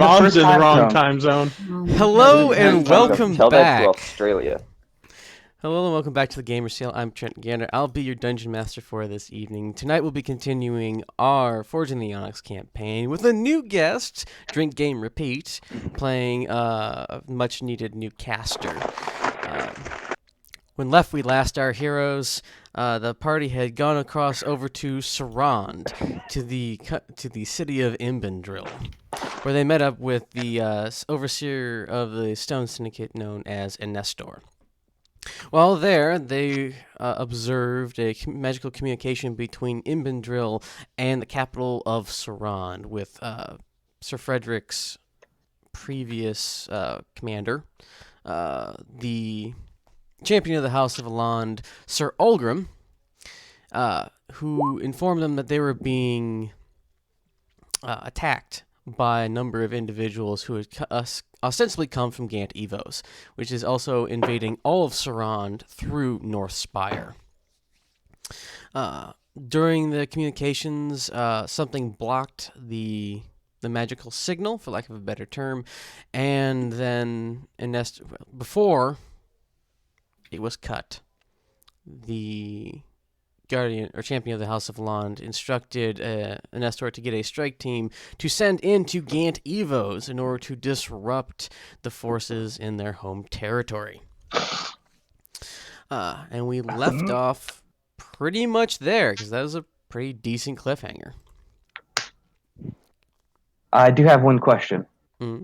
Ron's in the wrong zone. time zone. Hello and Tell welcome that to back. Australia. Hello and welcome back to the Gamer Seal. I'm Trent Gander. I'll be your dungeon master for this evening. Tonight we'll be continuing our Forging the Onyx campaign with a new guest, Drink Game Repeat, playing a much needed new caster. When left we last our heroes, the party had gone across over to Sarand, to the city of Imbendril, where they met up with the overseer of the Stone Syndicate known as Enestor. While there, they observed a magical communication between Imbendril and the capital of Sarand, with Sir Frederick's previous commander, the champion of the House of Aland, Sir Ulgrim, who informed them that they were being attacked by a number of individuals who had ostensibly come from Gant Evoes, which is also invading all of Sarand through North Spire. During the communications, something blocked the magical signal, for lack of a better term, and then before it was cut, the Guardian or Champion of the House of Aland instructed Enestor to get a strike team to send into Gant Evoes in order to disrupt the forces in their home territory. And we left off pretty much there because that was a pretty decent cliffhanger. I do have one question. Mm-hmm.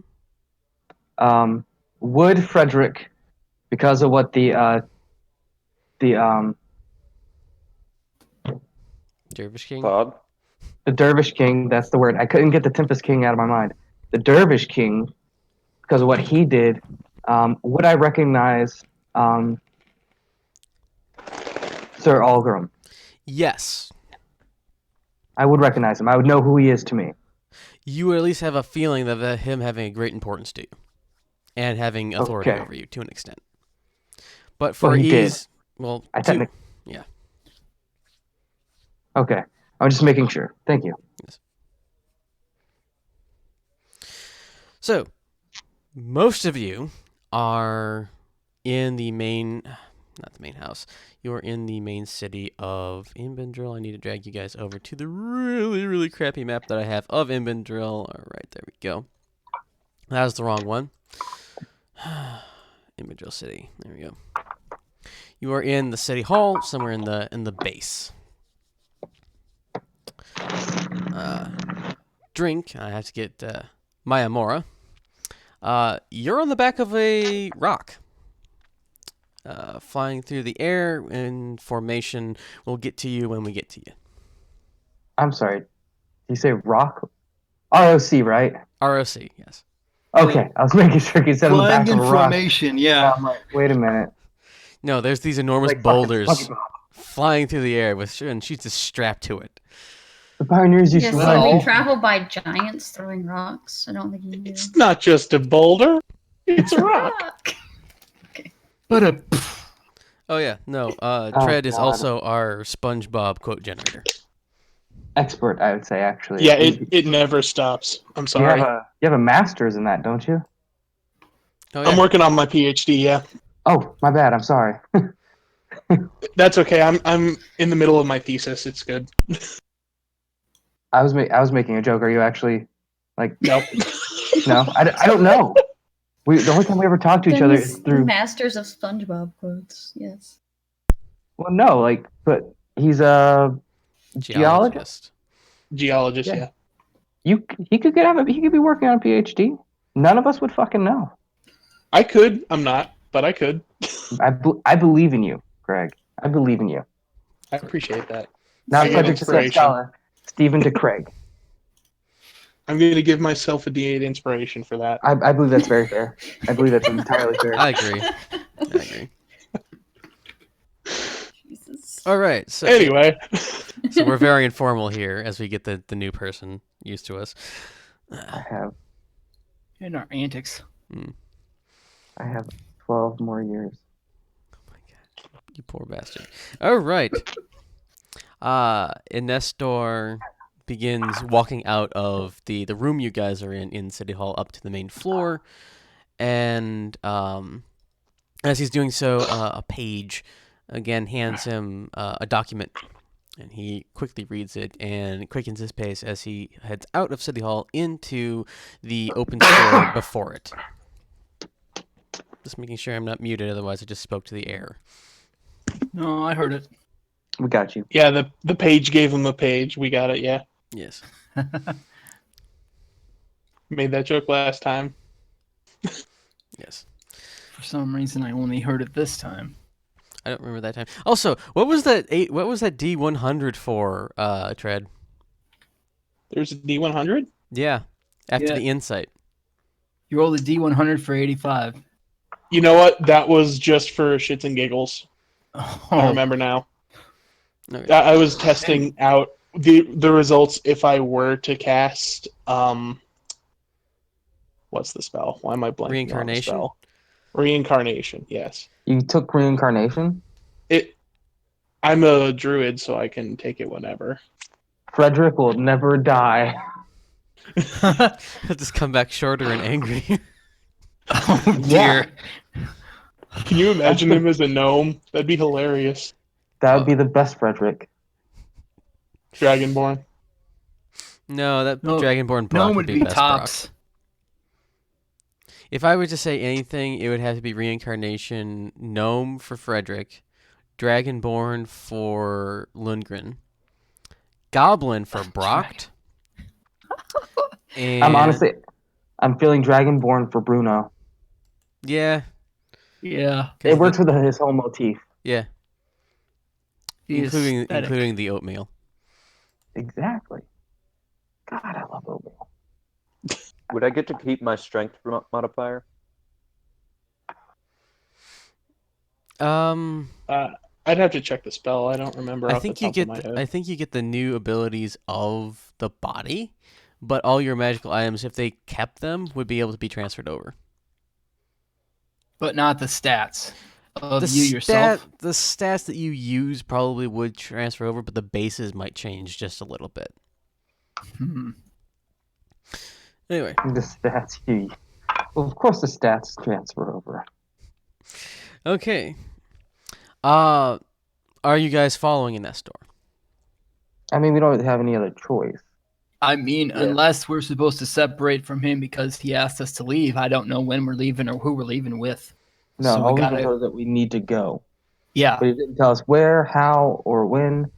Would Frederick, because of what the Dervish King? Bob? The Dervish King, that's the word. I couldn't get the Tempest King out of my mind. The Dervish King, because of what he did, would I recognize Sir Ulgrim? Yes. I would recognize him. I would know who he is to me. You would at least have a feeling of him having a great importance to you and having authority over you to an extent. But for ease, well, yeah. Okay. I'm just making sure. Thank you. Yes. So, most of you are in the not the main house. You're in the main city of Imbendril. I need to drag you guys over to the really, really crappy map that I have of Imbendril. All right, there we go. That was the wrong one. Imbendril City. There we go. You are in the city hall, somewhere in the base. Drink. I have to get Mayamora. You're on the back of a rock. Flying through the air in formation. We'll get to you when we get to you. I'm sorry. Did you say rock? ROC, right? ROC, yes. Okay. I was making sure you said on the back of a rock. Formation, yeah. I'm like, wait a minute. No, there's these enormous Like boulders flying through the air and she's just strapped to it. The pioneers used Yes, to so run. we travel by giants throwing rocks. I don't think you do. It's not just a boulder. It's a rock. Okay. Oh yeah, no. Tread is also our SpongeBob quote generator. Expert, I would say, actually. Yeah, it never stops. I'm sorry. You have a master's in that, don't you? Oh, yeah. I'm working on my PhD, yeah. Oh, my bad. I'm sorry. That's okay. I'm in the middle of my thesis. It's good. I was making a joke. Are you actually like? Nope. No, I don't know. The only time we ever talk to each other is through. Masters of SpongeBob quotes. Yes. Well, no, but he's a geologist. Geologist, yeah. He could be working on a PhD. None of us would fucking know. I could. I'm not, but I could. I believe in you, Greg. I believe in you. I appreciate that. Not I get subject to inspiration. scholar, Stephen to Craig. I'm going to give myself a D8 inspiration for that. I believe that's very fair. I believe that's entirely fair. I agree. Jesus. All right. So Anyway. So we're very informal here as we get the new person used to us. I have. In our antics. I have 12 more years. Oh my god, you poor bastard. All right. Enestor begins walking out of the room you guys are in City Hall up to the main floor, and as he's doing so, a page again hands him a document, and he quickly reads it and quickens his pace as he heads out of City Hall into the open square before it. Just making sure I'm not muted, otherwise I just spoke to the air. No, I heard it. We got you. Yeah, the page gave him a page. We got it, yeah. Yes. Made that joke last time. Yes. For some reason, I only heard it this time. I don't remember that time. Also, what was that D100 for, Tread? There's a D100? Yeah. After Yeah. the insight. You rolled a D100 for 85. You know what? That was just for shits and giggles. Oh, I remember now. Okay. I was testing out the results if I were to cast what's the spell? Why am I blanking on the Reincarnation? spell? Reincarnation, yes. You took reincarnation? I'm a druid, so I can take it whenever. Frederick will never die. He'll just come back shorter and angry. Oh dear. Can you imagine him as a gnome? That'd be hilarious. That would be the best Frederick. Dragonborn. No, that No, Dragonborn Brock No one would would be be best Brock. tops. If I were to say anything, it would have to be Reincarnation Gnome for Frederick, Dragonborn for Lundgren, Goblin for Brock. And I'm feeling Dragonborn for Bruno. yeah, Yeah. It works with his whole motif. yeah, The aesthetic. including the oatmeal. Exactly. God, I love oatmeal. Would I get to keep my strength modifier? I'd have to check the spell. I don't remember. I off think the you top get of my head. I think you get the new abilities of the body, but all your magical items, if they kept them, would be able to be transferred over. But not the stats of The you yourself. The stats that you use probably would transfer over, but the bases might change just a little bit. Hmm. Anyway, The stats you. Well, of course the stats transfer over. okay. Are you guys following Nestor? I mean, we don't have any other choice. I mean, unless we're supposed to separate from him because he asked us to leave, I don't know when we're leaving or who we're leaving with. No, So we all we gotta- know that we need to go. Yeah. But he didn't tell us where, how, or when.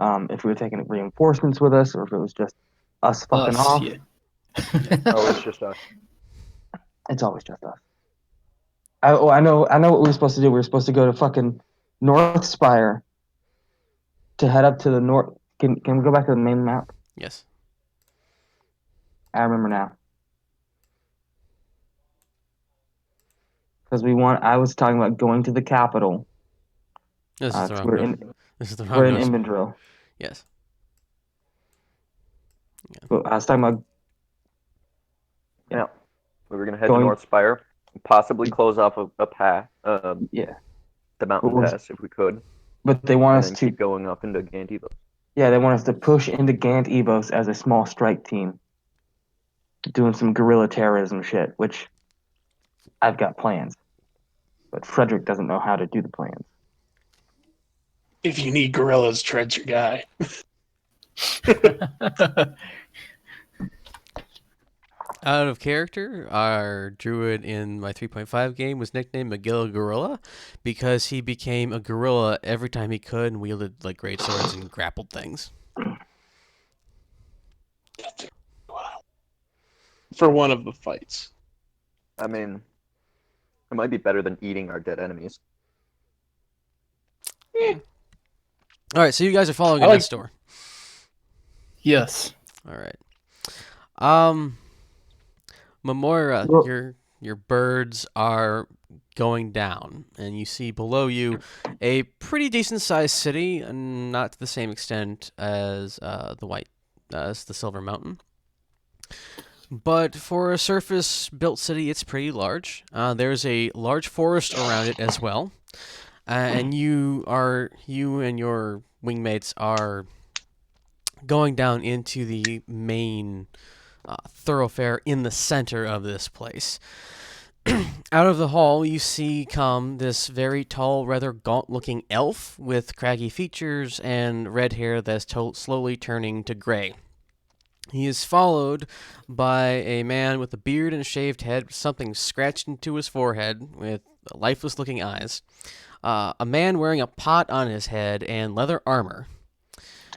If we were taking reinforcements with us, or if it was just us fucking off. Yeah. Oh, it's just us. It's always just us. I know what we were supposed to do. We were supposed to go to fucking North Spire to head up to the north. Can we go back to the main map? Yes. I remember now. Because I was talking about going to the capital. This is the wrong. This is the wrong. We're in notes. Imbendril. Yes. But I was talking about Yeah. We were going to head Going- to North Spire, possibly close off a path, yeah. the mountain But pass if we could, But they want and us then to keep going up into Gant Evoes. they want us to push into Gant Evoes as a small strike team. Doing some guerrilla terrorism shit, which I've got plans. But Frederick doesn't know how to do the plans. If you need gorillas, Tread's your guy. Out of character, our druid in my 3.5 game was nicknamed Magilla Gorilla because he became a gorilla every time he could and wielded like great swords and grappled things. For one of the fights. I mean, it might be better than eating our dead enemies. All right, so you guys are following I like- Nestor. Yes. All right. Mamora, Well- your birds are going down, and you see below you a pretty decent sized city, and not to the same extent as the Silver Mountain. But for a surface built city, it's pretty large. There's a large forest around it as well, and you and your wingmates are going down into the main thoroughfare in the center of this place. Out of the hall, you see come this very tall, rather gaunt-looking elf with craggy features and red hair that's slowly turning to gray. He is followed by a man with a beard and a shaved head, with something scratched into his forehead with lifeless-looking eyes. A man wearing a pot on his head and leather armor.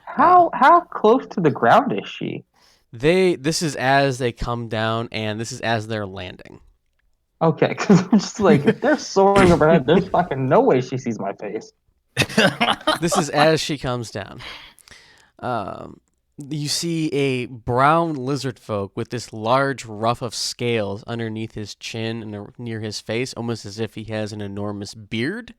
How close to the ground is she? This is as they come down, and this is as they're landing. Okay, because I'm just like, if they're soaring overhead, there's fucking no way she sees my face. This is as she comes down. You see a brown lizard folk with this large ruff of scales underneath his chin and near his face, almost as if he has an enormous beard.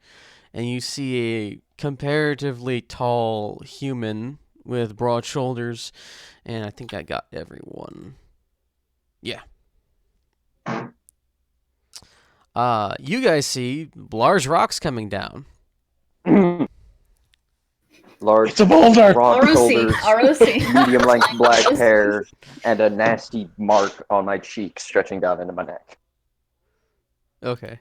And you see a comparatively tall human with broad shoulders. And I think I got everyone. Yeah. You guys see large rocks coming down. Large, It's a boulder. broad ROC, shoulders, ROC. medium-length black hair, and a nasty mark on my cheek stretching down into my neck. Okay.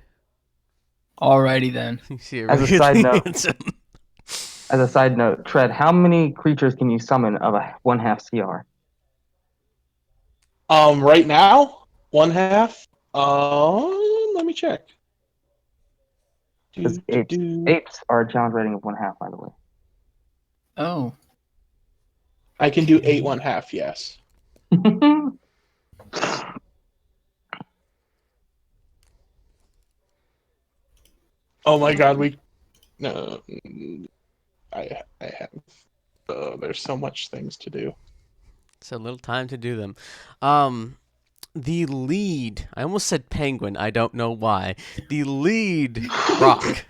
Alrighty then. You see a As a really side note- handsome- As a side note, Tread, how many creatures can you summon of a 1/2 CR? Right now, 1/2. Let me check. Because apes are a challenge rating of 1/2, by the way. Oh. I can do 8 1/2. Yes. Oh my God, no. I have. There's so much things to do. It's a little time to do them. The lead, I almost said penguin, I don't know why. The lead rock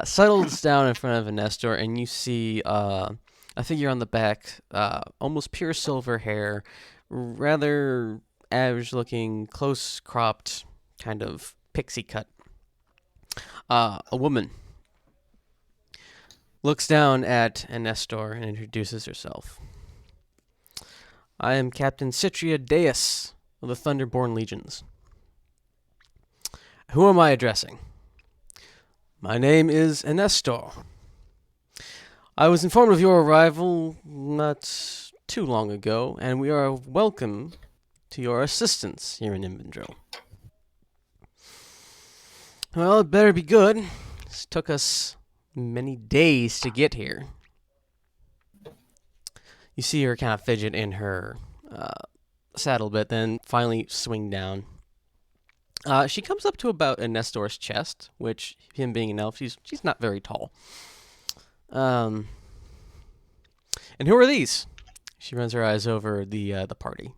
settles down in front of Nestor, and you see a figure on the back, almost pure silver hair, rather average looking, close cropped, kind of pixie cut. A woman looks down at Nestor and introduces herself. I am Captain Citria Deus of the Thunderborn Legions. Who am I addressing? My name is Nestor. I was informed of your arrival not too long ago, and we are welcome to your assistance here in Invendril. Well, it better be good. This took us many days to get here. You see her kind of fidget in her saddle bit, then finally swing down. She comes up to about Nestor's chest, which, him being an elf, she's not very tall. And who are these? She runs her eyes over the party.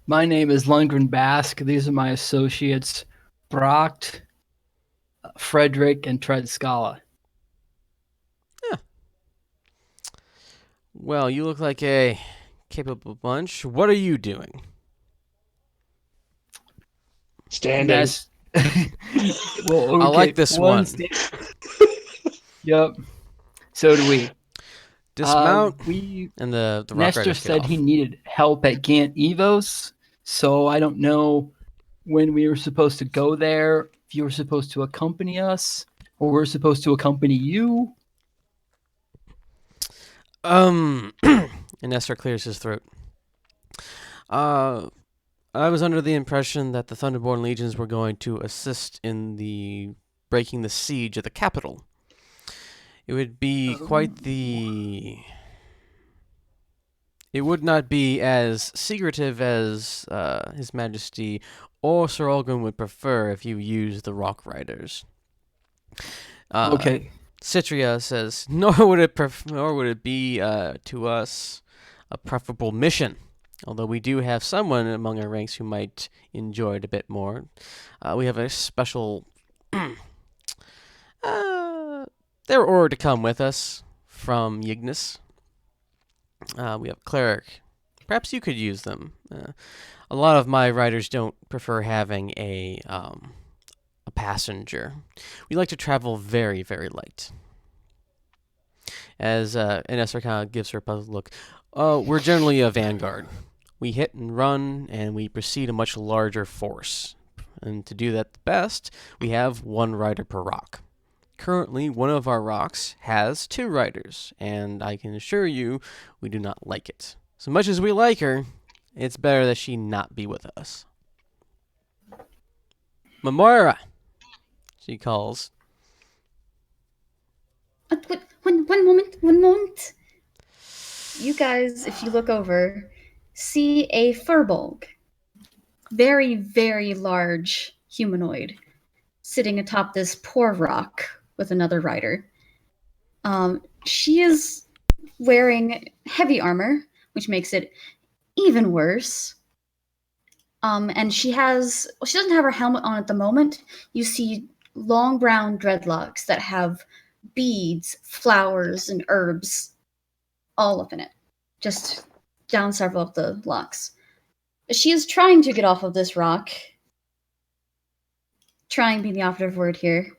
My name is Lundgren Bask. These are my associates, Brocht, Frederick, and Tread Scala. Well, you look like a capable bunch. What are you doing? Standing. Yes. Well, okay. I like this one. Yep. So do we. Dismount, We and the rock Nestor riders get said off. he needed help at Gant Evoes, so I don't know when we were supposed to go there, if you were supposed to accompany us, or we're supposed to accompany you. And Nestor clears his throat. I was under the impression that the Thunderborn Legions were going to assist in the breaking the siege of the capital. It would be quite the... It would not be as secretive as His Majesty or Sir Olgrim would prefer if you used the Rock Riders. Okay. Citria says, nor would it be to us a preferable mission. Although we do have someone among our ranks who might enjoy it a bit more. We have a special... they were ordered to come with us from Yignis. We have Cleric. Perhaps you could use them. A lot of my riders don't prefer having a passenger. We like to travel very, very light. As Inessa kind of gives her a puzzled look. We're generally a vanguard. We hit and run, and we proceed a much larger force. And to do that the best, we have one rider per rock. Currently, one of our rocks has 2 riders, and I can assure you we do not like it. So much as we like her, it's better that she not be with us. Mamora, she calls. One moment. You guys, if you look over, see a furbolg. Very, very large humanoid sitting atop this poor rock with another rider. She is wearing heavy armor, which makes it even worse. And she doesn't have her helmet on at the moment. You see long brown dreadlocks that have beads, flowers, and herbs all up in it, just down several of the locks. She is trying to get off of this rock. Trying being the operative word here.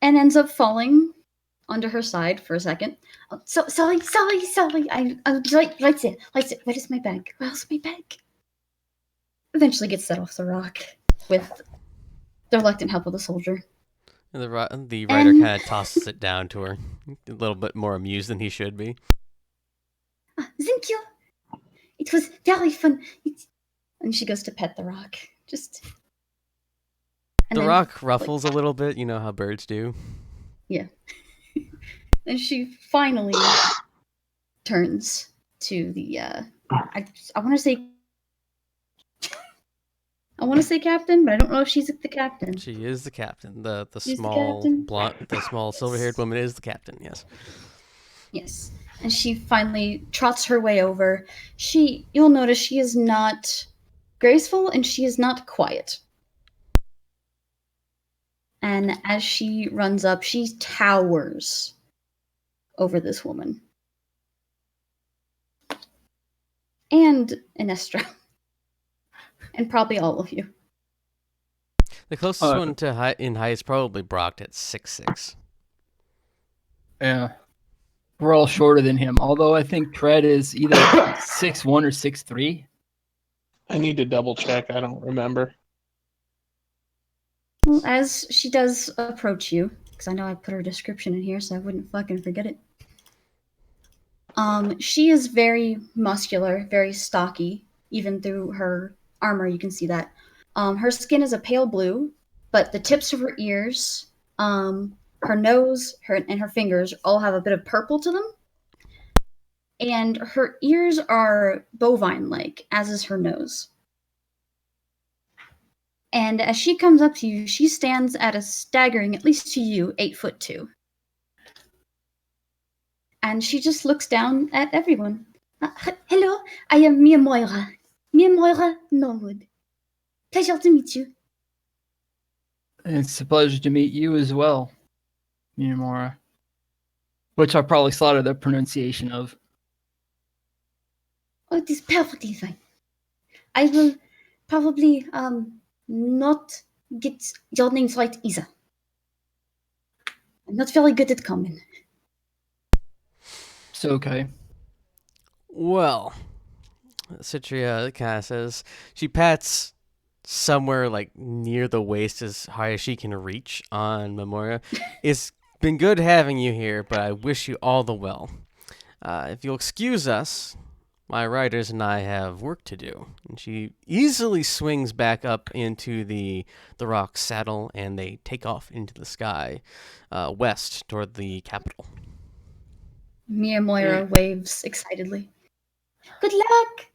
And ends up falling onto her side for a second. Oh, sorry. I right there. Where is my bag? Where's my bag? Eventually gets set off the rock with the reluctant help of the soldier. And the rider kind of tosses it down to her, a little bit more amused than he should be. Thank you. It was very fun. And she goes to pet the rock. The rock ruffles a little bit, you know how birds do. Yeah. And she finally turns to the I want to say captain, but I don't know if she's the captain. She is the captain. The She's small the captain? blonde, the small silver-haired woman is the captain. Yes. Yes. And she finally trots her way over. You'll notice she is not graceful and she is not quiet. And as she runs up, she towers over this woman. And Inestra. And probably all of you. The closest one to in height is probably Brock at 6'6". Yeah. We're all shorter than him, although I think Tread is either 6'1" or 6'3". I need to double check. I don't remember. Well, as she does approach you, because I know I put her description in here so I wouldn't fucking forget it. She is very muscular, very stocky. Even through her armor, you can see that. Her skin is a pale blue, but the tips of her ears, her nose, and her fingers all have a bit of purple to them. And her ears are bovine-like, as is her nose. And as she comes up to you, she stands at a staggering, at least to you, 8'2". And she just looks down at everyone. Hello, I am Mia Moira. Mia Moira Norwood. Pleasure to meet you. It's a pleasure to meet you as well, Miyamura. Which I probably slaughtered the pronunciation of. Oh, it is perfectly fine. I will probably not get your names right either. I'm not very good at common. It's okay. Well, Citria kind of says she pats somewhere like near the waist as high as she can reach on Memoria. It's been good having you here, but I wish you all the well. If you'll excuse us, my riders and I have work to do. And she easily swings back up into the rock saddle, and they take off into the sky, west toward the capital. Mia Moira waves excitedly. Good luck!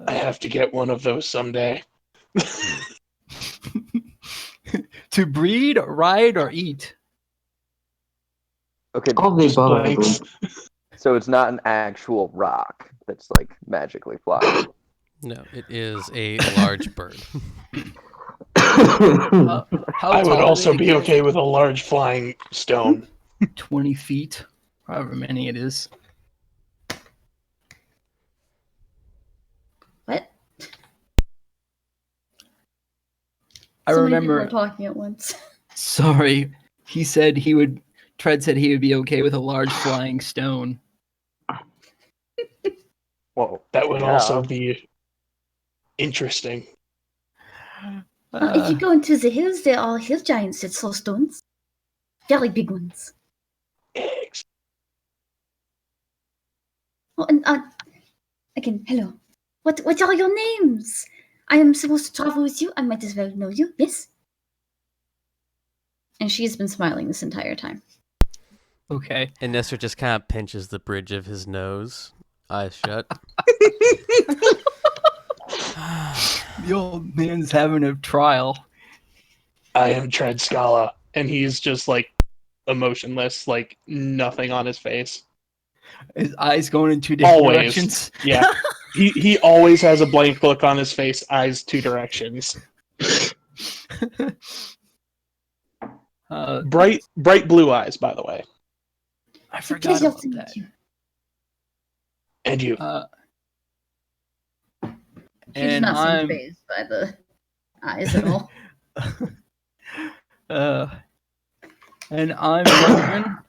I have to get one of those someday. To breed, ride, or eat? Okay, All of the Just above, I blanks. believe. so it's not an actual rock that's like magically flying. No, it is a large bird. How I would tall are also they be again? okay with a large flying stone. 20 feet, however many it is. What? I So remember. many people are talking at once. Sorry, he said he would Tread said he would be okay with a large flying stone. Whoa. That would Yeah. also be interesting. If you go into the hills, there are hill giants that throw stones. Very big ones. Eggs. Oh, and again, hello. What are your names? I am supposed to travel with you. I might as well know you. Yes. And she has been smiling this entire time. Okay. And Nestor just kind of pinches the bridge of his nose, eyes shut. The old man's having a trial. I am Tread Scala, and he's just like emotionless, like nothing on his face. His eyes going in two different Always. directions. Yeah. He always has a blank look on his face, eyes two directions. Bright blue eyes, by the way. I It's a forgot pleasure about to meet that. you. And you. She does And not seem I'm fazed by the eyes at all. and I'm Lundgren.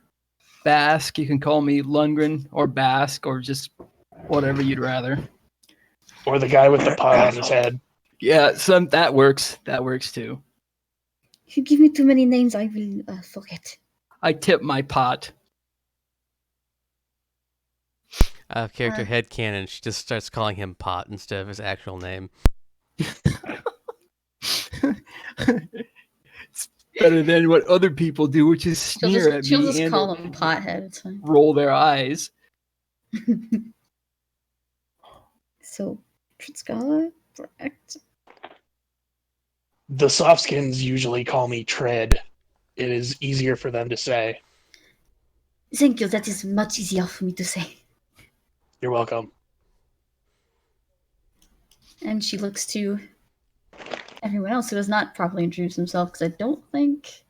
Bask, you can call me Lundgren or Bask or just whatever you'd rather. Or the guy with the pot on his head. Yeah, that works. That works too. If you give me too many names, I will forget. I tip my pot. Character headcanon, she just starts calling him Pot instead of his actual name. It's better than what other people do, which is sneer at She'll me just and call him Pothead. It's fine. roll their eyes. So, Tritskala, correct. The softskins usually call me Tread. It is easier for them to say. Thank you. That is much easier for me to say. You're welcome. And she looks to everyone else who has not properly introduced himself, because I don't think...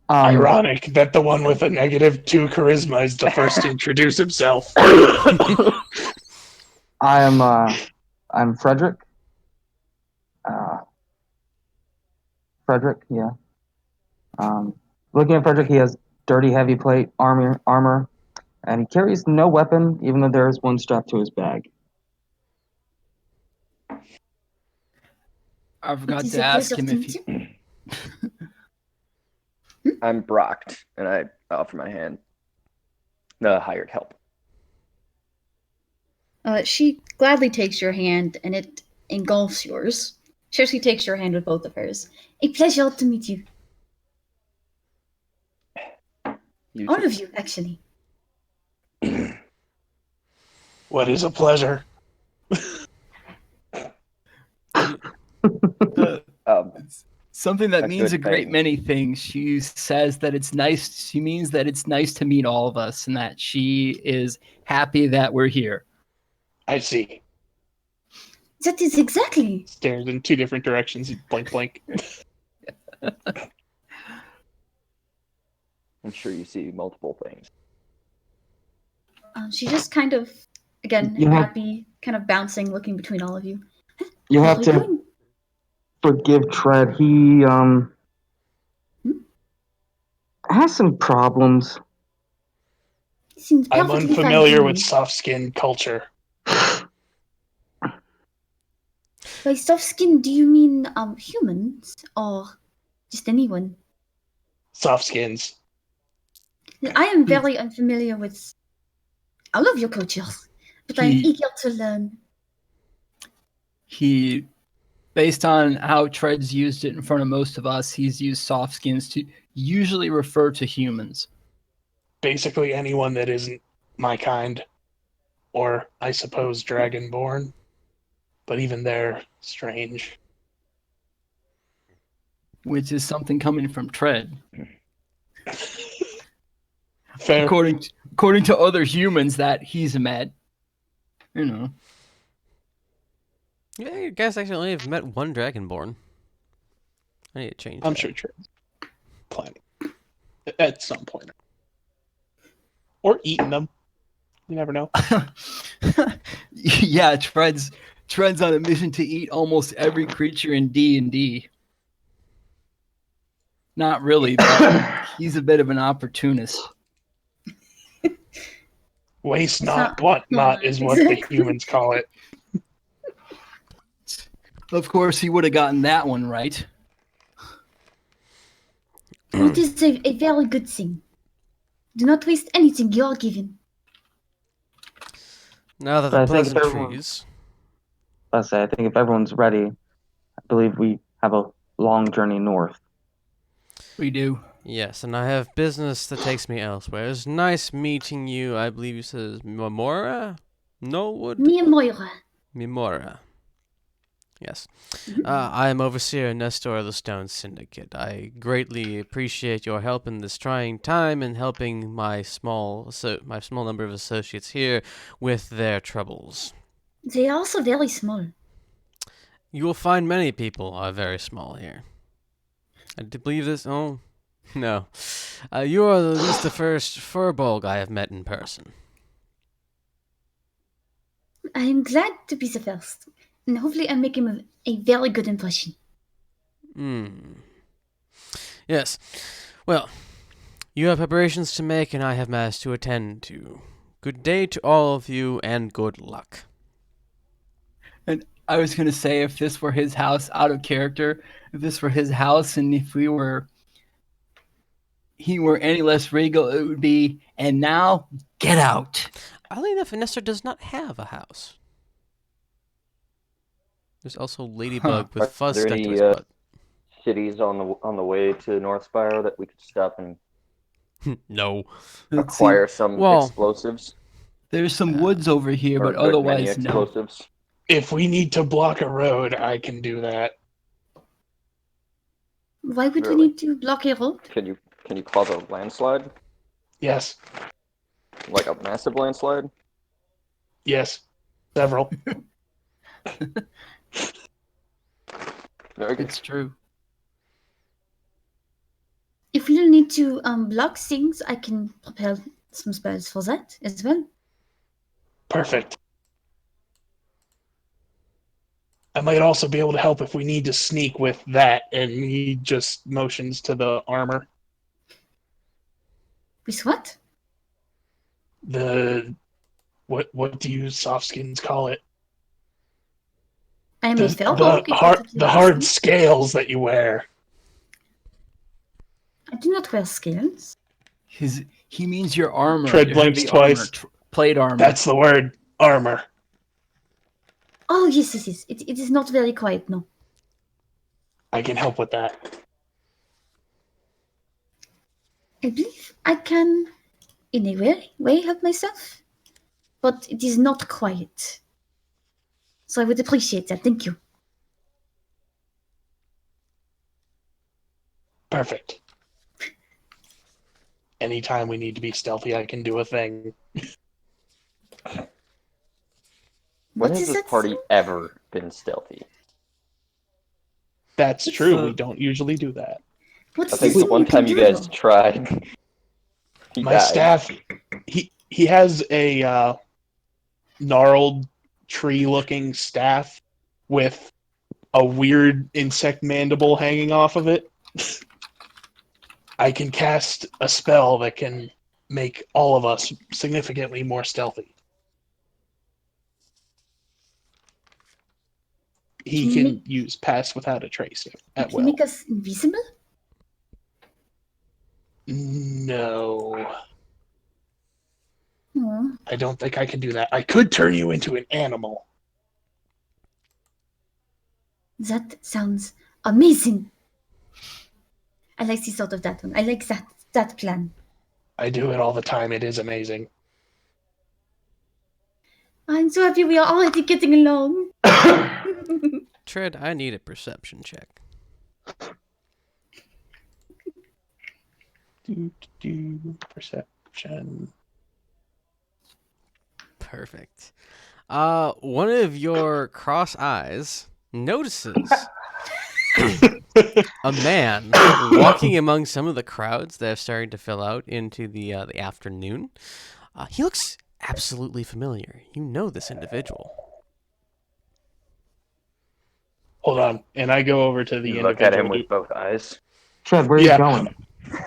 Ironic that the one with a -2 charisma is the first to introduce himself. I'm Frederick. Frederick, yeah. Looking at Frederick, he has dirty heavy plate armor, and he carries no weapon, even though there is one strapped to his bag. I forgot It is to a ask pleasure him to if meet he... you. I'm Brocked, and I offer my hand. The hired help. She gladly takes your hand, and it engulfs yours. She takes your hand with both of hers. A pleasure to meet you. You All too. of you, actually. What is a pleasure? Something that A means good a great thing. many things. She says that it's nice. She means that it's nice to meet all of us, and that she is happy that we're here. I see. That is exactly. Stares in two different directions. Blink, blink. I'm sure you see multiple things. She just kind of, again, You have- happy, kind of bouncing, looking between all of you. You How have are you to doing? forgive Tread. He has some problems. Seems I'm perfectly fine to unfamiliar me. with soft skin culture. By soft skin, do you mean humans or just anyone? Soft skins. I am very unfamiliar with all of your cultures, but I am eager to learn. He, based on how Tread's used it in front of most of us, he's used soft skins to usually refer to humans. Basically anyone that isn't my kind. Or, I suppose, dragonborn. But even they're strange. Which is something coming from Tread. Fair. According to other humans that he's met. You know. Yeah, you guys actually only have met one Dragonborn. I need to change I'm that. sure Tread's planning. At some point. Or eating them. You never know. Yeah, Tread's on a mission to eat almost every creature in D&D. Not really, but He's a bit of an opportunist. Waste It's not, want not is what the exactly. humans call it. Of course, he would have gotten that one right. It is a very good thing. Do not waste anything you are given. Now that But the I think if pleasantries. I think if everyone's ready, I believe we have a long journey north. We do. Yes, and I have business that takes me elsewhere. It's nice meeting you. I believe you said Mimora? Norwood? Mia Moira. Mimora. Yes. I am Overseer Nestor of the Stone Syndicate. I greatly appreciate your help in this trying time and helping my small number of associates here with their troubles. They are also very small. You will find many people are very small here. I believe this. Oh, no. You are at least the first furbolg I have met in person. I am glad to be the first. And hopefully I'm making a very good impression. Yes. Well, you have preparations to make, and I have matters to attend to. Good day to all of you, and good luck. And I was going to say, if this were his house, out of character, if this were his house and if he were any less regal, it would be, and now, get out. Oddly enough, Nestor does not have a house. There's also Ladybug with Are fuzz there stuck to any his butt. cities on the way to North Spire that we could stop and No. Let's see. acquire some Well- explosives There's some woods over here, or but a good many otherwise, no. explosives? If we need to block a road, I can do that. Why would we Really? need to block a road? Can you cause a landslide, Yes, like a massive landslide? yes, several. Very good. It's true. If we need to block things, I can prepare some spells for that as well. Perfect. I might also be able to help if we need to sneak with that, and he just motions to the armor. With what? The what do you softskins call it? I am a fell The dog. the hard scales that you wear. I do not wear scales. He means your armor. Tread your blinks heavy twice. Armor, plate armor. That's the word, armor. Oh, yes. It is not very quiet, no. I can help with that. I believe I can, in a way, help myself. But it is not quiet. So I would appreciate that. Thank you. Perfect. Anytime we need to be stealthy, I can do a thing. When What has is this that party thing? ever been stealthy? That's true. We don't usually do that. What's I the think the thing one you can time you do, guys though? tried, he My died. staff, he has a gnarled tree-looking staff with a weird insect mandible hanging off of it. I can cast a spell that can make all of us significantly more stealthy. He Can you can make- use pass without a trace at Can you will. make us invisible? No, Oh, I don't think I can do that. I could turn you into an animal. that sounds amazing. I like the thought of that one. I like that plan. I do it all the time. It is amazing. I'm so happy we are already getting along. Tread, I need a perception check. Perception. Perfect. One of your cross eyes notices a man walking among some of the crowds that have started to fill out into the afternoon. He looks absolutely familiar. You know this individual. Hold on, and I go over to the You look at him individual. with both eyes. Trev, where are Yeah. you going?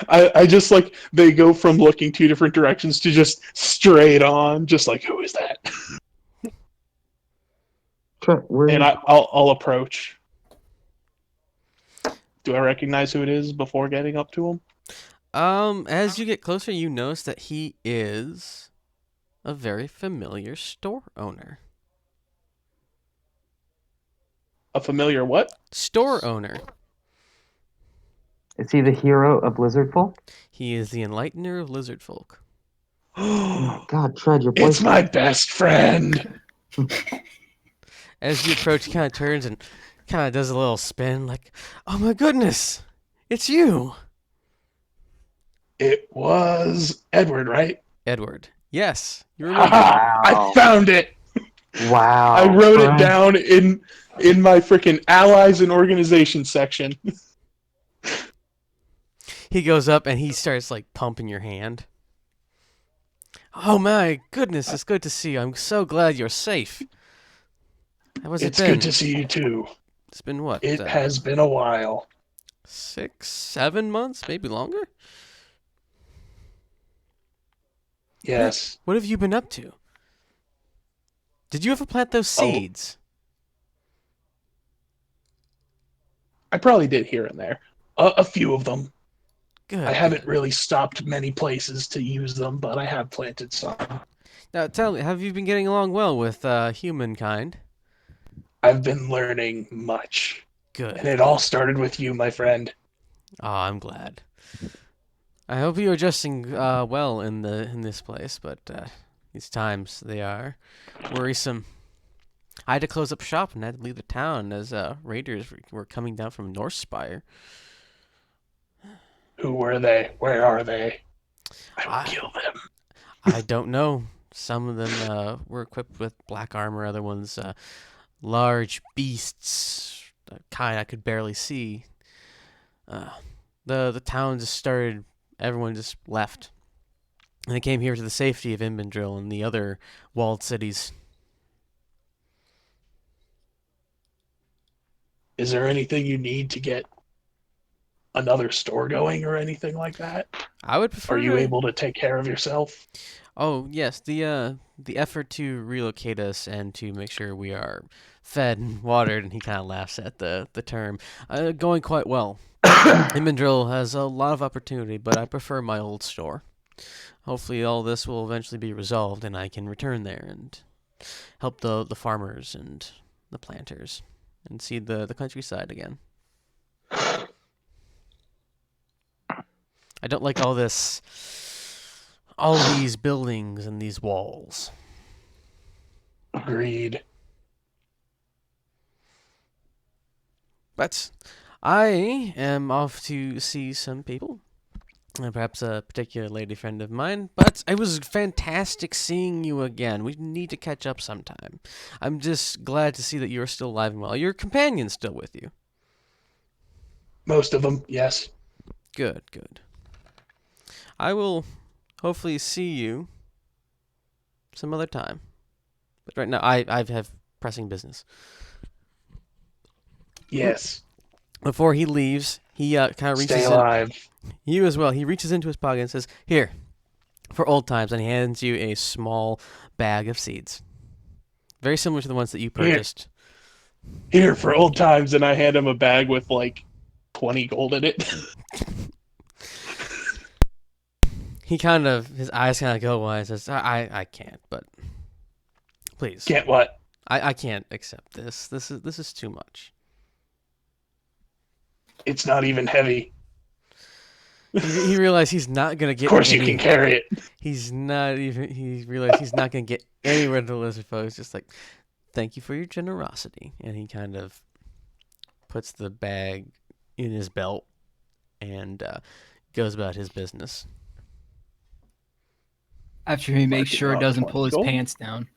I just like they go from looking two different directions to just straight on, just like who is that? Trent, And I'll approach. Do I recognize who it is before getting up to him? As you get closer, you notice that he is a very familiar store owner. A familiar what? Store owner. is he the hero of Lizard Folk? He is the enlightener of lizard folk. Oh my God, Tread, your It's voice. my best friend. As you approach, he kind of turns and kind of does a little spin, like, "Oh my goodness, it's you, It was Edward, right? Edward." Yes, you remember. Haha! I Wow. found it. Wow. I wrote it Frank. down in my freaking allies and organization section. He goes up and he starts like pumping your hand. "Oh my goodness, it's good to see you. I'm so glad you're safe. How has it It's been? good to see you too. It's been what? It has been a while. 6, 7 months, maybe longer. Yes. What have you been up to? Did you ever plant those Oh. seeds?" I probably did here and there. A few of them. Good. I haven't good. really stopped many places to use them, but I have planted some. Now tell me, have you been getting along well with humankind? I've been learning much. Good. And it all started with you, my friend. Oh, I'm glad. I hope you're adjusting well in this place, but these times they are worrisome. I had to close up shop and had to leave the town as raiders were coming down from North Spire. Who were they? Where are they? I will I- kill them. I don't know. Some of them were equipped with black armor. Other ones, large beasts, the kind I could barely see. The town just started. Everyone just left, and they came here to the safety of Imbendril and the other walled cities. Is there anything you need to get another store going or anything like that? I would prefer. Are you able to take care of yourself? Oh yes, the effort to relocate us and to make sure we are fed and watered, and he kind of laughs at the term, going quite well. Immendril has a lot of opportunity, but I prefer my old store. Hopefully all this will eventually be resolved and I can return there and help the farmers and the planters and see the countryside again. I don't like all these buildings and these walls. Agreed. But I am off to see some people. Perhaps a particular lady friend of mine. But it was fantastic seeing you again. We need to catch up sometime. I'm just glad to see that you're still alive and well. Your companion's still with you. Most of them, yes. Good, good. I will hopefully see you some other time. But right now, I have pressing business. Yes. Before he leaves, he kind of reaches Stay in. alive. You as well. He reaches into his pocket and says, "Here, for old times," and he hands you a small bag of seeds. Very similar to the ones that you purchased. Here for old times, and I hand him a bag with like 20 gold in it. He his eyes kind of go wide and says, I can't, but please. Can't what? I can't accept this. This is too much. It's not even heavy. He realized he's not gonna get. Of course you can carry it. He's not even. He realized he's not gonna get anywhere to the lizard folk. It's just like, thank you for your generosity, and he kind of puts the bag in his belt and goes about his business. After he makes Mark it sure it off doesn't 20 pull his gold. pants down.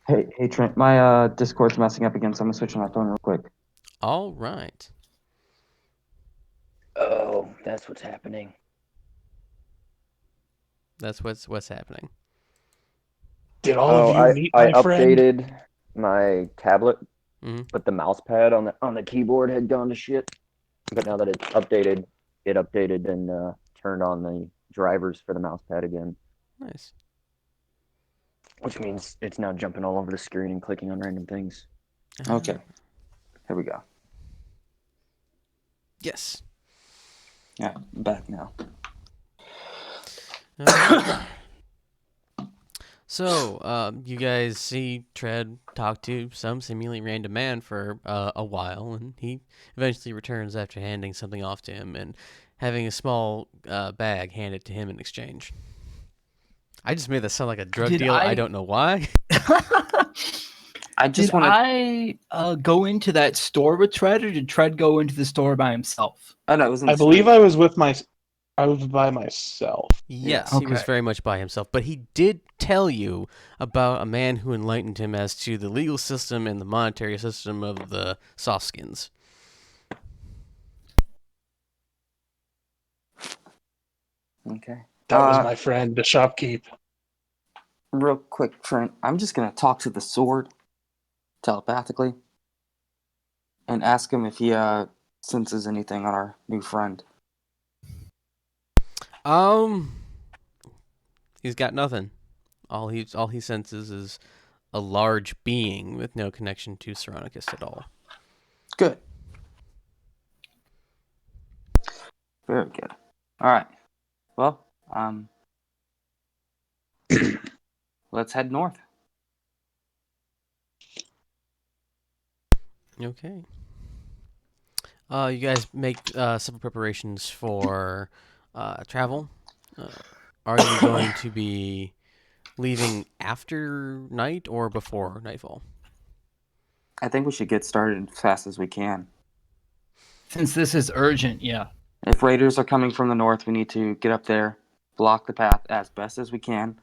Hey Trent, my Discord's messing up again, so I'm gonna switch on my phone real quick. All right. Oh, that's what's happening. That's what's happening. Did all of you meet I my friend? updated my tablet but the mouse pad on the keyboard had gone to shit. But now that it's updated, and turned on the drivers for the mouse pad again. Nice. Which means it's now jumping all over the screen and clicking on random things. Okay. Here we go. Yes. Yeah, I'm back now. Okay. So, you guys see Tread talk to some seemingly random man for a while, and he eventually returns after handing something off to him and having a small bag handed to him in exchange. I just made that sound like a drug deal. I don't know why. I just Did want to. I go into that store with Tread, or did Tread go into the store by himself? Oh no, it was in the I believe street. I was by myself. Yes, Yeah. he was Okay. very much by himself, but he did tell you about a man who enlightened him as to the legal system and the monetary system of the softskins. Okay. That was my friend, the shopkeep. Real quick, Trent. I'm just gonna talk to the sword telepathically and ask him if he senses anything on our new friend. He's got nothing. All he senses is a large being with no connection to Saronicus at all. Good. Very good. All right. Well, let's head north. Okay. You guys make several preparations for travel. Are you going to be leaving after night or before nightfall? I think we should get started as fast as we can. Since this is urgent, yeah. If raiders are coming from the north, we need to get up there, block the path as best as we can,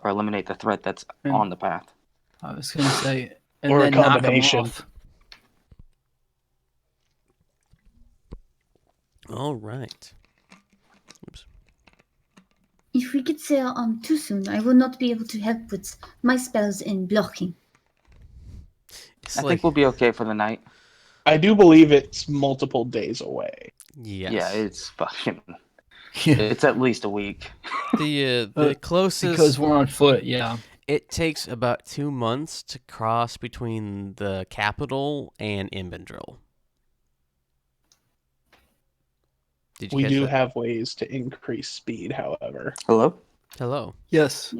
or eliminate the threat that's And- on the path. I was gonna say, and Or a then knock 'em combination. off. All right. Oops. If we get there too soon, I will not be able to help with my spells in blocking. It's I like, think we'll be okay for the night. I do believe it's multiple days away. yes. Yeah, it's fucking. Yeah. It's at least a week. The closest, Because we're on foot, yeah. it takes about 2 months to cross between the capital and Imbendril. Did you We catch do that? have ways to increase speed, however. Hello? Hello. Yes.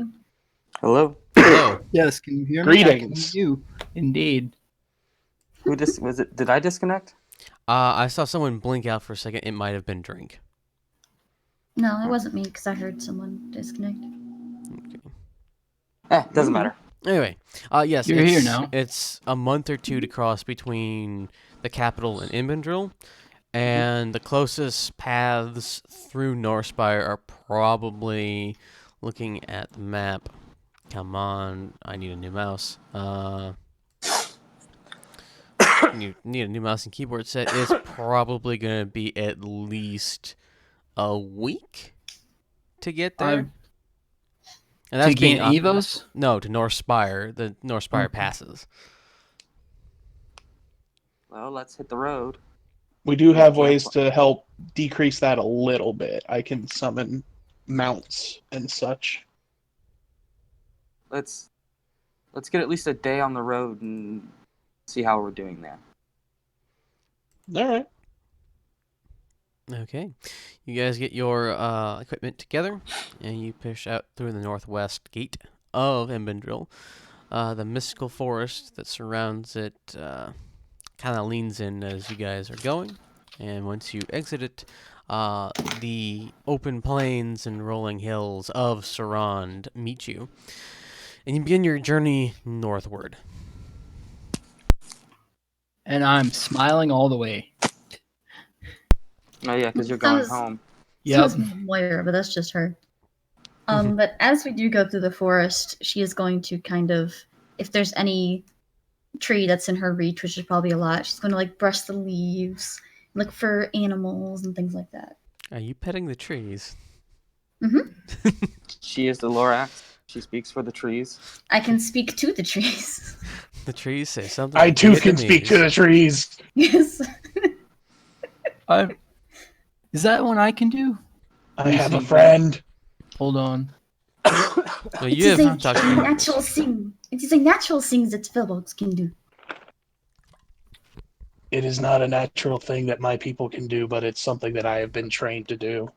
Hello? Hello. Yes, can you hear me? I can Greetings. hear you. Indeed. Who was it? Did I disconnect? I saw someone blink out for a second. It might have been Drink. No, it wasn't me because I heard someone disconnect. Doesn't matter. Anyway, yes, You're here now. It's a month or two to cross between the capital and Imbendril, and the closest paths through Northspire are probably, looking at the map. Come on, I need a new mouse. You need a new mouse and keyboard set. It's probably gonna be at least a week to get there. And To that's being Gant Evoes? No, to Northspire. The Northspire passes. Well, let's hit the road. We do Yeah, have camp- ways to help decrease that a little bit. I can summon mounts and such. Let's get at least a day on the road and see how we're doing there. All right. Okay. You guys get your equipment together, and you push out through the northwest gate of Imbendril. The mystical forest that surrounds it kind of leans in as you guys are going. And once you exit it, the open plains and rolling hills of Sarand meet you. And you begin your journey northward. And I'm smiling all the way. Oh yeah, because you're going Sounds- home. Yep. Sounds Moira, but that's just her. But as we do go through the forest, she is going to kind of, if there's any tree that's in her reach, which is probably a lot, she's going to like brush the leaves, look for animals and things like that. Are you petting the trees? She is the Lorax. She speaks for the trees. I can speak to the trees. The trees say something. I in too can speak to Vietnamese. the trees. Yes. Is that one I can do? I have a Lucy. friend. Hold on. Well, It you is have talked a to natural thing. It is a natural thing that Philbox can do. It is not a natural thing that my people can do, but it's something that I have been trained to do.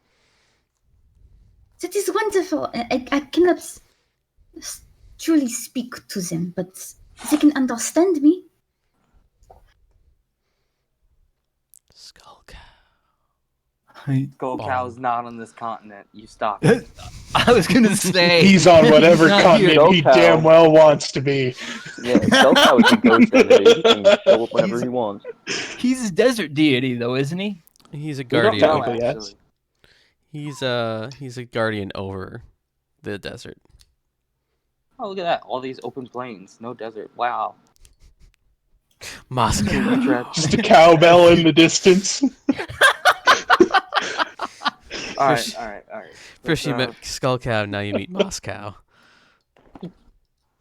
That is wonderful. I cannot truly speak to them, but they can understand me. Skull Cow. Skull Bong. Cow's not on this continent. You stop it. I was gonna say He's on whatever not continent here. he Skull Cow. damn well wants to be. Yeah, Skull Cow is a ghost entity. He can show up whenever he wants. He's a desert deity, though, isn't he? He's a We don't guardian. know, Technically, yes. actually. He's a guardian over the desert. Oh, look at that. All these open plains. No desert. Wow. Moscow. Just a cowbell in the distance. All First- right. First you Let's, met Skull Cow, now you meet Moscow.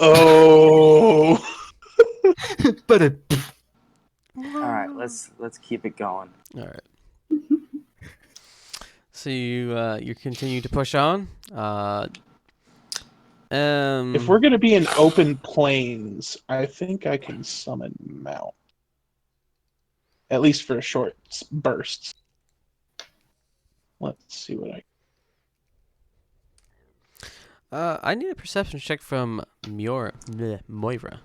Oh. But all right, let's keep it going. All right. So you continue to push on. If we're going to be in open plains, I think I can summon Mount. At least for a short burst. Let's see what I need a perception check from Moira. Moira.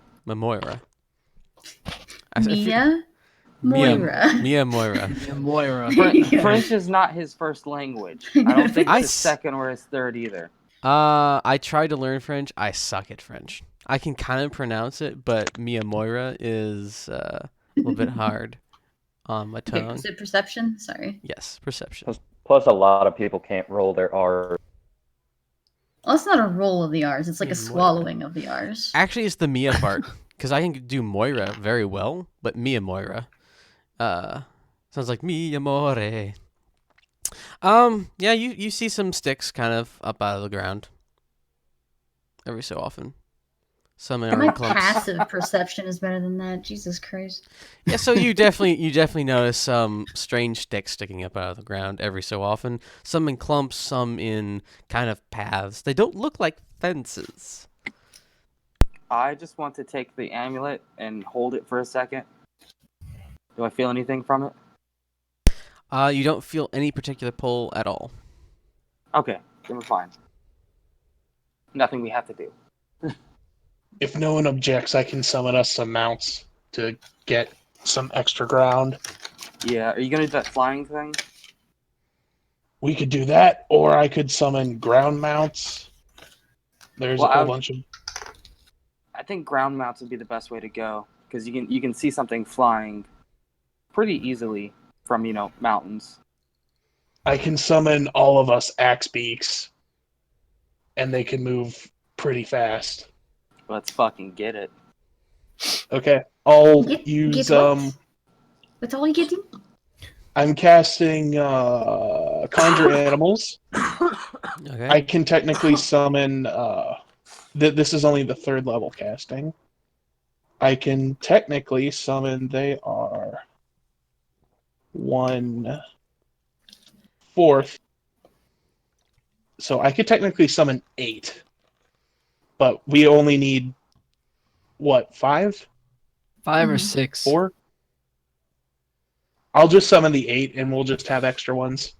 Mia? Moira. Mia Moira. yeah, Moira. Yeah. French is not his first language. I I don't think I it's his s- second or his third either. I tried to learn French. I suck at French. I can kind of pronounce it, but Mia Moira is a little bit hard on my Okay, tongue. is it perception? Sorry. Yes, perception. Plus, a lot of people can't roll their R. Well, it's not a roll of the R's. It's like a Moira. swallowing of the R's. Actually, it's the Mia part because I can do Moira very well, but Mia Moira sounds like Mia More. Yeah, you see some sticks kind of up out of the ground every so often. Some are My in clumps. passive perception is better than that. Jesus Christ. Yeah, so you definitely notice some strange sticks sticking up out of the ground every so often. Some in clumps, some in kind of paths. They don't look like fences. I just want to take the amulet and hold it for a second. Do I feel anything from it? You don't feel any particular pull at all. Okay, then we're fine. Nothing we have to do. If no one objects, I can summon us some mounts to get some extra ground. Yeah, are you gonna do that flying thing? We could do that, or I could summon ground mounts. There's Well, a whole bunch of... I think ground mounts would be the best way to go because you can see something flying pretty easily from mountains. I can summon all of us axe beaks, and they can move pretty fast. Let's fucking get it. Okay, I'll Get use what? What's all you getting? I'm casting conjure animals. Okay. I can technically summon this is only the 3rd level casting. I can technically summon, they are 1/4. So I could technically summon 8. But we only need what, 5? 5 or Mhm. 6. 4? I'll just summon the 8 and we'll just have extra ones.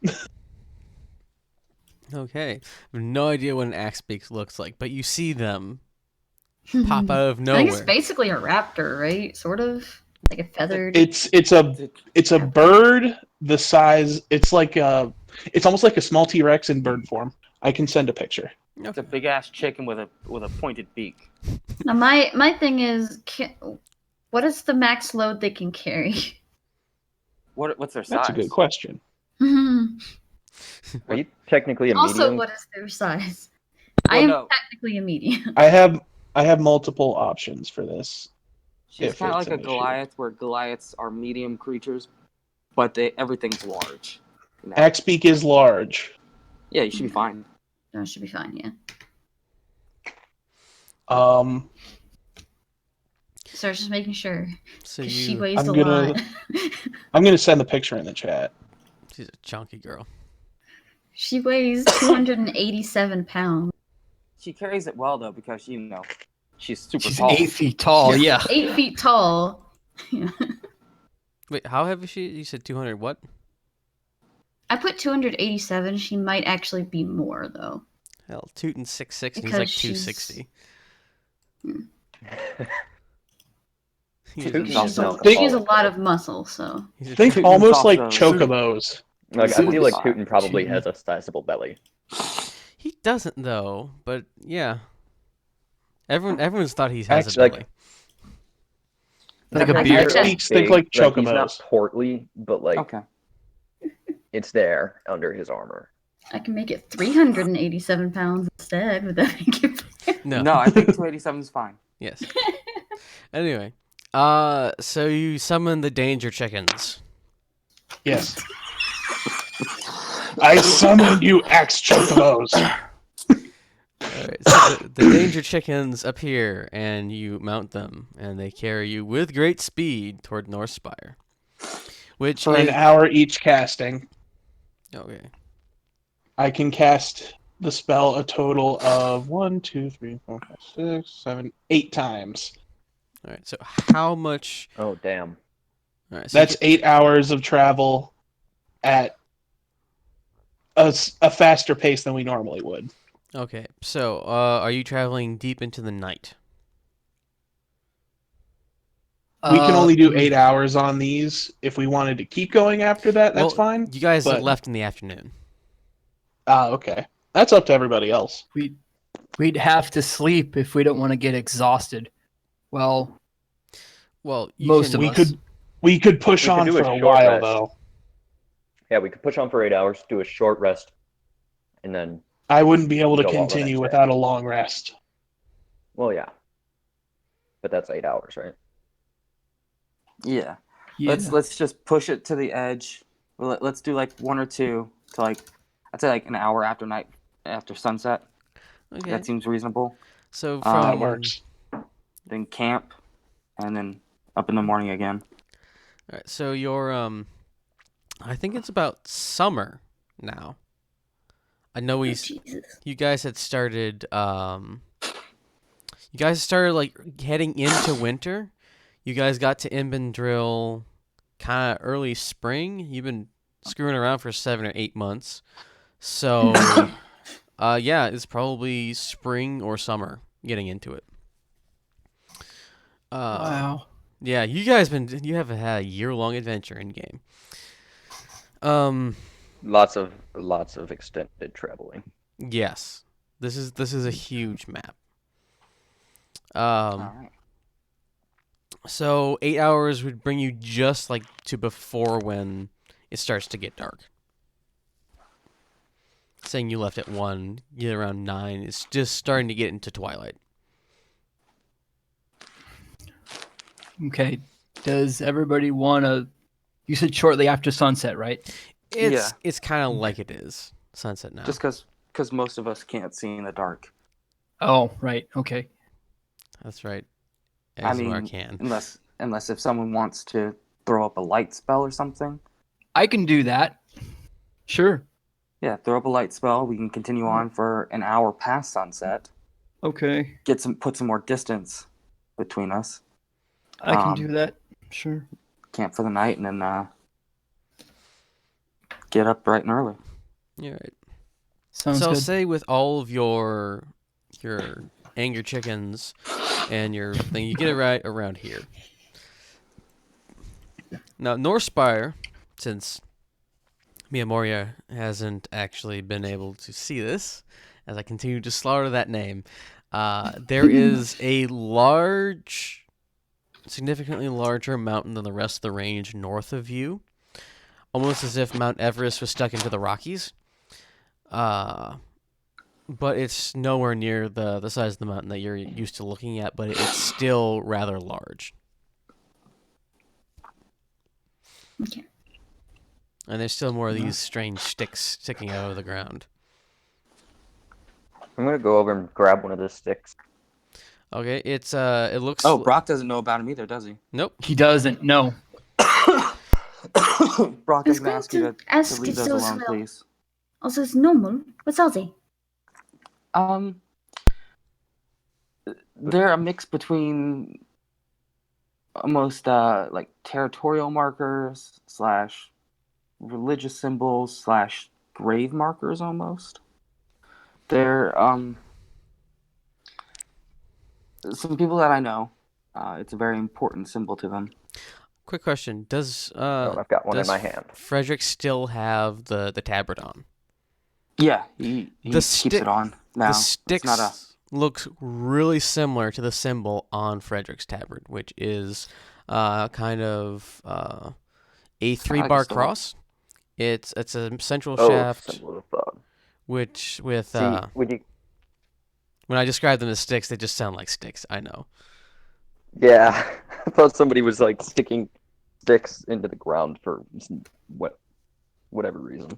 Okay. I have no idea what an axe beak looks like, but you see them pop out of I think it's nowhere. basically a raptor, right? Sort of. Like a feathered. It's a bird the size, it's almost like a small T-Rex in bird form. I can send a picture. It's a big ass chicken with a pointed beak. Now my thing is, what is the max load they can carry? What's their size? That's a good question. Are you technically a Also, medium? what is their size? Well, I am no. technically a medium. I have multiple options for this. She's if kind of it's like a an issue. Goliath, where Goliaths are medium creatures, but everything's large. Axebeak is large. Yeah, you should be fine. That should be fine, yeah. So I was just making sure. So Because she you, weighs I'm a gonna- lot. I'm gonna send the picture in the chat. she's a chunky girl. She weighs 287 pounds. She carries it well though because she's super She's tall. 8 feet tall. Yeah. 8 feet tall. Wait, how heavy is she? You said 200 what? I put 287. She might actually be more, though. Hell, Tootin's 6'6", and he's Because like she's- 260. Tootin' He's is a- an She has a alcoholic. lot of muscle, so. he's a Think chunk- Tootin's almost like also- chocobos. Like I feel like Suicide. Tootin probably has a sizable belly. He doesn't though, but yeah. Everyone's thought he has Actually, a belly. Like a I beer. think that- Cheeks think like He's not chocobos. portly, but like Okay. it's there under his armor. I can make it 387 pounds instead. Would that make it? No. No, I think 287 is fine. Yes. Anyway, so you summon the danger chickens. Yes. I summon you, Axe Chocobos. Alright, so the danger chickens appear, and you mount them, and they carry you with great speed toward North Spire. Which For an is... hour each casting, Okay. I can cast the spell a total of 1, 2, 3, 4, 5, 6, 7, 8 times. Alright, so how much... Oh damn! Alright, so That's 8 hours of travel at a faster pace than we normally would. Okay, so are you traveling deep into the night? We can only do mm, 8 hours on these. If we wanted to keep going after that, that's Well, fine. You guys but- left in the afternoon. Ah, okay. That's up to everybody else. We'd have to sleep if we don't want to get exhausted. Well, Well, you Most can, of us. We could push We could on do for a a short while, rest. though. Yeah, we could push on for 8 hours, do a short rest, and then I wouldn't be able to Go all the continue next day. without a long rest. well, yeah. But that's 8 hours, right? Yeah. yeah. Let's just push it to the edge. Let's do like 1 or 2 to like I'd say like an hour after sunset. Okay. That seems reasonable. So That That from works. Then camp, and then up in the morning again. Alright, so you're I think it's about summer now. I know Oh, Jesus. you guys had started like heading into winter. You guys got to Imbendrill kind of early spring. You've been screwing around for 7 or 8 months. So yeah, it's probably spring or summer getting into it. Wow. Yeah, you have had a year-long adventure in game. Lots of extended traveling. Yes. This is a huge map. All right. So 8 hours would bring you just like to before when it starts to get dark. Saying you left at 1, get around 9, it's just starting to get into twilight. Okay. Does everybody want to? You said shortly after sunset, right? It's kind of like it is sunset now. Just because most of us can't see in the dark. Oh, right. Okay. That's right. I Exmar mean, can. unless if someone wants to throw up a light spell or something. I can do that. Sure. Yeah, throw up a light spell. We can continue on for an hour past sunset. Okay. Put some more distance between us. I can do that. Sure. Camp for the night and then get up bright and early. You're right. Sounds So I'll good. say with all of your anger chickens and your thing, you get it right around here. Now Northspire, since Miyamoria hasn't actually been able to see this, as I continue to slaughter that name, there is a significantly larger mountain than the rest of the range north of you, almost as if Mount Everest was stuck into the Rockies. But it's nowhere near the size of the mountain that you're used to looking at, but it's still rather large. Okay. And there's still more of these strange sticks sticking out of the ground. I'm gonna go over and grab one of the sticks. Okay, it looks. Oh, Brock doesn't know about him either, does he? Nope. He doesn't. No. Brock, I I'm was gonna going ask you to to ask leave if those those alone, were please. also normal. What are they? They're a mix between almost like territorial markers slash religious symbols slash grave markers almost. They're some people that I know. It's a very important symbol to them. Quick question: Does I've got one in does my hand. Frederick still have the tabard on? Yeah, he The keeps it on now. The It's sticks not a looks really similar to the symbol on Frederick's tabard, which is kind of a 3-bar sword. cross. It's a central Oh, shaft, symbol of thought. which with See, when you when I describe them as sticks, they just sound like sticks. I know. yeah, I thought somebody was like sticking sticks into the ground for whatever reason.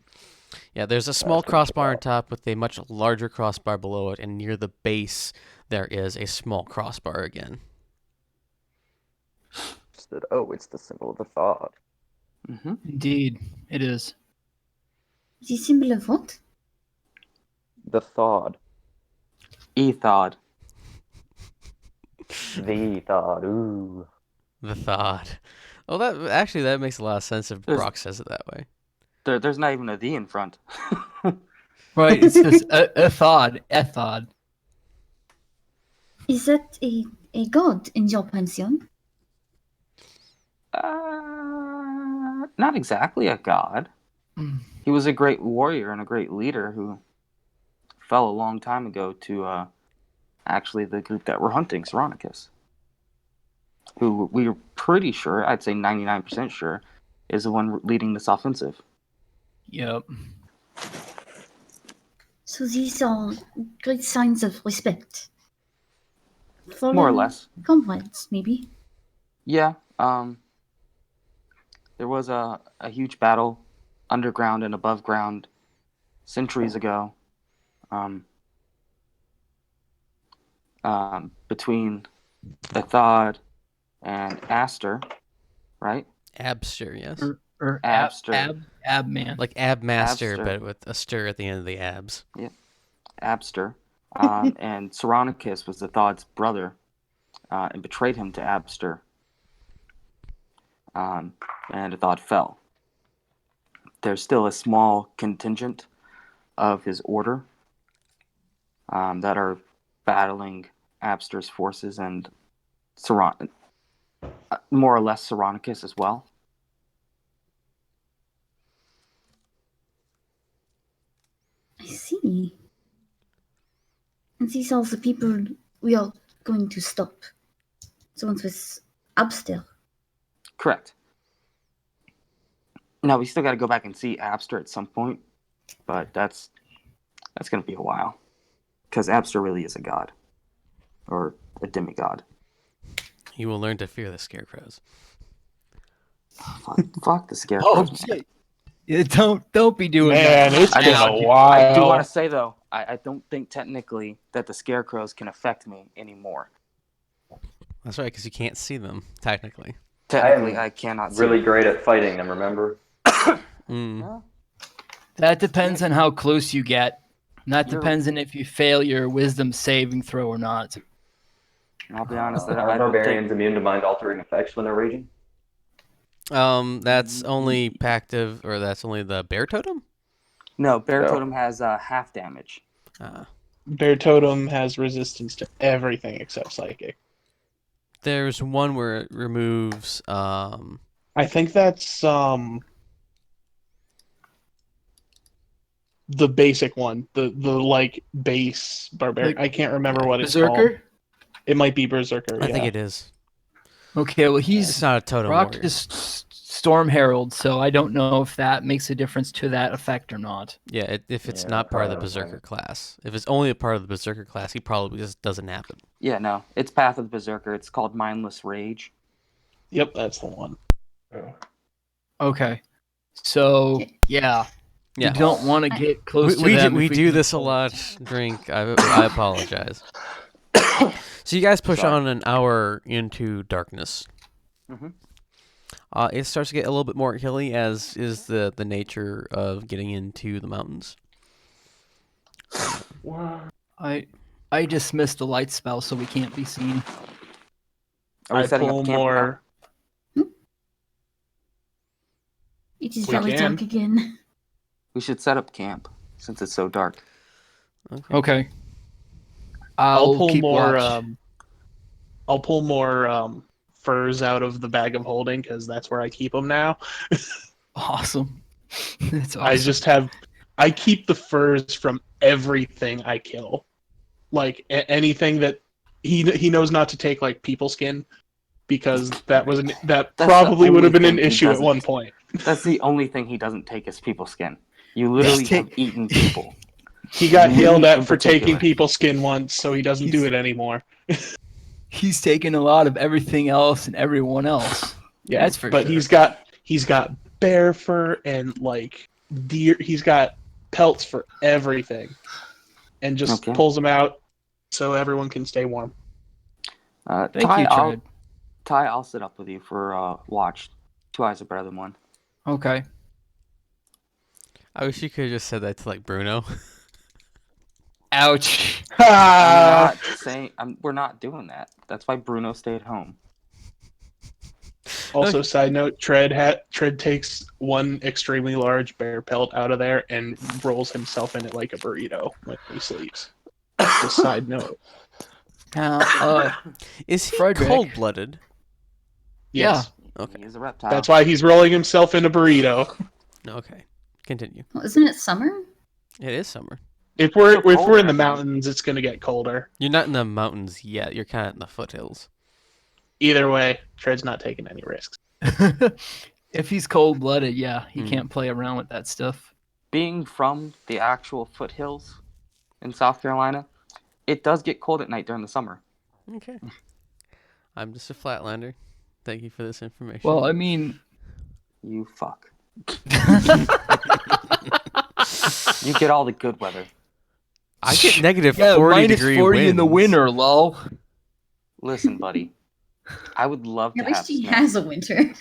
Yeah, there's a small That's what it's crossbar on about. top with a much larger crossbar below it, and near the base there is a small crossbar again. Oh, it's the symbol of the thought. Mm-hmm. Indeed, it is. The symbol of what? The thought. Ethod. The thought. Ooh. The thought. Well, that makes a lot of sense if There's- Brock says it that way. There's not even a "the" in front. Right. It's just ethod. Ethod. Is that a god in your pension? Not exactly a god. Mm. He was a great warrior and a great leader who fell a long time ago to actually the group that were hunting Saronicus, who we are pretty sure, I'd say 99% sure, is the one leading this offensive. Yep. So these are great signs of respect. More or Fallen less. comrades, maybe. Yeah. There was a huge battle underground and above ground centuries ago between Ethod and Aster, right? Abster, yes. Or Abster. ab man. Like Abmaster, Abster. but with a stir at the end of the abs. Abster. And Saronicus was Ethod's brother and betrayed him to Abster. And Ethod fell. There's still a small contingent of his order that are battling Abster's forces and more or less Saronicus as well. I see. And these are the people we are going to stop. The ones with Abster. Correct. Now we still got to go back and see Abster at some point, but that's going to be a while because Abster really is a god or a demigod. You will learn to fear the scarecrows. Fuck the scarecrows. Oh man. shit! Yeah, don't be doing Man, that. it's I been know. a while. I do want to say though, I don't think technically that the scarecrows can affect me anymore. That's right, because you can't see them, technically. Technically, I cannot see Really them. great at fighting them, remember? Mm. That depends on how close you get. And that You're- depends on if you fail your wisdom saving throw or not. I'll be honest, Are I don't barbarians think immune to mind-altering effects when they're raging? That's only Pactive, or that's only the bear totem? no. Bear No. Totem has half damage. Bear Totem has resistance to everything except psychic. There's one where it removes, I think that's the basic one, the like base barbarian. Like I can't remember what it's called. Berserker? It might be Berserker. I yeah. think it is. Okay, well It's he's not a totem Brock warrior. is Storm Herald, so I don't know if that makes a difference to that effect or not. Yeah, if it's Yeah, not part of the probably not. Berserker class. If it's only a part of the Berserker class, he probably just doesn't happen. Yeah, no, it's Path of the Berserker. It's called Mindless Rage. Yep, that's the one. Okay. So Yeah. you don't want to get close to We them. do, we if do can this a avoid lot, Drink. I apologize. So you guys push Sorry. on an hour into darkness. Mhm. It starts to get a little bit more hilly, as is the nature of getting into the mountains. I dismissed the light spell, so we can't be seen. Are we I setting pull up camp more. It is We very can. dark again. We should set up camp since it's so dark. Okay. I'll I'll pull keep more. watch. I'll pull more furs out of the bag of holding because that's where I keep them now. Awesome. That's awesome. I just have. I keep the furs from everything I kill, like anything that he knows not to take, like people skin, because that That's probably the would have only been an thing he issue at doesn't- one point. That's the only thing he doesn't take is people skin. You literally have eaten people. He got Me yelled in at for taking particular. people skin once, so he doesn't do He's- it anymore. He's taken a lot of everything else and everyone else. Yeah, That's for but sure. he's got bear fur and like deer. He's got pelts for everything, and just Okay. pulls them out so everyone can stay warm. Thank Ty, you, Tread. I'll sit up with you for watch. 2 eyes are better than 1. Okay. I wish you could have just said that to like Bruno. Ouch. I'm not saying we're not doing that. That's why Bruno stayed home. Also, side note: Tread takes one extremely large bear pelt out of there and rolls himself in it like a burrito when he sleeps. Just side note. Now, Is he Frederick. cold-blooded? Yes, Okay. He is a reptile. that's why he's rolling himself in a burrito. Okay. Continue. Well, isn't it summer? It is summer. If we're It's still in the colder. mountains, it's gonna get colder. You're not in the mountains yet. You're kind of in the foothills. Either way, Tread's not taking any risks. If he's cold-blooded, yeah, he Mhm. can't play around with that stuff. Being from the actual foothills in South Carolina, it does get cold at night during the summer. Okay. I'm just a flatlander. Thank you for this information. Well, I mean, You fuck. You get all the good weather. I get negative yeah, 40 minus degree 40 in the winds. winter, lol. Listen, buddy. I would love to At have least he snow. has a winter.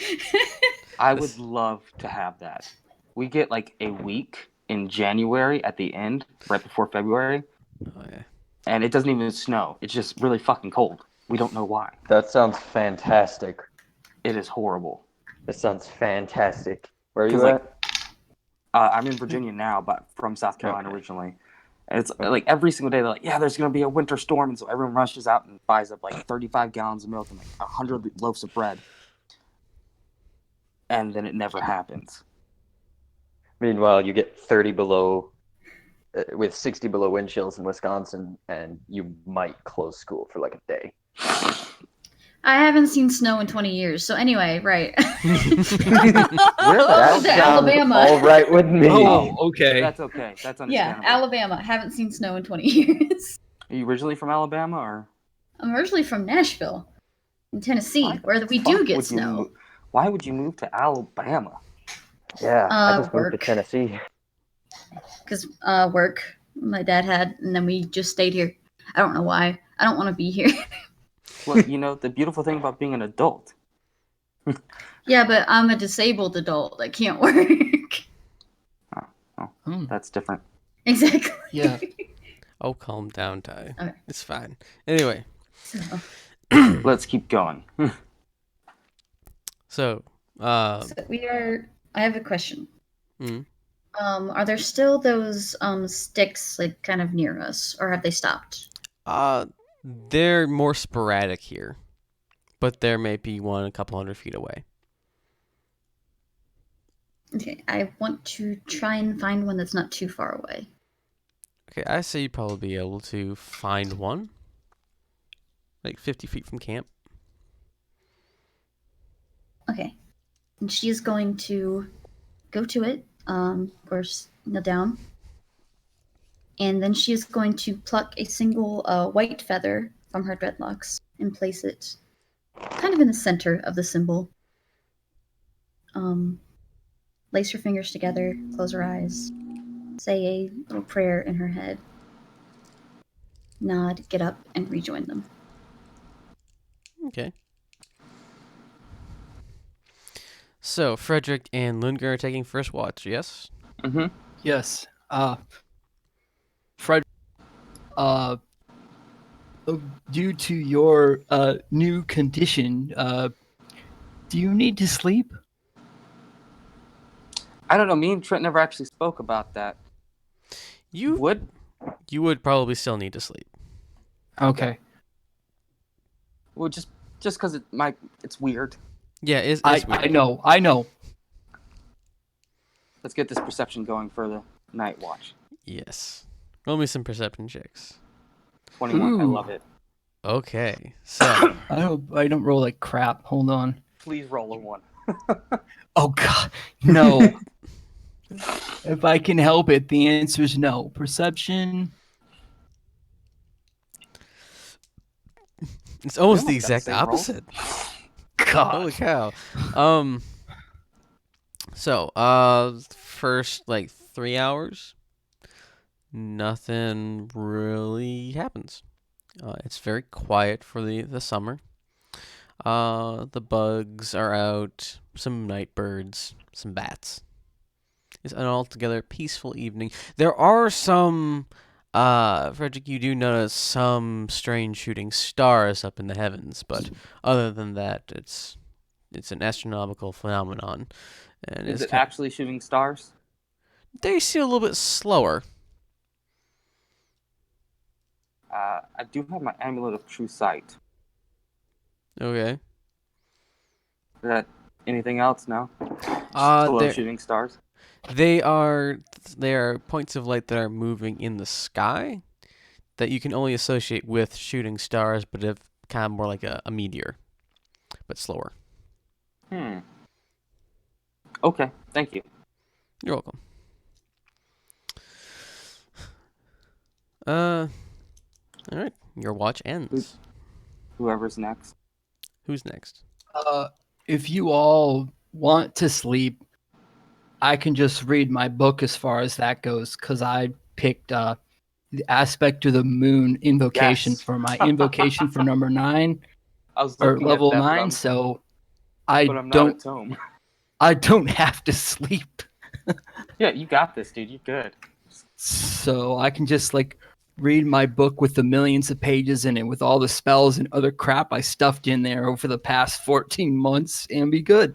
I would love to have that. We get like a week in January at the end, right before February, Oh, yeah. and it doesn't even snow. It's just really fucking cold. We don't know why. That sounds fantastic. It is horrible. That sounds fantastic. Where are 'Cause, you like, at? I'm in Virginia now, but from South Carolina originally. And it's like every single day they're like, yeah, there's going to be a winter storm. And so everyone rushes out and buys up like 35 gallons of milk and like 100 loaves of bread. And then it never happens. Meanwhile, you get 30 below, with 60 below wind chills in Wisconsin, and you might close school for like a day. I haven't seen snow in 20 years. So anyway, right. That to sounds Alabama. all right with me. Oh, okay. That's okay. That's Yeah, understandable. Alabama. Haven't seen snow in 20 years. Are you originally from Alabama or? I'm originally from Nashville, in Tennessee, Why where we fuck do get would you snow. Why would you move to Alabama? Yeah, I just moved to Work. Tennessee. Because work my dad had, and then we just stayed here. I don't know why. I don't want to be here. Well, you know, the beautiful thing about being an adult. Yeah, but I'm a disabled adult. I can't work. That's different. Exactly. Yeah. Oh, calm down, Ty. Okay. It's fine. Anyway, So, Let's keep going. so, so we are. I have a question. Mhm. Are there still those sticks like kind of near us, or have they stopped? they're more sporadic here, but there may be one a couple 100 feet away. Okay, I want to try and find one that's not too far away. Okay, I say you'd probably be able to find one, like 50 feet from camp. Okay, and she's going to go to it. First, kneel down, and then she is going to pluck a single white feather from her dreadlocks and place it kind of in the center of the symbol. Lace her fingers together, close her eyes, say a little prayer in her head, nod, get up, and rejoin them. Okay. So Frederick and Lundgren are taking first watch. Yes. Mm-hmm. Yes. Fred, uh, due to your new condition, do you need to sleep? I don't know. Me and Trent never actually spoke about that. You Would? You would probably still need to sleep. Okay. Well, just because it's weird. Yeah, it's I weird. I know. Let's get this perception going for the night watch. Yes. Roll me some perception checks. 21. I Ooh. love it. Okay. So I don't roll like crap. Hold on. Please roll a 1. Oh God, no. If I can help it, the answer is no. Perception. it's almost We the almost got the exact same roll. opposite. God. Holy cow. So, first like 3 hours, nothing really happens. It's very quiet for the summer. The bugs are out, some night birds, some bats. It's an altogether peaceful evening. There are some, Frederick, you do notice some strange shooting stars up in the heavens, but other than that, it's an astronomical phenomenon. And Is it's it actually shooting stars? they seem a little bit slower. I do have my amulet of true sight. Okay. Is that anything else now? Slow There shooting stars. they are points of light that are moving in the sky that you can only associate with shooting stars, but if kind of more like a meteor, but slower. Okay, thank you. You're welcome. All right. Your watch ends. Whoever's next. Who's next? If you all want to sleep, I can just read my book as far as that goes, because I picked the aspect to the moon invocation Yes. for my invocation for number 9 I was or looking level at that, 9. So I but I'm not at don't home. I don't have to sleep, Yeah, you got this, dude. You're good. so I can just like read my book with the millions of pages in it, with all the spells and other crap I stuffed in there over the past 14 months, and be good.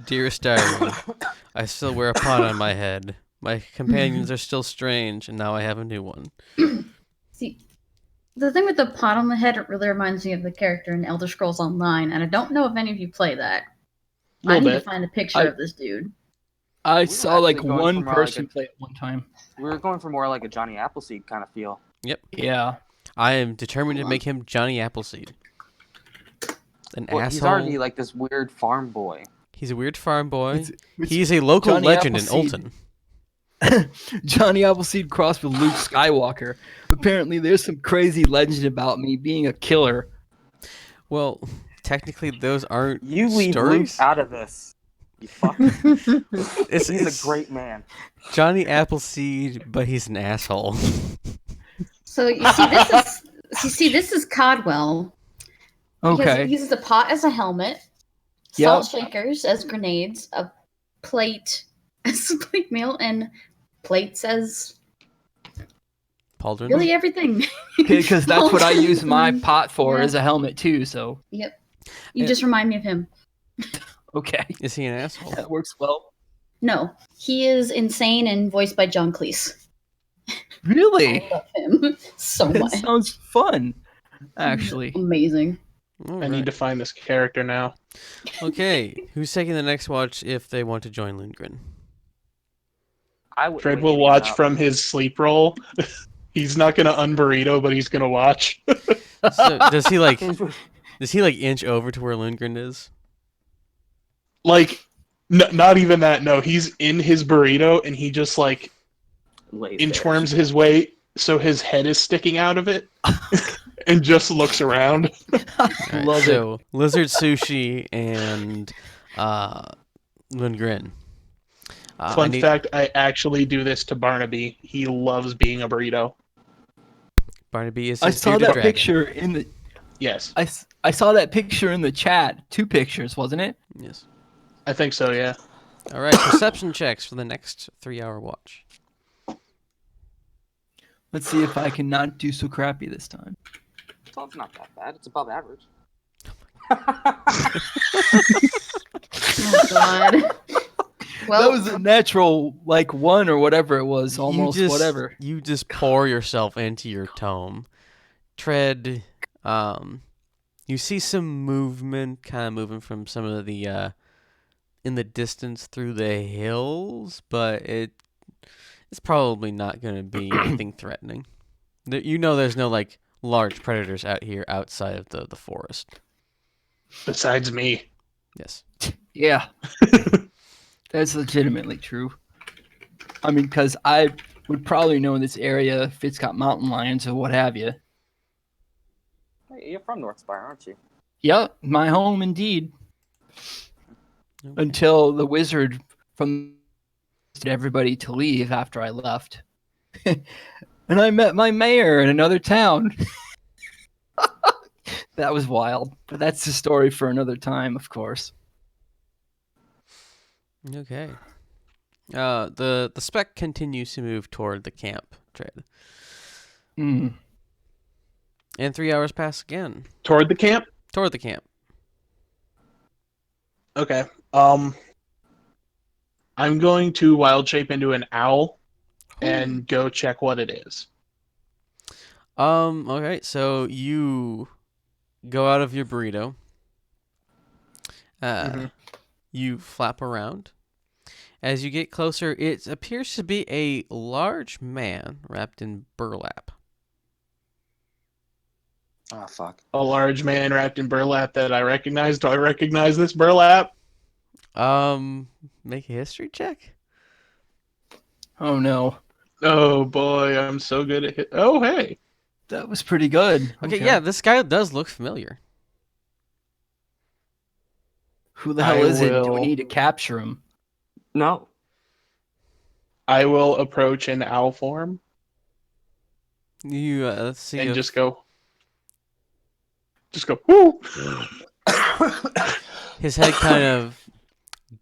Dearest diary, I still wear a pot on my head. My companions are still strange, and now I have a new one. See, the thing with the pot on the head, it really reminds me of the character in Elder Scrolls Online, and I don't know if any of you play that. I Little need to bit. find a picture of this dude. I were saw like actually going one for more like person play it one time. We were going for more like a Johnny Appleseed kind of feel. Yep. Yeah. I am determined to make him Johnny Appleseed. An Well, asshole. he's already like this weird farm boy. He's a weird farm boy. It's He's a local Johnny legend in Appleseed. Olton. Johnny Appleseed crossed with Luke Skywalker. Apparently, there's some crazy legend about me being a killer. Well, technically, those aren't You leave stories. Luke out of this. You fuck. It's He's a great man. Johnny Appleseed, but he's an asshole. So you see this is Codwell. Because Okay. he uses a pot as a helmet, Yep. salt shakers as grenades, a plate as plate mail, and plates as Pauldron. really everything. Because that's what I use my pot for Yeah. as a helmet too. So Yep. You just remind me of him. okay, Is he an asshole? that works well. No, he is insane and voiced by John Cleese. Really, I love him so that much. sounds fun. Actually, Amazing. All I need right. to find this character now. Okay, who's taking the next watch if they want to join Lindgren? I would. Fred will watch from his sleep roll. He's not gonna unburrito, but he's gonna watch. So does he like inch over to where Lindgren is? Like, not even that. No, he's in his burrito, and he just like inchworms his way, so his head is sticking out of it, and just looks around. All right, love it. so Lizard Sushi and Lindgren. Fun fact: I actually do this to Barnaby. He loves being a burrito. Barnaby is I his saw bearded that dragon. picture in the. Yes, I saw that picture in the chat. 2 pictures, wasn't it? Yes. I think so. Yeah. All right. Perception checks for the next 3-hour watch. Let's see if I can not do so crappy this time. 12's not that bad. It's above average. Oh God. Well, That was a natural, like 1 or whatever it was, almost whatever. You just pour yourself into your tome. Tread. You see some movement, kind of moving from some of the in the distance through the hills, but it's probably not going to be anything threatening. You know, there's no like large predators out here outside of the forest. Besides me. Yes. Yeah. That's legitimately true. I mean, because I would probably know in this area if it's got mountain lions or what have you. Hey, you're from North Spire, aren't you? Yep, my home indeed. Okay. Until the wizard from everybody to leave after I left. And I met my mayor in another town. That was wild. But that's the story for another time, of course. Okay. The spec continues to move toward the camp, Tread. Mm. And 3 hours pass again. Toward the camp. Toward the camp. Okay. I'm going to wild shape into an owl and go check what it is. Okay, so you go out of your burrito. You flap around. As you get closer, it appears to be a large man wrapped in burlap. Oh, fuck. A large man wrapped in burlap that I recognize. Do I recognize this burlap? Make a history check. Oh no. Oh boy, I'm so good at it. Oh hey. That was pretty good. Okay, yeah, this guy does look familiar. Who the hell I is it? Do we will- need to capture him? No. I will approach in owl form You let's see and if- just go. Whoo! his head kind of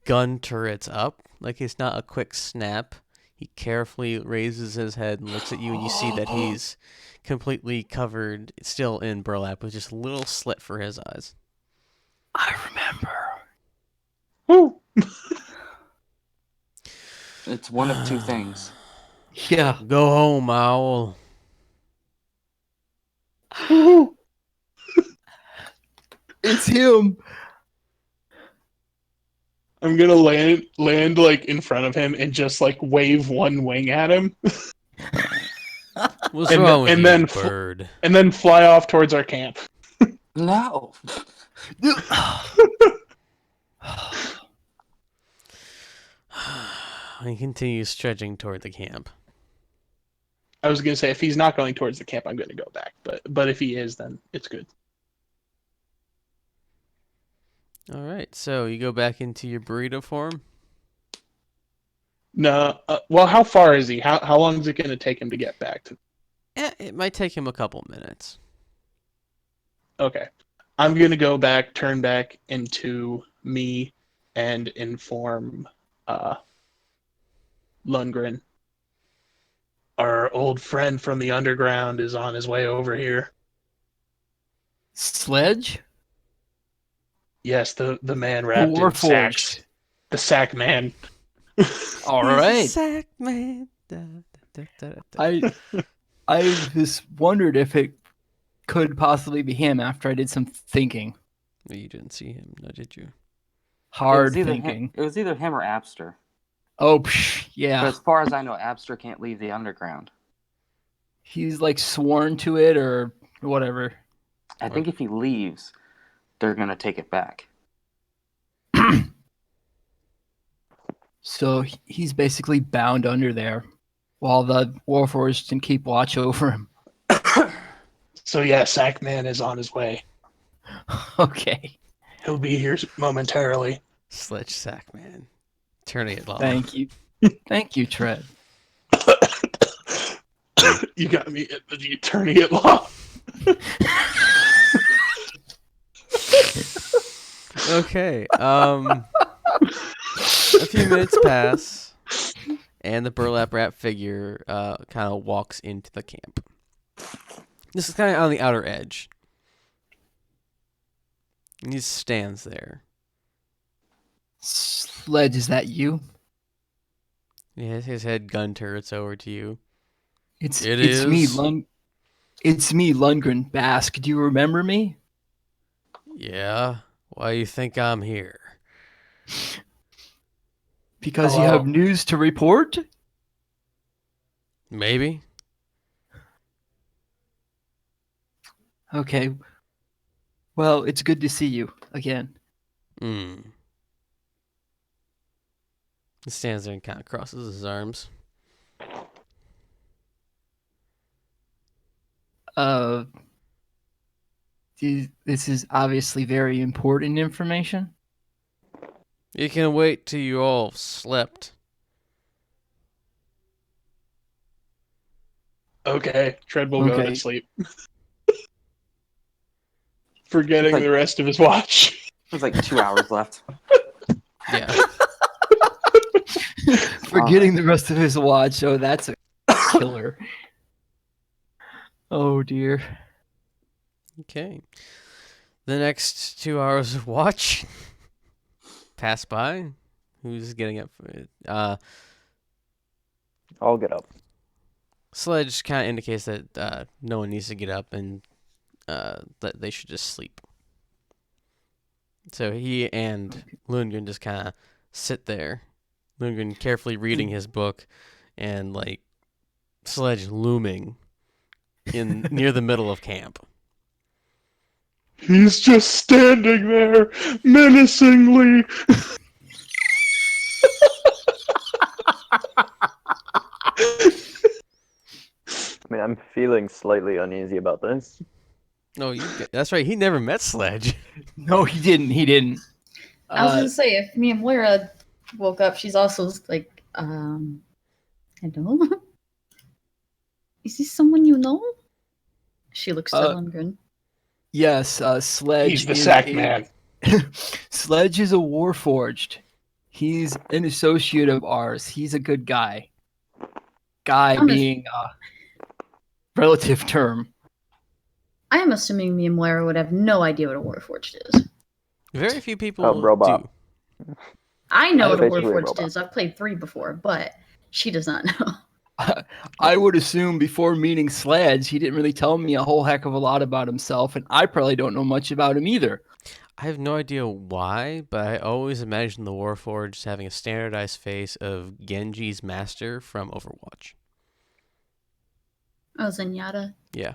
gun turrets up, like it's not a quick snap. He carefully raises his head and looks at you, and you see that he's completely covered, still in burlap, with just a little slit for his eyes. I remember. Whoo! It's one of 2 things. Yeah. Go home, owl. Whoo! It's him. I'm gonna land like in front of him and just like wave one wing at him, What's And wrong with and you, then bird? and then fly off towards our camp. No. He continues stretching toward the camp. I was gonna say if he's not going towards the camp, I'm gonna go back. But if he is, then it's good. All right, so you go back into your burrito form. No. Well, how far is he? How long is it gonna take him to get back to? It might take him a couple minutes. Okay. I'm gonna go back, turn back into me, and inform Lundgren. Our old friend from the underground is on his way over here. Sledge? Yes, the man wrapped in Warforged. sacks. The sack man. All right. Sack man. Da, da, da, da, da. I just wondered if it could possibly be him after I did some thinking. No, you didn't see him, no, did you? Hard it was thinking. It was either him or Abster. Oh, But yeah. as far as I know, Abster can't leave the underground. He's like sworn to it or whatever. I think if he leaves, they're going to take it back. So he's basically bound under there while the Warforged can keep watch over him. So yeah, Sackman is on his way. Okay. He'll be here momentarily. Sledge sack man. Turning it off. Thank you. Thank you, Tread. You got me at the turning it off. Okay. A few minutes pass, and the burlap wrap figure kind of walks into the camp. This is kind of on the outer edge. And he stands there. Sledge, is that you? His head gun turrets over to you. It's It me, is. It's me, Lundgren Bask. Do you remember me? Yeah. Why you think I'm here? Because you Hello. have news to report? Maybe. Okay. Well, it's good to see you again. Hmm. He stands there and kind of crosses his arms. This is obviously very important information. You can wait till you all slept. Okay, Tread will go to Okay. sleep. Forgetting Like- the rest of his watch. There's like 2 hours left. Yeah. Forgetting the rest of his watch. Oh, that's a killer. Oh dear. Okay. The next 2 hours of watch pass by. Who's getting up for it? I'll get up. Sledge kind of indicates that no one needs to get up and that they should just sleep. So he and Lundgren just kind of sit there. Lundgren carefully reading his book, and like Sledge looming in near the middle of camp. He's just standing there, menacingly. I mean, I'm feeling slightly uneasy about this. No, that's right. He never met Sledge. No, he didn't. He didn't. I was gonna say, if me and Moira woke up, she's also like, hello? Is this someone you know? She looks to Lundgren. Yes, Sledge. He's the is sack a- man. Sledge is a warforged. He's an associate of ours. He's a good guy. Guy I'm being a relative term. I am assuming me and Moira would have no idea what a Warforged is. Very few people robot. do. I know what a Basically a Warforged robot. is. I've played 3 before, but she does not know. I would assume before meeting Sledge, he didn't really tell me a whole heck of a lot about himself, and I probably don't know much about him either. I have no idea why, but I always imagine the Warforged having a standardized face of Genji's master from Overwatch. Oh, Zenyatta. Yeah.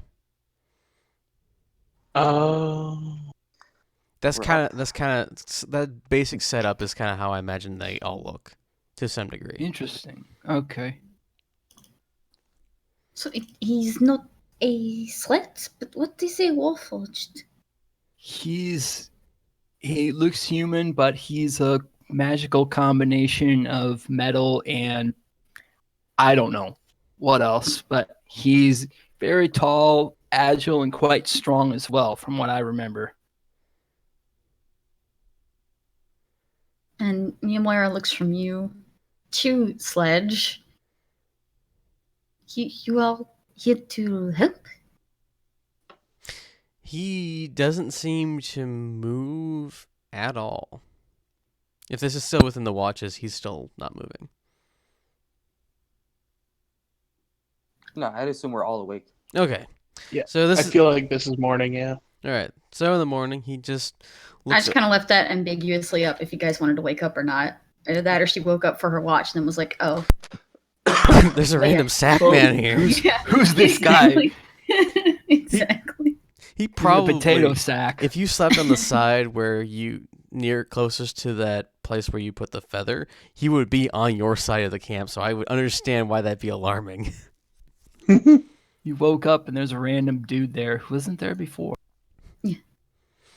Oh. That basic setup is kind of how I imagine they all look to some degree. Interesting. Okay. So he's not a slut, but what is a Warforged? He looks human, but he's a magical combination of metal and I don't know what else, but he's very tall, agile, and quite strong as well, from what I remember. And me and Moira looks from you to Sledge. You all here to help? He doesn't seem to move at all. If this is still within the watches, he's still not moving. No, I'd assume we're all awake. Okay. Yeah, So I feel like this is morning, yeah. all right. So in the morning, he just I looks just kind of left that ambiguously up if you guys wanted to wake up or not. Either that or she woke up for her watch and then was like, oh. there's a There. random sack Oh, man here. Yeah, Who's this guy? exactly. Exactly. He He's a probably potato sack. if you slept on the side where you near closest to that place where you put the feather, he would be on your side of the camp. So I would understand why that'd be alarming. You woke up and there's a random dude there who wasn't there before. Well,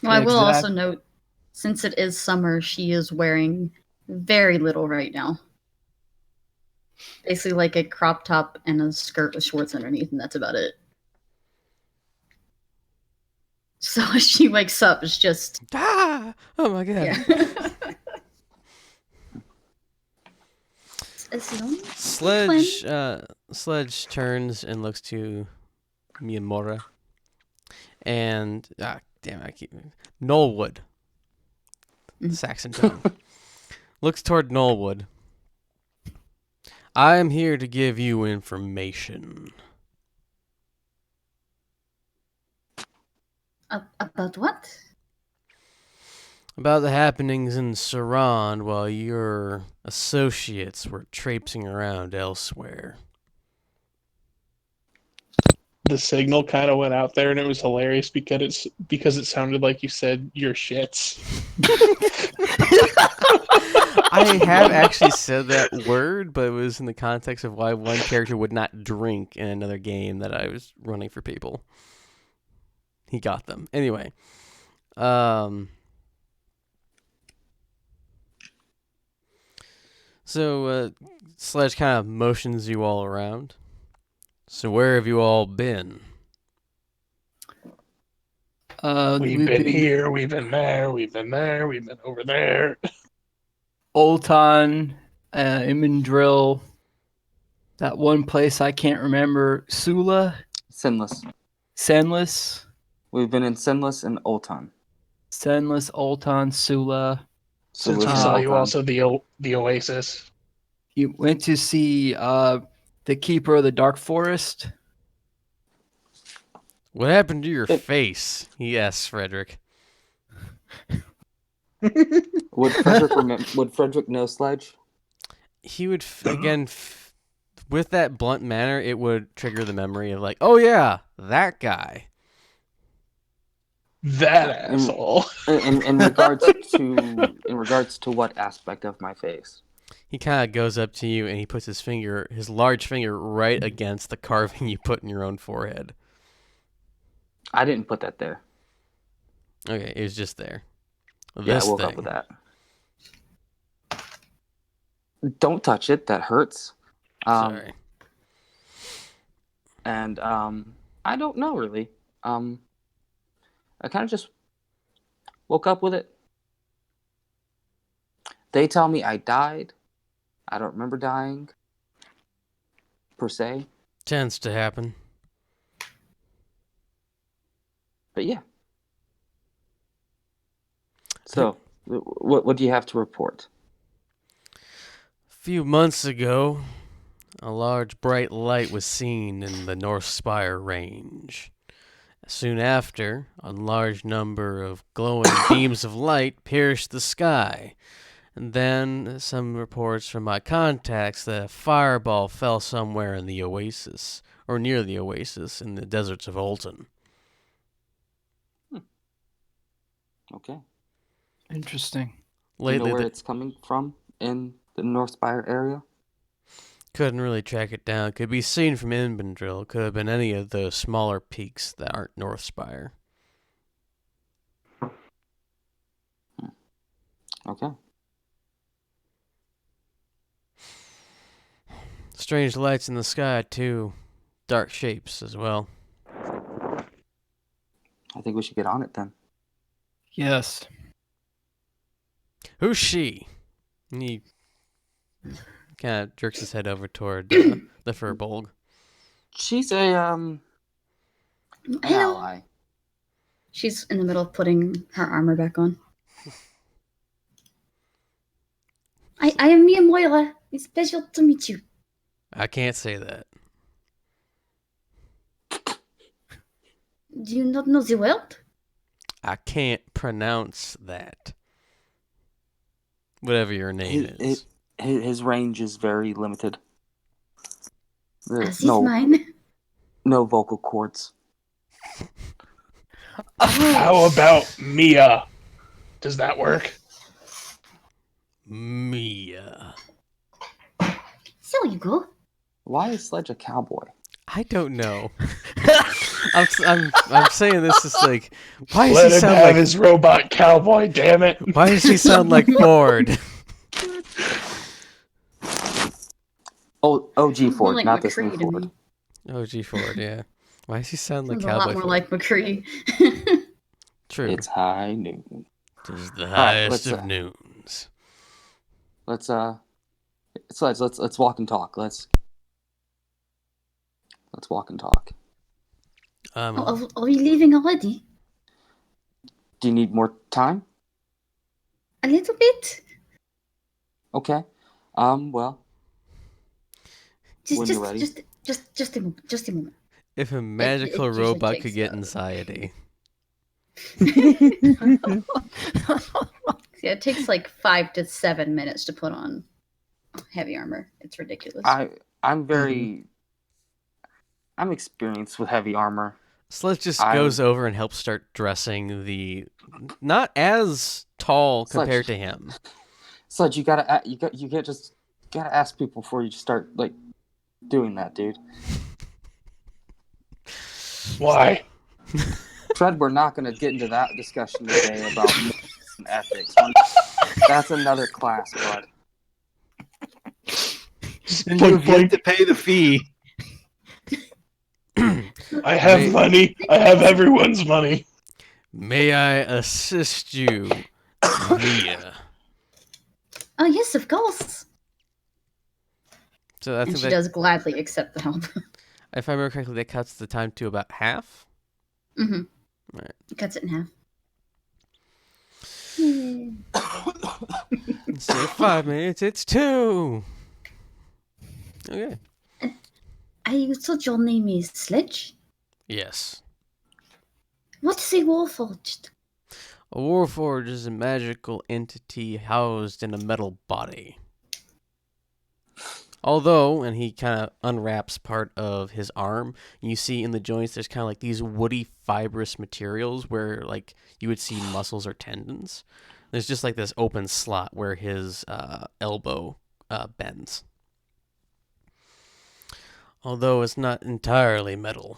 I will Exact- also note, since it is summer, she is wearing very little right now. Basically like a crop top and a skirt with shorts underneath, and that's about it. So she wakes up, it's just Ah! Oh my god. yeah. It's lonely. Sledge turns and looks to Miyamura. And damn, I keep Knollwood. Saxon tongue. Looks toward Knollwood. I am here to give you information. About what? About the happenings in Sarand while your associates were traipsing around elsewhere. The signal kind of went out there, and it was hilarious because it sounded like you said your shits. I have actually said that word, but it was in the context of why one character would not drink in another game that I was running for people. He got them. Anyway. So Sledge kind of motions you all around. So where have you all been? We've been here, we've been there, we've been there, we've been over there. Olton, Imendrill, that one place I can't remember, Sula, Sinless. Senless, We've been in Sinless and Olton. Senless, Olton, Sula. Since we saw you also the Oasis. You went to see the Keeper of the Dark Forest. What happened to your face? He asks Frederick. Would Frederick know Sledge? He would, with that blunt manner, it would trigger the memory of like, oh yeah, that guy. That asshole. In regards to what aspect of my face? He kind of goes up to you and he puts his large finger right against the carving you put in your own forehead. I didn't put that there. Okay, it was just there. I woke up with that. Don't touch it. That hurts. Sorry. And I don't know really. I kind of just woke up with it. They tell me I died. I don't remember dying, per se. Tends to happen. But yeah. So, what do you have to report? A few months ago, a large bright light was seen in the North Spire range. Soon after, a large number of glowing beams of light pierced the sky. And then some reports from my contacts that a fireball fell somewhere in the oasis, or near the oasis in the deserts of Olton. Okay. Interesting. Do you know where it's coming from in the North Spire area? Couldn't really track it down. Could be seen from Inbendrill. Could have been any of the smaller peaks that aren't North Spire. Okay. Strange lights in the sky, too. Dark shapes as well. I think we should get on it then. Yes. Who's she? And he kind of jerks his head over toward the Furbolg. She's a an ally. She's in the middle of putting her armor back on. I am Mia Moira. It's a pleasure to meet you. I can't say that. Do you not know the word? I can't pronounce that. Whatever your name is. His range is very limited. As is mine. No vocal cords. How about Mia? Does that work? Mia. So you go. Why is Sledge a cowboy? I don't know. I'm saying this is like, why does Let he him sound have like his robot cowboy, damn it. Why does he sound like Ford? Oh, OG Ford, like not this McCree new to Ford. me. OG Ford, yeah. Why does he sound like Sounds Cowboy a lot more Ford? like McCree. True. It's high noon. Tis the right, highest let's, of noons. Let's walk and talk. Let's walk and talk. Are we leaving already? Do you need more time? A little bit? Okay. Well, when you're ready. Just a moment. Just a moment. If a magical usually robot takes could get a- anxiety. Yeah, it takes like 5 to 7 minutes to put on heavy armor. It's ridiculous. I'm experienced with heavy armor. Sledge just goes over and helps start dressing the not as tall compared to him. Sledge, you can't ask people before you start like doing that, dude. Why? Fred, we're not going to get into that discussion today about ethics. That's another class, bud. And you've yet to pay the fee. I have money. I have everyone's money. May I assist you, Mia? Oh, yes, of course. So I And think she that, does gladly accept the help. if I remember correctly, that cuts the time to about half. Mm-hmm. Right. Cuts it in half. Instead of 5 minutes, it's 2. Okay. I thought your name is Sledge. Yes. What's a Warforged? A Warforged is a magical entity housed in a metal body. Although, and he kind of unwraps part of his arm, you see in the joints there's kind of like these woody fibrous materials where like you would see muscles or tendons. There's just like this open slot where his elbow bends. Although it's not entirely metal.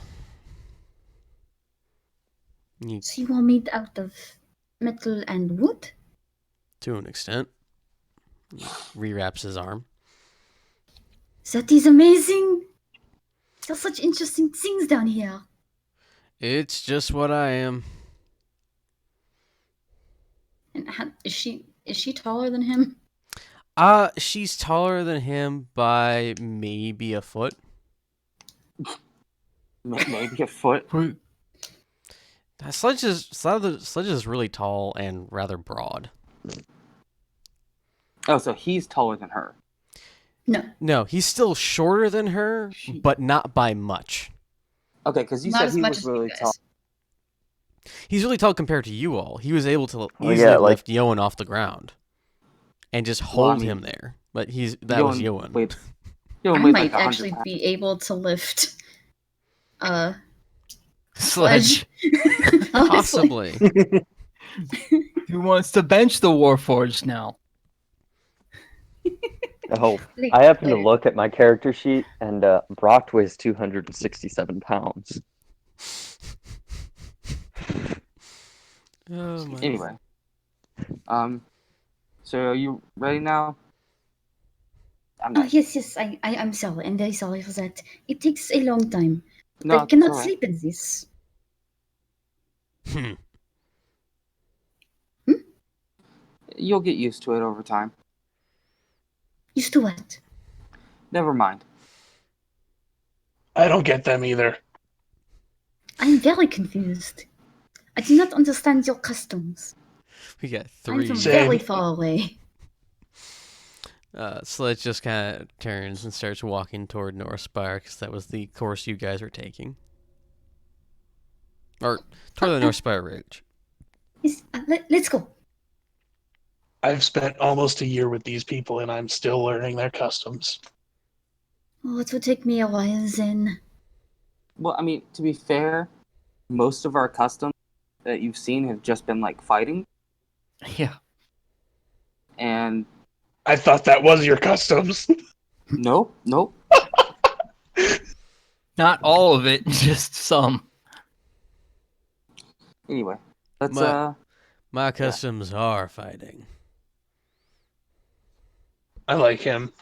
So you are made out of metal and wood? To an extent. He rewraps his arm. That is amazing. There's such interesting things down here. It's just what I am. And is she taller than him? She's taller than him by maybe a foot. Maybe a foot. Sledge is really tall and rather broad. Oh, so he's taller than her. No, he's still shorter than her, but not by much. Okay, because you Not said as he much was as you really guys. tall. He's really tall compared to you all. He was able to Well, easily yeah, like- lift Yoan off the ground and just hold him there. But that was Yoan. Wait, I Yoan weighed might like 100 actually pounds. be able to lift Sledge. Honestly. Possibly. Who wants to bench the Warforged now? Oh, I happen to look at my character sheet, and Brock weighs 267 pounds. Oh my. Anyway, so are you ready now? I'm Oh not. yes, I'm sorry. I'm very sorry for that. It takes a long time. No, I it's cannot alright. sleep in this. You'll get used to it over time. Used to what? Never mind. I don't get them either. I'm very confused. I do not understand your customs. We got I'm 3. from Same. very far away. Sledge just kind of turns and starts walking toward North Spire because that was the course you guys were taking. Or toward the North Spire Ridge. Yes, let's go. I've spent almost a year with these people, and I'm still learning their customs. Oh, it would take me a while then. Well, I mean, to be fair, most of our customs that you've seen have just been like fighting, Yeah. and I thought that was your customs. nope. Not all of it, just some. Anyway, let's My customs are fighting. I like him.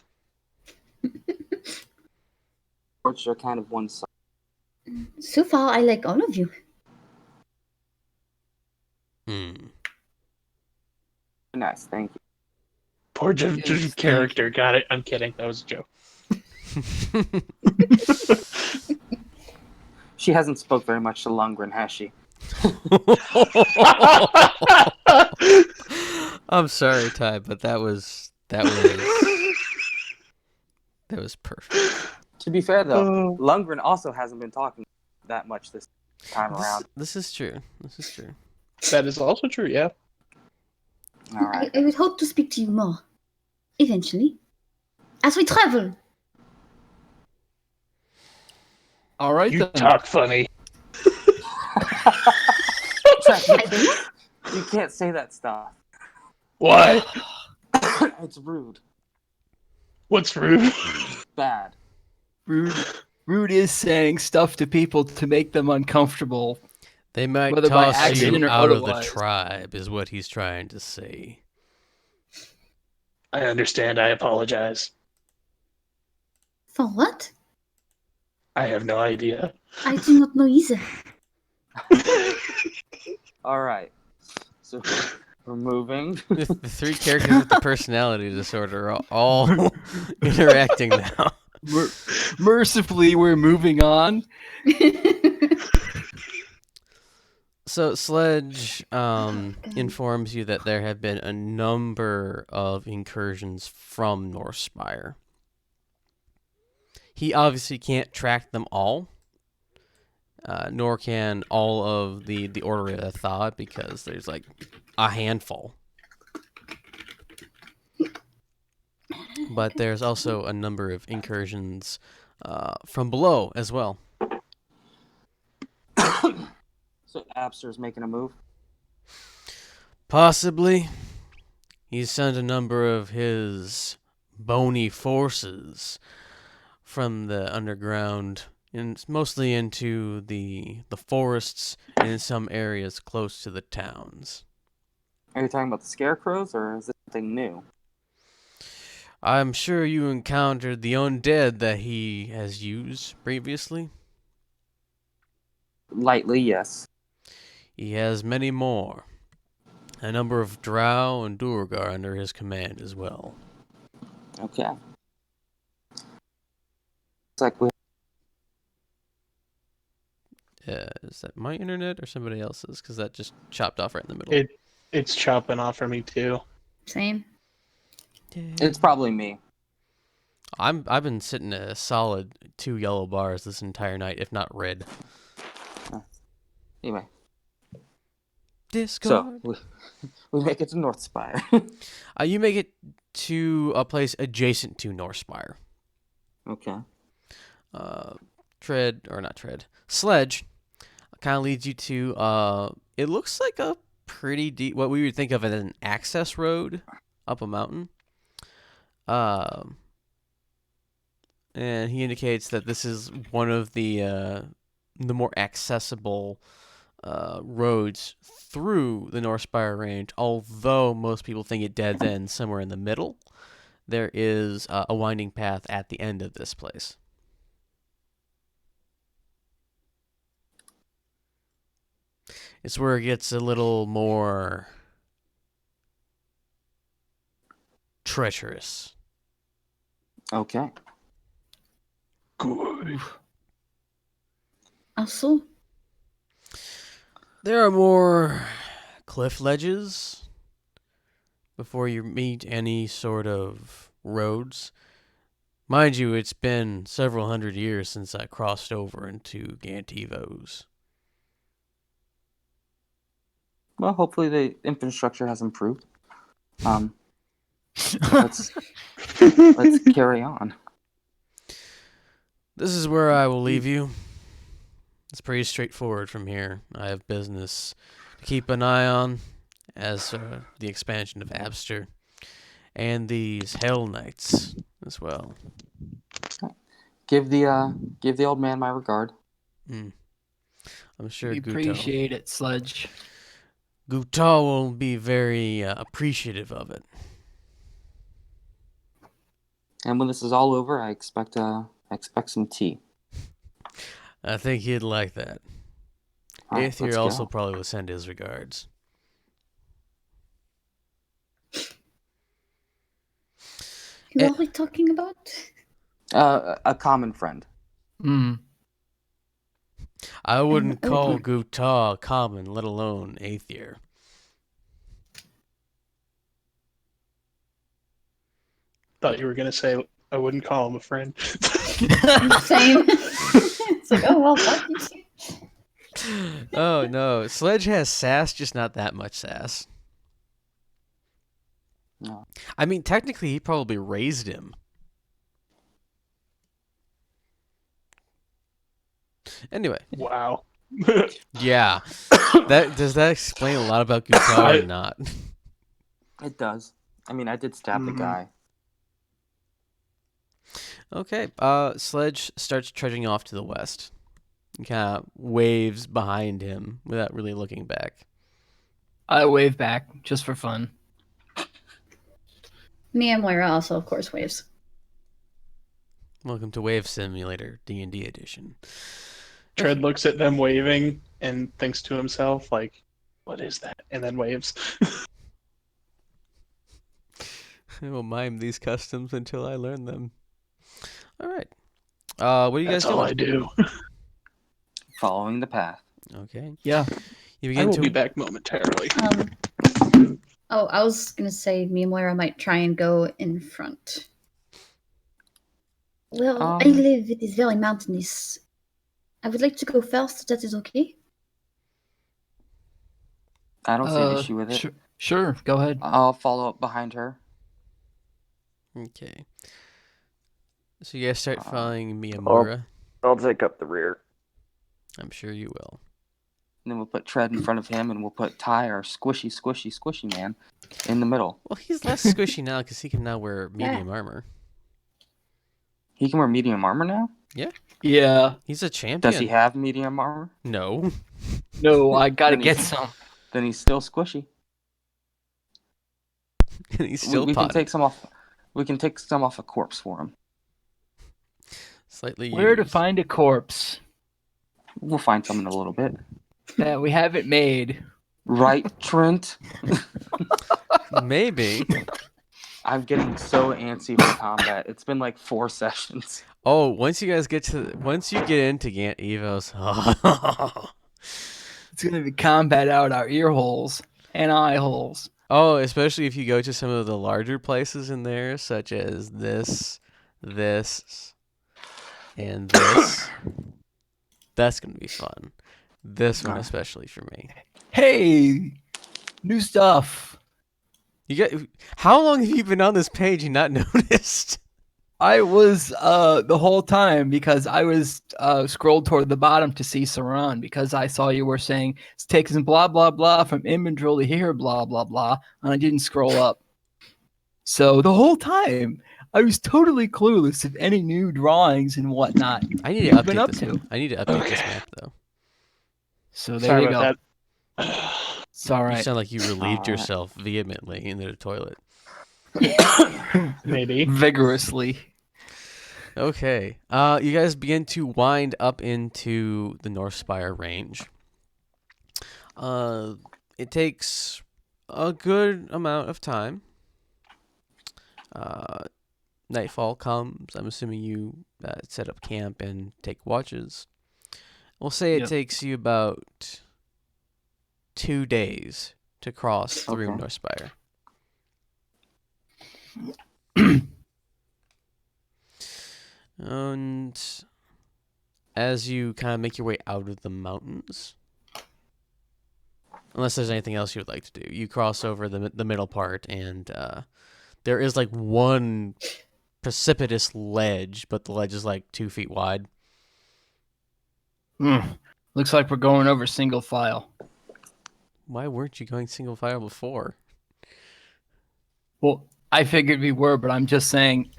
Which are kind of one side. So far, I like all of you. nice. Thank you. Poor Yes, character. Got it. I'm kidding. That was a joke. She hasn't spoke very much to Lundgren, has she? I'm sorry, Ty, but that was perfect. To be fair, though, Oh. Lundgren also hasn't been talking that much this time around. This is true. This is true. That is also true, yeah. All right. I would hope to speak to you more. Eventually. As we travel. All right, You then. talk funny. You can't say that stuff. Why? It's rude. What's rude? Bad. Rude is saying stuff to people to make them uncomfortable. They might Whether by toss accident you or out of the otherwise. tribe, is what he's trying to say. I understand. I apologize. For what? I have no idea. I do not know either. All right. So we're moving. The three characters with the personality disorder are all interacting now. Mercifully, we're moving on. So Sledge informs you that there have been a number of incursions from Northspire. He obviously can't track them all, nor can all of the Order of the Thought, because there's like a handful. But there's also a number of incursions from below as well. So Abster's making a move. Possibly. He's sent a number of his bony forces from the underground, and mostly into the forests and in some areas close to the towns. Are you talking about the scarecrows, or is this something new? I'm sure you encountered the undead that he has used previously. Lightly, yes. He has many more. A number of drow and Duergar under his command as well. Okay. It's like we. Is that my internet or somebody else's? Because that just chopped off right in the middle. It's chopping off for me too. Same. It's probably me. I've been sitting at a solid 2 yellow bars this entire night, if not red. Anyway, Discord. so we make it to Northspire. You make it to a place adjacent to Northspire. Okay. Sledge kind of leads you to, it looks like a pretty deep, what we would think of as an access road up a mountain. And he indicates that this is one of the more accessible roads through the Northspire Range, although most people think it dead ends somewhere in the middle. There is a winding path at the end of this place. It's where it gets a little more treacherous. Okay. Good. Also, There are more cliff ledges before you meet any sort of roads. Mind you, it's been several hundred years since I crossed over into Gant Evoes. Well, hopefully the infrastructure has improved. Let's carry on. This is where I will leave you. It's pretty straightforward from here. I have business to keep an eye on, as the expansion of Abster, and these Hell Knights as well. Give the old man my regard. I'm sure We Guto appreciate it, Sledge. will be very appreciative of it. And when this is all over, I expect some tea. I think he'd like that. All right, Aether let's also go. probably will send his regards. Who are we talking about? A common friend. I wouldn't call okay. Gupta common, let alone aether. Thought you were gonna say I wouldn't call him a friend. Same. It's like, oh well, fuck you too. Oh no, Sledge has sass, just not that much sass. No. I mean, technically, he probably raised him. Anyway, Wow. yeah, does that explain a lot about Gupta or not? It does. I mean, I did stab the guy. Okay, Sledge starts trudging off to the west. He kind of waves behind him without really looking back. I wave back just for fun. Me and Moira also, of course, waves. Welcome to Wave Simulator D&D edition. Tread looks at them waving and thinks to himself, like, what is that? And then waves. I will mime these customs until I learn them. All right. What are you That's guys all doing? I do. Following the path. Okay. Yeah. You I begin will to be back momentarily. Oh, I was gonna say me and Moira might try and go in front. Well, I live. It is very mountainous. I would like to go first. That is okay. I don't see an issue with it. Sure, go ahead. I'll follow up behind her. Okay. So you guys start following Miyamura. I'll take up the rear. I'm sure you will. And then we'll put Tread in front of him, and we'll put Ty, our squishy man, in the middle. Well, he's less squishy now because he can now wear medium armor. He can wear medium armor now? Yeah. He's a champion. Does he have medium armor? No. No, I gotta Then get he's- some. Then he's still squishy. He's still we can potted. take some off. We can take some off a corpse for him. Slightly Where to used. find a corpse We'll find some in a little bit. that we haven't made? Right, Trent? Maybe. I'm getting so antsy for combat. It's been like 4 sessions. Oh, once you get into Gant Evoes, It's gonna be combat out our ear holes and eye holes. oh, especially if you go to some of the larger places in there, such as this, and this. That's gonna be fun. This one especially for me. Hey, new stuff. How long have you been on this page and not noticed? I was the whole time because I was scrolled toward the bottom to see Saran because I saw you were saying it's taking blah blah blah from inventory to here blah blah blah, and I didn't scroll up. So the whole time I was totally clueless of any new drawings and whatnot. I need to you've been update up this. to. I need to update this map though. So there Sorry you go. about that. It's all You right. sound like you relieved yourself vehemently into the toilet. Maybe. Vigorously. Okay. You guys begin to wind up into the North Spire range. It takes a good amount of time. Nightfall comes. I'm assuming you set up camp and take watches. We'll say it takes you about 2 days to cross through North Spire. And as you kind of make your way out of the mountains, unless there's anything else you would like to do, you cross over the middle part, and there is like one precipitous ledge, but the ledge is like 2 feet wide. Looks like we're going over single file. Why weren't you going single file before? Well, I figured we were, but I'm just saying,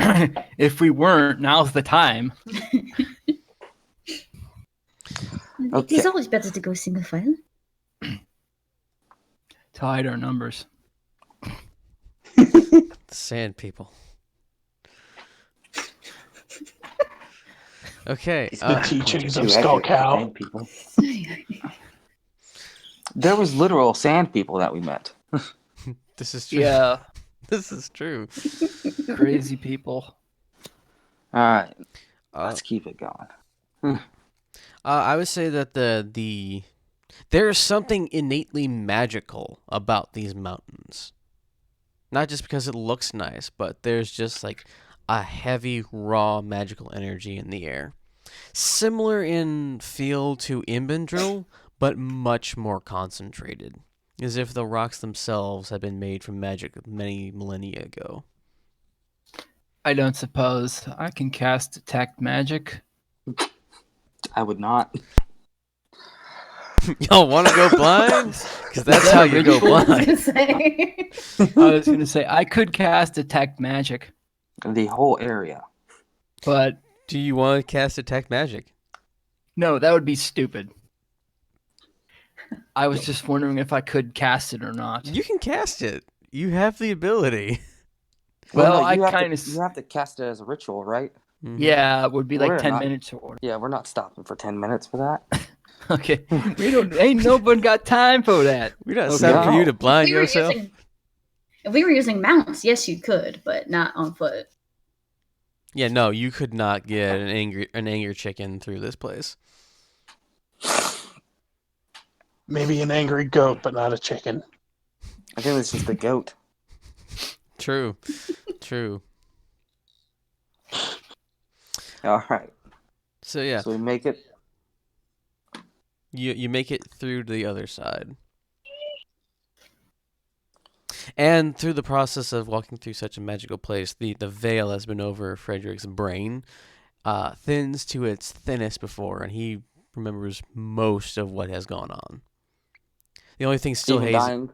if we weren't, now's the time. It is always better to go single file. To hide our numbers. Sand people. Okay. The teachings Too of Skull accurate, Cow. sand people. There was literal sand people that we met. This is true. Yeah. This is true. Crazy people. All right, Uh, let's keep it going. I would say that there's something innately magical about these mountains. Not just because it looks nice, but there's just like a heavy, raw, magical energy in the air. Similar in feel to Imbendril, but much more concentrated. As if the rocks themselves had been made from magic many millennia ago. I don't suppose I can cast detect magic. I would not. Y'all want to go blind? Because that's that how a you go ritual? I was gonna blind. say. I was gonna say I could cast detect magic, The whole area. but Do you want to cast detect magic? no, that would be stupid. I was just wondering if I could cast it or not. You can cast it. You have the ability. Well, no, I you have kind to, you have to cast it as a ritual, right? Mhm. yeah, it would be like We're 10 not- minutes or Yeah, we're not stopping for 10 minutes for that. okay. Ain't nobody got time for that. We're not Okay. set for you to If blind we were yourself. if we were using mounts, yes, you could, but not on foot. Yeah, no, you could not get an angry chicken through this place. Maybe an angry goat, but not a chicken. I think it's just a goat. True. True. All right. So yeah, So we make it. you make it through to the other side. And through the process of walking through such a magical place, the veil has been over Frederick's brain, thins to its thinnest before, and he remembers most of what has gone on. The only thing still Even hazy. dying.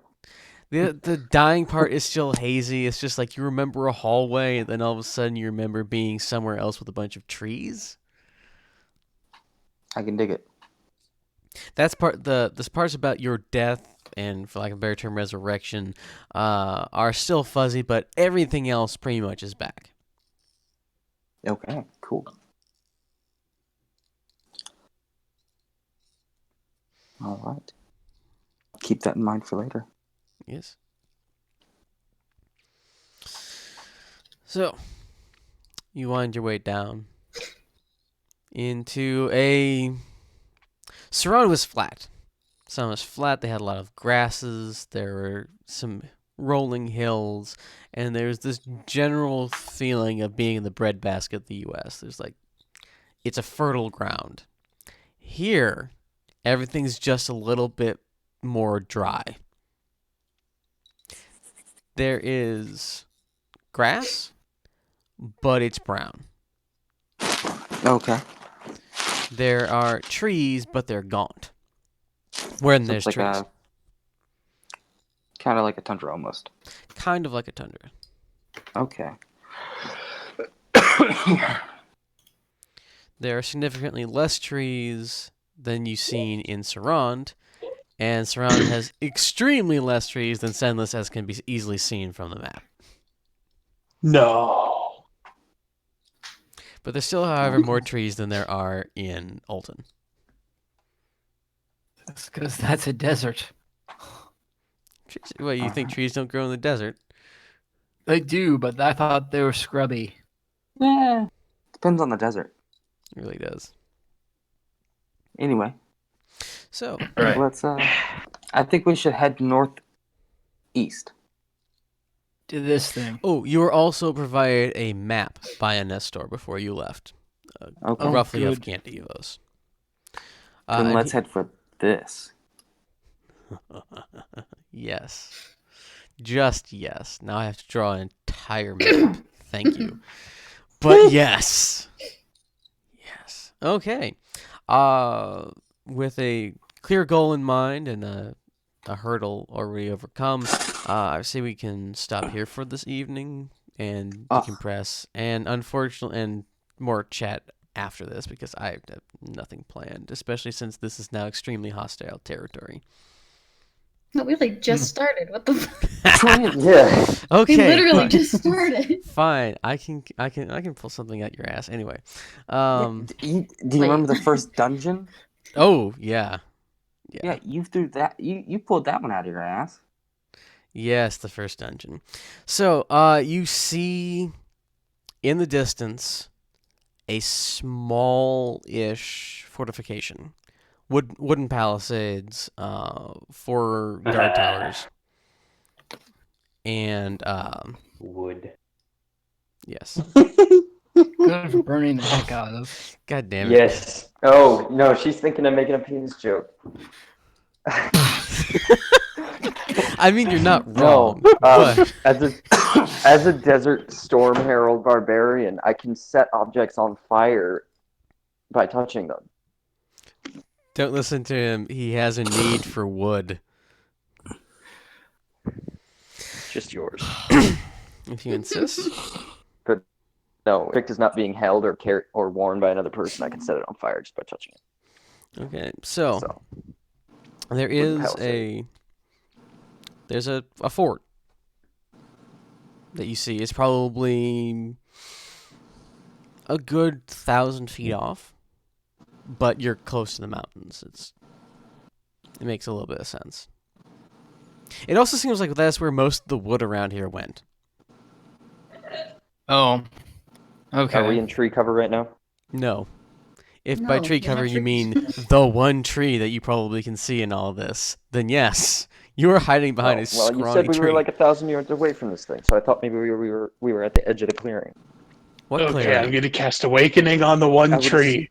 The dying part is still hazy. It's just like you remember a hallway, and then all of a sudden you remember being somewhere else with a bunch of trees. I can dig it. That's this part's about your death and, for lack of a better term, resurrection, are still fuzzy, but everything else pretty much is back. Okay, cool. All right. Keep that in mind for later. Yes. So, you wind your way down into a... Sarod was flat. Some was flat. They had a lot of grasses. There were some rolling hills, and there's this general feeling of being in the breadbasket of the U.S. There's like, it's a fertile ground. Here, everything's just a little bit more dry. There is grass, but it's brown. Okay. There are trees, but they're gaunt. When So there's it's like trees. kind of like a tundra almost. Kind of like a tundra. Okay. There are significantly less trees than you've seen in Sarand, and Sarand has extremely less trees than Senless, as can be easily seen from the map. No. But there's still, however, more trees than there are in Alton. That's because that's a desert. Trees, what, you think trees don't grow in the desert? They do, but I thought they were scrubby. Yeah. Depends on the desert. It really does. Anyway, So, Right. let's. I think we should head northeast. Do this thing. oh, you were also provided a map by a Nestor before you left. Okay. Oh, Roughly of good. Gant Evoes. Then And let's head for this. Yes. Just yes. Now I have to draw an entire map. Thank you. But yes. Yes. Okay. With a clear goal in mind and a hurdle already overcome, I say we can stop here for this evening and Ugh. decompress. And unfortunately, and more chat after this because I have nothing planned, especially since this is now extremely hostile territory. No, we like just started. What the? Yeah. Okay. We literally fine. just started. Fine. I can pull something out your ass. Anyway. Do you Wait. remember the first dungeon? Oh yeah. Yeah, you threw that. You pulled that one out of your ass. Yes, the first dungeon. So, you see in the distance a small-ish fortification. Wooden palisades, 4 guard towers, and Wood. yes. Good for burning the heck out of. God damn it. Yes. Oh no, she's thinking of making a penis joke. I mean, you're not No, wrong, but as a desert storm herald barbarian, I can set objects on fire by touching them. don't listen to him. He has a need for wood. Just yours. If you insist. But no, object is not being held or worn by another person. I can set it on fire just by touching it. Okay, so So there wooden is palisade. there's a fort that you see. It's probably a good 1,000 feet off, but you're close to the mountains. It makes a little bit of sense. It also seems like that's where most of the wood around here went. Oh. Okay. Are we in tree cover right now? No. If by No, tree they're not cover you trees. mean the one tree that you probably can see in all this, then yes, you are hiding behind a Well, scrawny you said we tree. were like 1,000 yards away from this thing, so I thought maybe we were at the edge of the clearing. What Okay, clearing? I'm gonna cast Awakening on the one I would've tree.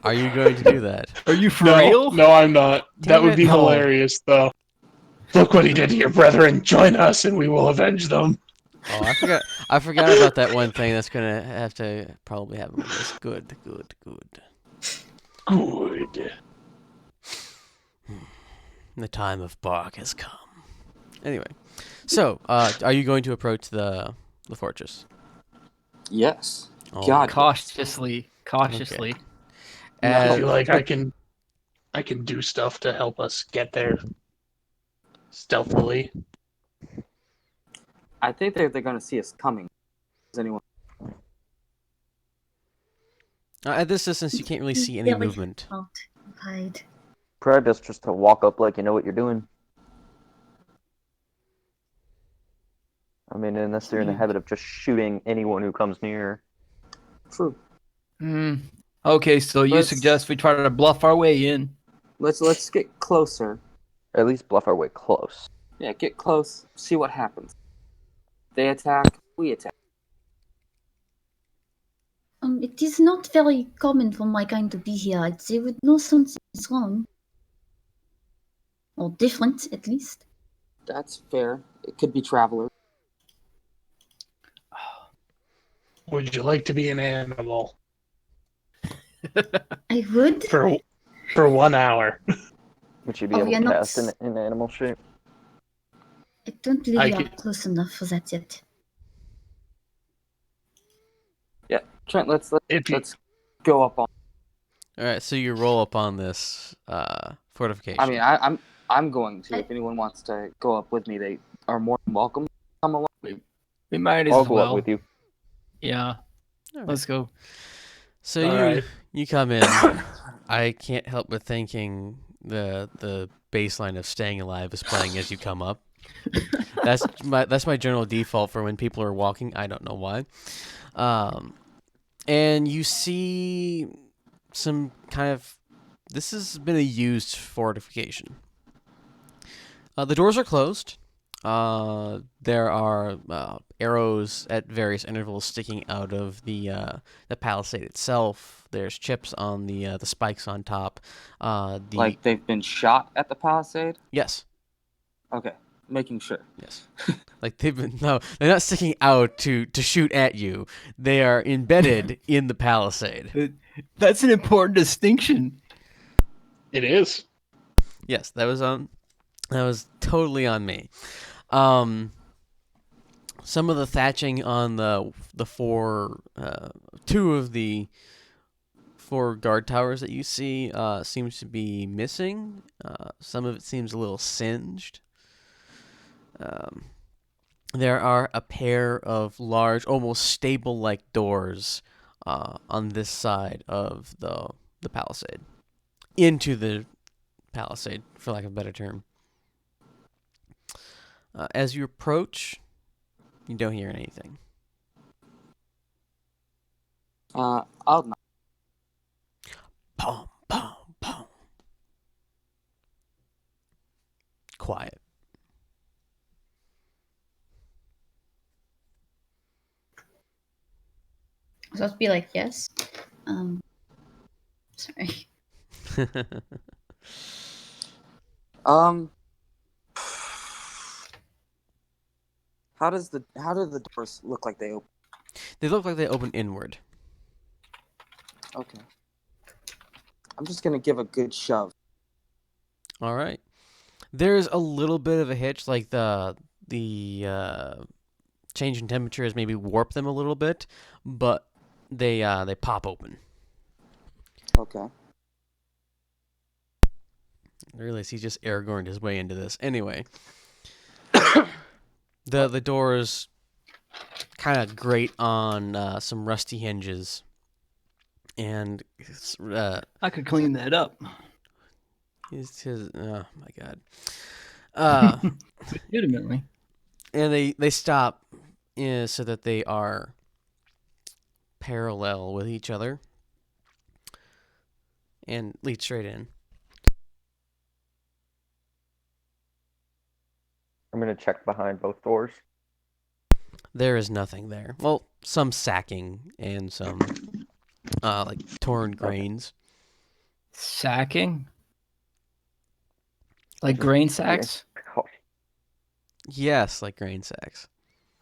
Are you going to do that? Are you for No, real? no, I'm not. That Damn would it. be No. hilarious, though. Look what he did to your brethren. Join us, and we will avenge them. Oh, I forgot about that one thing that's gonna have to probably happen with this. Good. Good. The time of bark has come. Anyway, so are you going to approach the fortress? Yes. Oh, God. Cautiously. I As, feel like I can do stuff to help us get there stealthily. I think they're going to see us coming. Does anyone? at this distance, you can't really see any Very movement. hard to hide. Probably best just to walk up like you know what you're doing. I mean, unless they're in the habit of just shooting anyone who comes near. True. Okay, so you Let's- suggest we try to bluff our way in. Let's get closer. Or at least bluff our way close. Yeah, get close. See what happens. They attack. We attack. It is not very common for my kind to be here. They would know something is wrong. Or different, at least. That's fair. It could be travelers. Would you like to be an animal I would. for 1 hour? Would you be Oh, able you're to not cast in animal shape? I don't believe I you are could- close enough for that yet. Yeah, Trent. If you, Let's go up on. All right, so you roll up on this fortification. I mean, I'm going to. If anyone wants to go up with me, they are more than welcome. Come along. We might as I'll go well. up with you. Yeah. All right. Let's go. So All right. you come in. I can't help but thinking the baseline of Staying Alive is playing as you come up. That's my general default for when people are walking. I don't know why. And you see some kind of. This has been a used fortification. The doors are closed. There are arrows at various intervals sticking out of the palisade itself. There's chips on the spikes on top. Like they've been shot at the palisade. Yes, Okay, making sure. yes. Like they've been they're not sticking out to shoot at you. They are embedded in the palisade. That's an important distinction. it is. Yes, that was totally on me. Some of the thatching on the two of the 4 guard towers that you see seems to be missing. Some of it seems a little singed. There are a pair of large, almost stable-like doors on this side of the palisade, into the palisade, for lack of a better term. As you approach, you don't hear anything. I'll knock. Pom, pom, pom. Quiet. I'm supposed to be like, yes. Sorry. Um, how do the doors look like they open? They look like they open inward. Okay. I'm just gonna give a good shove. All right. There's a little bit of a hitch, like the change in temperature has maybe warped them a little bit, but they pop open. Okay. I realize he's just Aragorned his way into this. Anyway, the doors kind of grate on some rusty hinges, and I could clean that up. oh my god. Legitimately. And they stop so that they are parallel with each other and lead straight in. I'm gonna check behind both doors. There is nothing there. Well, some sacking and some like torn grains. Sacking? Like grain sacks? Oh, Yes, like grain sacks.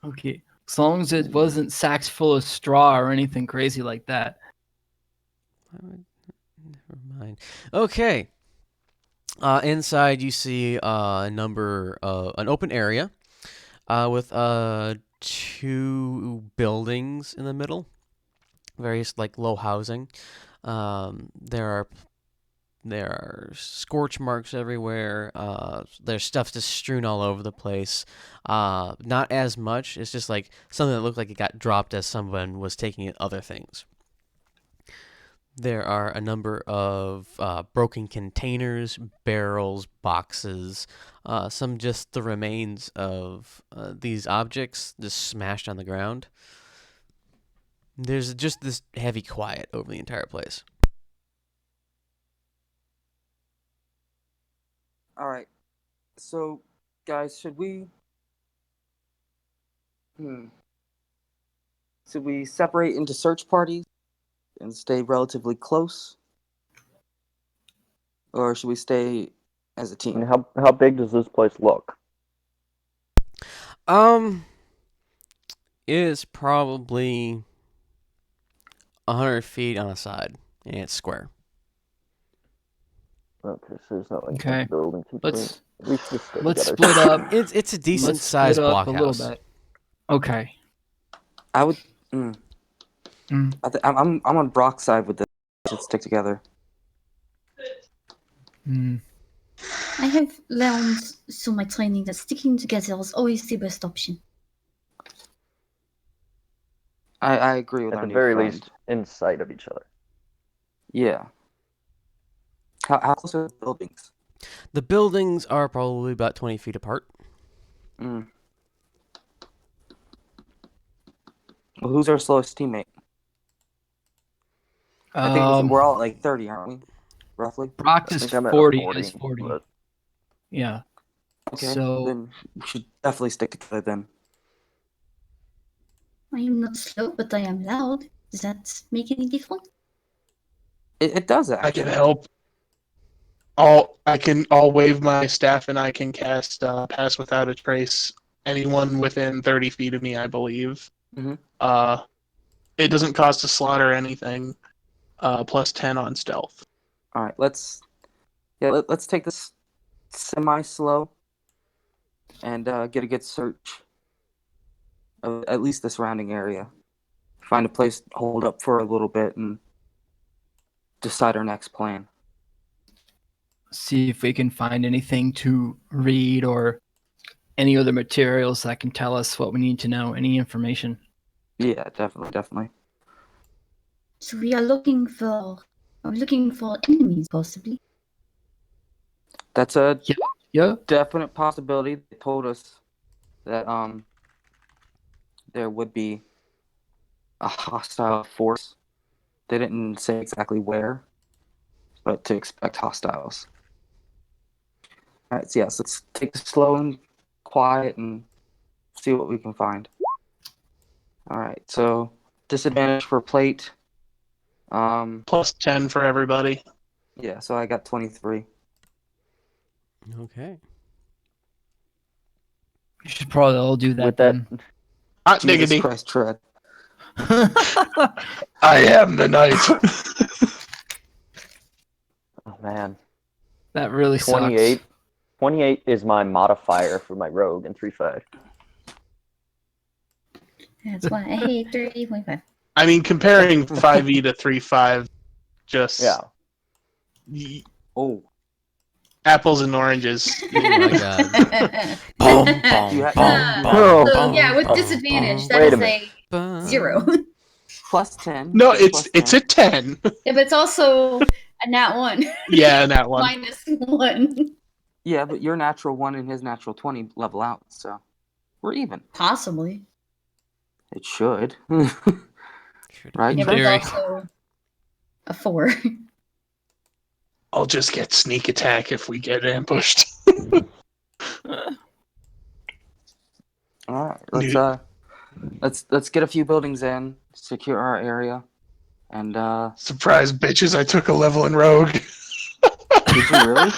Okay. As long as it wasn't sacks full of straw or anything crazy like that. Never mind. Okay. Inside you see an open area with two buildings in the middle, various like low housing. There are scorch marks everywhere. There's stuff just strewn all over the place. Not as much. It's just like something that looked like it got dropped as someone was taking other things. There are a number of broken containers, barrels, boxes, some just the remains of these objects just smashed on the ground. There's just this heavy quiet over the entire place. All right. So, guys, should we separate into search parties and stay relatively close, or should we stay as a and team? how big does this place look? It is probably 100 feet on a side, and it's square. Okay, so there's not like a Okay. bunch of buildings between. Let's We just stay let's together. split up. It's a decent Let's sized split up a little blockhouse. bit. Okay. I would. Mm. I'm on Brock's side with this. Let's stick together. Mm. I have learned through my training that sticking together is always the best option. I agree with At our the new very friend. least, in sight of each other. Yeah. How close are the buildings? The buildings are probably about 20 feet apart. Well, who's our slowest teammate? I think we're all at like 30, aren't we? Roughly. Brock I is think I'm at 40. 40, Is 40. but Yeah. Okay. So Then we should definitely stick together then. I am not slow, but I am loud. Does that make any difference? It does I actually. can help. I'll wave my staff and I can cast Pass Without a Trace. Anyone within 30 feet of me, I believe. Mhm. It doesn't cost a slot or anything. Plus 10 on stealth. All right. Let's take this semi-slow and get a good search of at least the surrounding area. Find a place to hold up for a little bit and decide our next plan. see if we can find anything to read or any other materials that can tell us what we need to know, any information. Yeah, definitely. So we are looking for enemies, possibly. That's a Yeah. definite possibility. They told us that there would be a hostile force. They didn't say exactly where, but to expect hostiles. All right, so yes, let's take it slow and quiet and see what we can find. All right, so disadvantage for plate. Plus 10 for everybody. Yeah, so I got 23. Okay. We should probably all do that With that, then. Hot Jesus diggity. Christ, Tread. I am the knight. oh man, That really 28. sucks. 28 is my modifier for my rogue in 3-5. That's why I hate 3.5. I mean, comparing 5e to 3-5, just Yeah. Oh, apples and oranges. Oh my god. Boom, you Boom, have boom, So yeah, with disadvantage, that Wait is a a 0. plus 10. No, Get plus it's 10. a 10. Yeah, but it's also a nat 1. Yeah, and that one. Minus 1. Yeah, but your natural 1 and his natural 20 level out, so we're even. Possibly. It should. Should Right, Yeah, in but Trey? it's theory. also a 4. I'll just get sneak attack if we get ambushed. All right, Dude. let's get a few buildings in, secure our area, and Surprise, bitches! I took a level in rogue. did you really?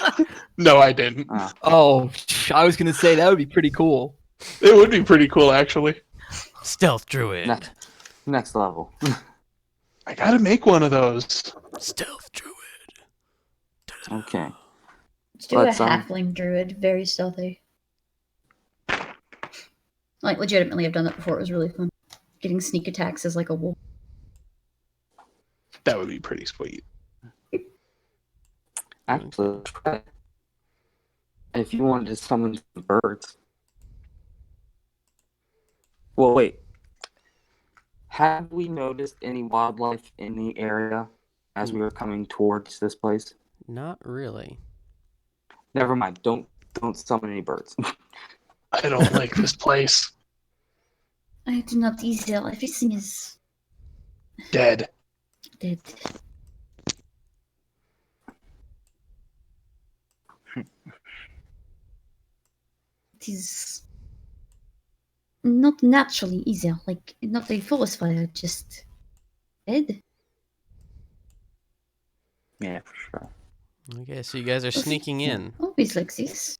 No, I didn't. Oh, Oh, I was gonna say that would be pretty cool. It would be pretty cool, actually. Stealth druid. next level. I gotta make one of those. Stealth druid. Okay. Let's do a Let's, halfling druid, very stealthy. Like, legitimately, I've done that before. It was really fun. Getting sneak attacks as like a wolf. That would be pretty sweet. Actually, if you wanted to summon some birds. Well, wait. Have we noticed any wildlife in the area as we were coming towards this place? Not really. Never mind. Don't summon any birds. I don't like this place. I do not easy. Everything is Dead. dead. It is not naturally easier. Like, not a forest fire, just dead. Yeah, for sure. Okay, so you guys are sneaking in. Always like this.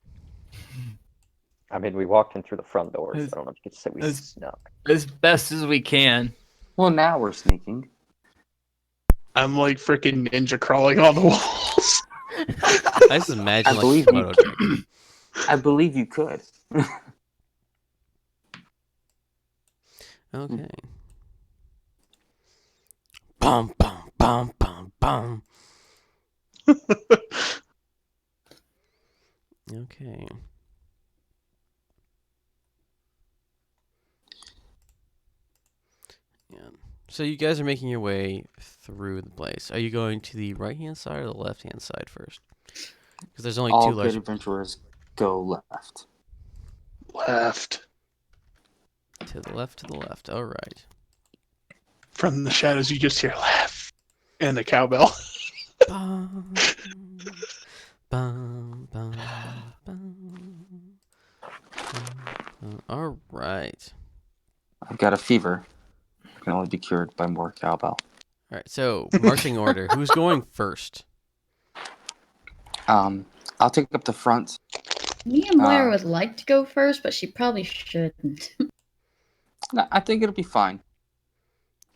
I mean, we walked in through the front door, so I As- don't know if you could say we as- snuck. As best as we can. Well, now we're sneaking. I'm like freaking ninja crawling on the walls. I just imagine I like believe a you. photo trick. I believe you could. Okay. Bum bum bum bum bum. Okay. Yeah. So you guys are making your way through the place. Are you going to the right-hand side or the left-hand side first? Because there's only All two good large. adventurers go left. Left. To the left, to the left. All right. From the shadows, you just hear laugh. And the cowbell. Bum, bum, bum, bum, bum. All right. I've got a fever. It can only be cured by more cowbell. All right. So marching order. Who's going first? I'll take up the front. Me and Moira would like to go first, but she probably shouldn't. No, I think it'll be fine.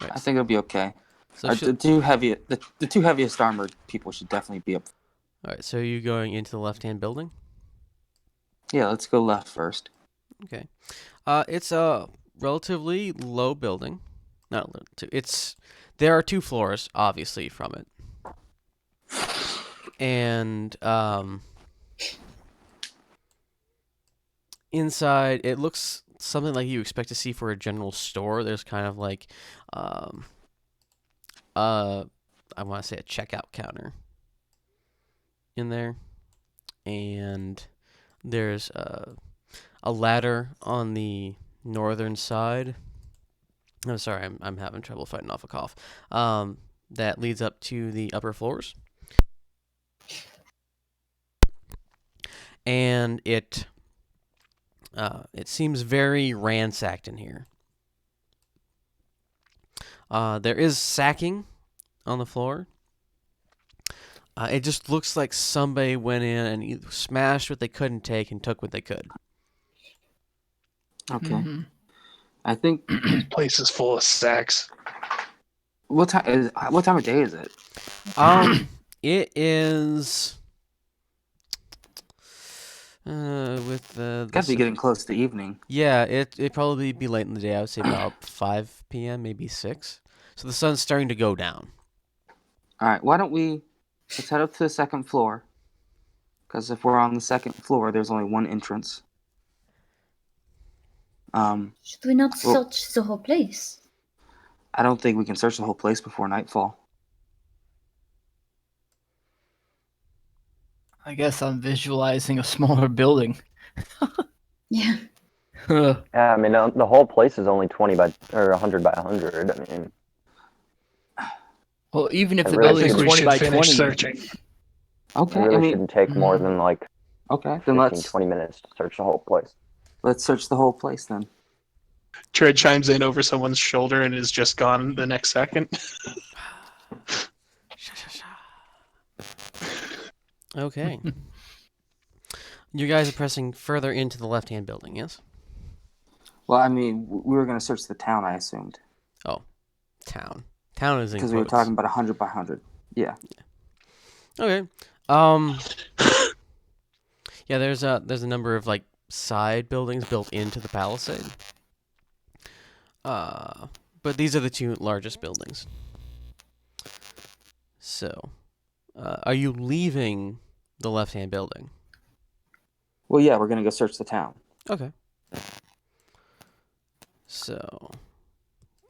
Right. I think it'll be okay. So the two heaviest armored people should definitely be up. all right. So you going into the left-hand building? Yeah, let's go left first. Okay. It's a relatively low building. There are 2 floors, obviously, from it. And inside, it looks something like you expect to see for a general store. There's kind of like, I want to say a checkout counter in there. And there's a ladder on the northern side. Oh, sorry, I'm having trouble fighting off a cough. That leads up to the upper floors, and it seems very ransacked in here. There is sacking on the floor. It just looks like somebody went in and smashed what they couldn't take and took what they could. Okay. Mm-hmm. I think. This place is full of sacks. What time of day is it? It is with Got to be getting close to evening. Yeah, it probably be late in the day. I would say about 5 p.m., maybe 6. So the sun's starting to go down. All right. Why don't let's head up to the second floor? Because if we're on the second floor, there's only one entrance. Should we not Well- search the whole place? I don't think we can search the whole place before nightfall. I guess I'm visualizing a smaller building. Yeah. Yeah, I mean, the whole place is only 20 by or 100 by 100. I mean, Well, even if I the really building I is think we 20 should by finish 20, searching. Okay. it really I mean, shouldn't take more than like okay. Then 15, 20 minutes to search the whole place. let's search the whole place then. Tread chimes in over someone's shoulder and is just gone the next second. Okay. You guys are pressing further into the left-hand building, yes? Well, I mean, we were going to search the town, I assumed, Town. Town is in because we were quotes. talking about 100 by 100. Yeah. Okay. Yeah, there's a number of like side buildings built into the palisade. But these are the two largest buildings. So, are you leaving the left-hand building? Well, yeah, we're going to go search the town. Okay. So,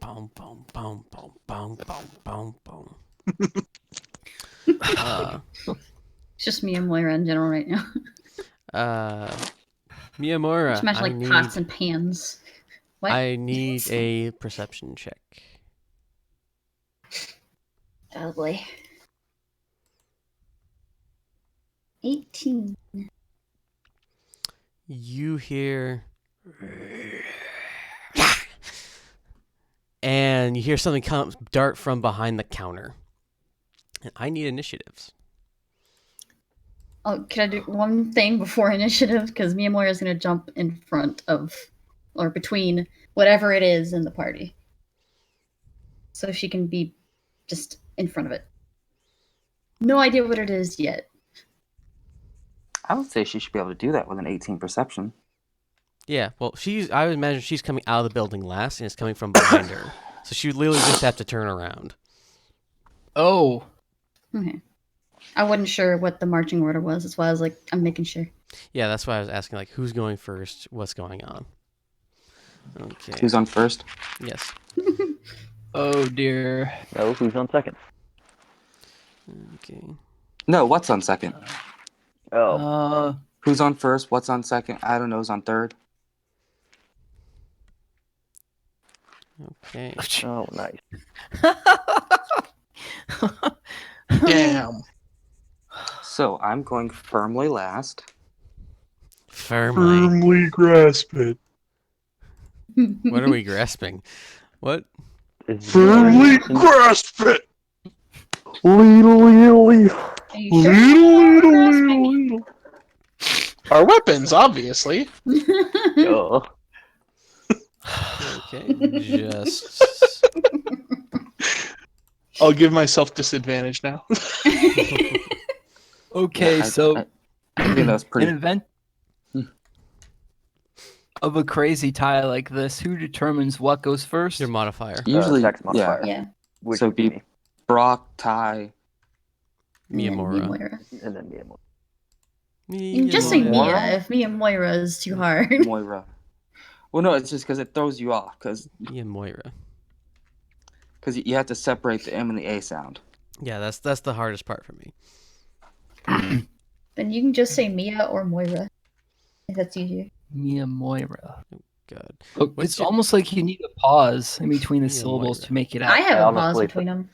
boom, boom, boom, boom, boom, boom, boom, boom. It's just me and Moira in general right now. Miyamura, Just imagine like pots and pans. What? I need a perception check. Oh boy. 18. You hear, and you hear something dart from behind the counter. And I need initiatives. Oh, can I do one thing before initiative? Because me and Moira is going to jump in front of, or between, whatever it is in the party. So she can be just in front of it. No idea what it is yet. I would say she should be able to do that with an 18 perception. Yeah, well, I would imagine she's coming out of the building last, and it's coming from behind her. So she would literally just have to turn around. oh, Okay. I wasn't sure what the marching order was. That's why I was like, I'm making sure. Yeah, that's why I was asking, like, who's going first? What's going on? Okay. Who's on first? Yes. oh dear. No, who's on second? Okay. No, what's on second? Oh, Who's on first? What's on second? I don't know. Who's on third? Okay. oh, nice. Damn. So I'm going firmly last. Firmly. Firmly grasp it. What are we grasping? What? Firmly grasp it. Leedle, Are you sure? leedle. Our weapons, obviously. Duh. Okay. Just. I'll give myself disadvantage now. Okay, Yeah, so I think that's pretty. in event of a crazy tie like this, who determines what goes first? Your modifier. Usually, Dex yeah. modifier. Yeah. Which So would be be- me. Brock, Ty. Miyamura. Moira. And then me and Moira. You can just say Miyamura. Mia if me and Moira is too hard. Moira. Well, no, it's just because it throws you off because Miyamura. you have to separate the M and the A sound. Yeah, that's the hardest part for me. Then you can just say Mia or Moira. If that's easier. Mia Moira. God. Oh, What's it's your- almost like you need a pause in between the Mia syllables Moira. to make it I out. have I a pause honestly between them.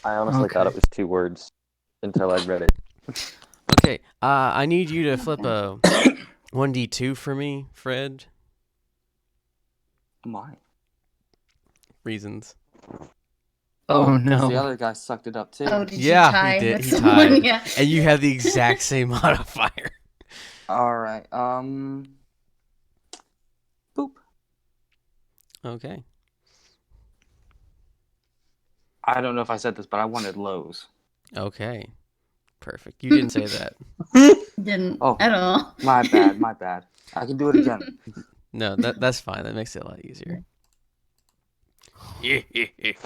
I honestly thought Okay. it was 2 words until I read it. Okay, I need you to flip Okay. a 1d2 for me, Fred. My. Reasons. Oh, 'cause no. the other guy sucked it up too. Oh, did Yeah, you tie he did. with He someone? tied. Yeah. And you have the exact same modifier. All right. Boop. Okay. I don't know if I said this, but I wanted Lowe's. Okay. Perfect. You didn't say that. Didn't Oh. at all. My bad. My bad. I can do it again. No, that's fine. That makes it a lot easier. Okay.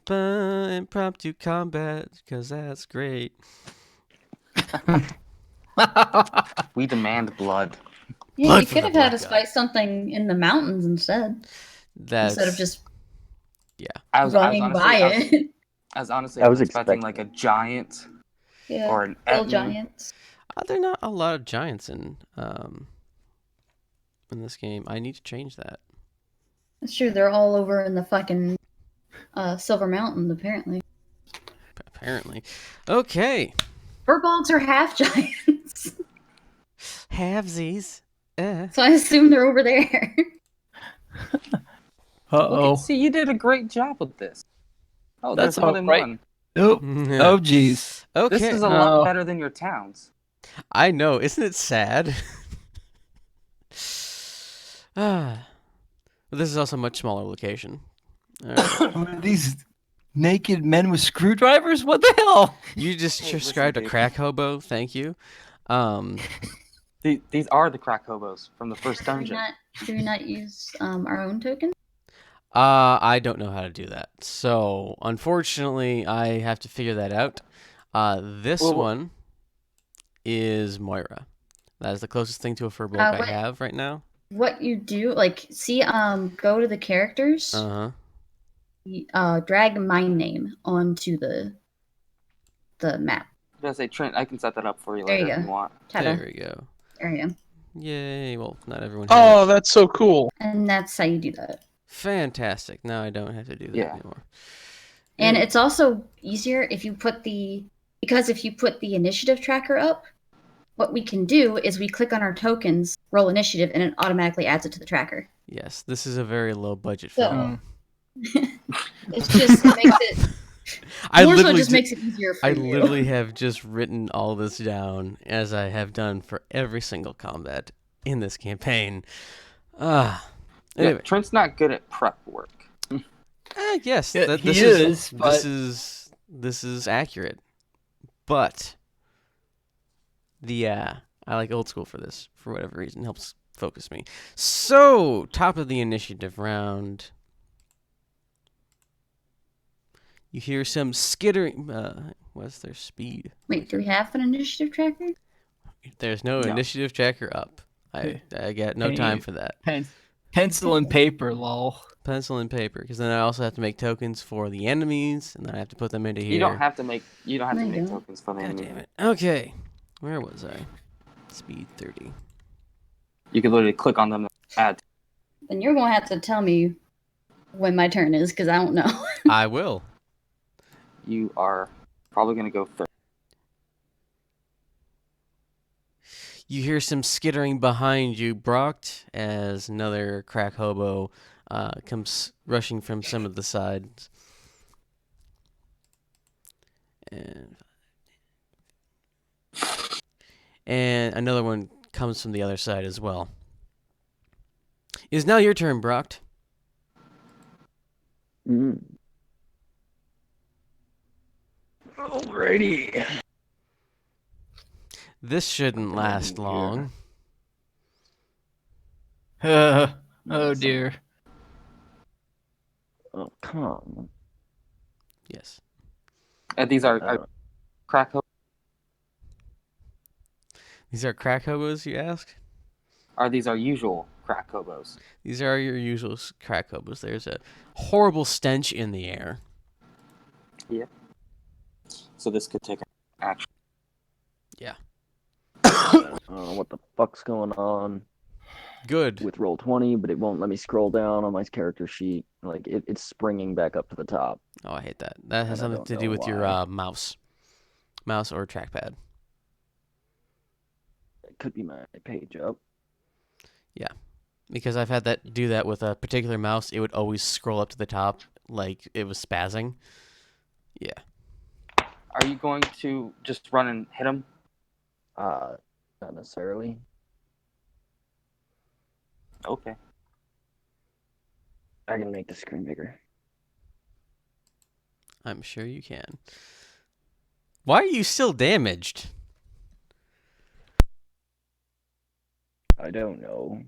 Impromptu combat, because that's great. We demand blood. Yeah, Blood you for could the have had blood us god. fight something in the mountains instead That's of just I was running honestly, by it. I was expecting expecting like a giant Yeah, or an hill Etten. giants. there are not a lot of giants in this game. I need to change that. That's true. They're all over in the fucking Silver Mountain, apparently. Apparently. Okay. Furbolgs are half giants, Halvesies. so I assume they're over there. Uh-oh. See, you did a great job with this. Oh, That's there's more all than right. one. Nope. Oh, geez. Okay. This is a lot Oh. better than your towns. I know. Isn't it sad? But this is also a much smaller location. All right. What are these naked men with screwdrivers? What the hell? You just Hey, described a listen, dude. crack hobo. Thank you. These are the crack hobos from the first dungeon. Do we not use our own token? I don't know how to do that. So, unfortunately, I have to figure that out. This Well, one is Moira. That is the closest thing to a furbolg I what- have right now. What you do, like, see, go to the characters, drag my name onto the map. I say, Trent, I can set that up for you There you later if go. you want. Ta-da. There we go. There you go. Yay. Well, not everyone Oh, has. that's so cool. And that's how you do that. Fantastic. Now I don't have to do that Yeah. anymore. And Yeah. it's also easier if you put because if you put the initiative tracker up, what we can do is we click on our tokens, roll initiative, and it automatically adds it to the tracker. Yes, this is a very low budget So- film. It's just it makes it I more so literally just ju- makes it easier for I you. literally have just written all this down as I have done for every single combat in this campaign. Anyway, Yeah, Trent's not good at prep work. yes, Yeah, this he is, but- this is accurate, but I like old school for this for whatever reason. It helps focus me. So top of the initiative round. You hear some skittering. What's their speed? Wait, do we have an initiative tracker? There's no No. initiative tracker up. I got no time for that. Pencil and paper, lol. Pencil and paper, because then I also have to make tokens for the enemies, and then I have to put them into here. You don't have to make No, you don't. tokens for the God enemy. damn it. Okay, where was I? Speed 30. You can literally click on them and add. Then you're gonna have to tell me when my turn is, because I don't know. I will. You are probably going to go third. You hear some skittering behind you, Brocked, as another crack hobo comes rushing from some of the sides. And another one comes from the other side as well. It is now your turn, Brocked. Alrighty. This shouldn't last long. Oh dear. Oh, come on. Yes. These are crack hobos. These are crack hobos, you ask? These are usual crack hobos. These are your usual crack hobos. There's a horrible stench in the air. so this could take action. I don't know what the fuck's going on Good. with Roll20, but it won't let me scroll down on my character sheet. Like it's springing back up to the top. Oh, I hate that. That has And I something don't to do know with your why. mouse or trackpad. It could be my page up. Because I've had that do that with a particular mouse. It would always scroll up to the top like it was spazzing. Yeah. Are you going to just run and hit him? Not necessarily. Okay. I can make the screen bigger. I'm sure you can. Why are you still damaged? I don't know.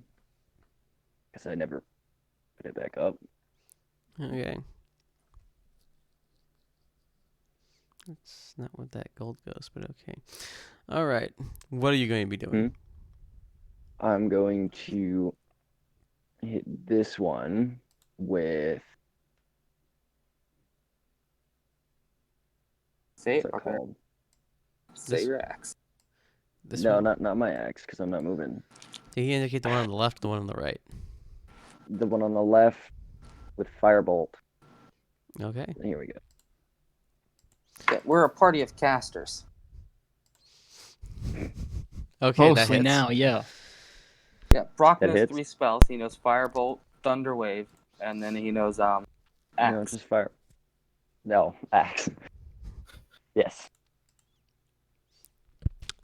Because I never put it back up. Okay. That's not what that gold goes, but okay. All right. What are you going to be doing? I'm going to hit this one with Say what's it, that partner. called? Say This- your axe. This No, one? not my axe, because I'm not moving. Can you indicate the one on the left, the one on the right? The one on the left with firebolt. Okay. Here we go. Yeah, we're a party of casters. Okay, that Mostly hits. now, yeah. Yeah, Brock That knows hits? 3 spells. He knows Firebolt, Thunder Wave, and then he knows No, Axe. just fire. No, axe. Yes.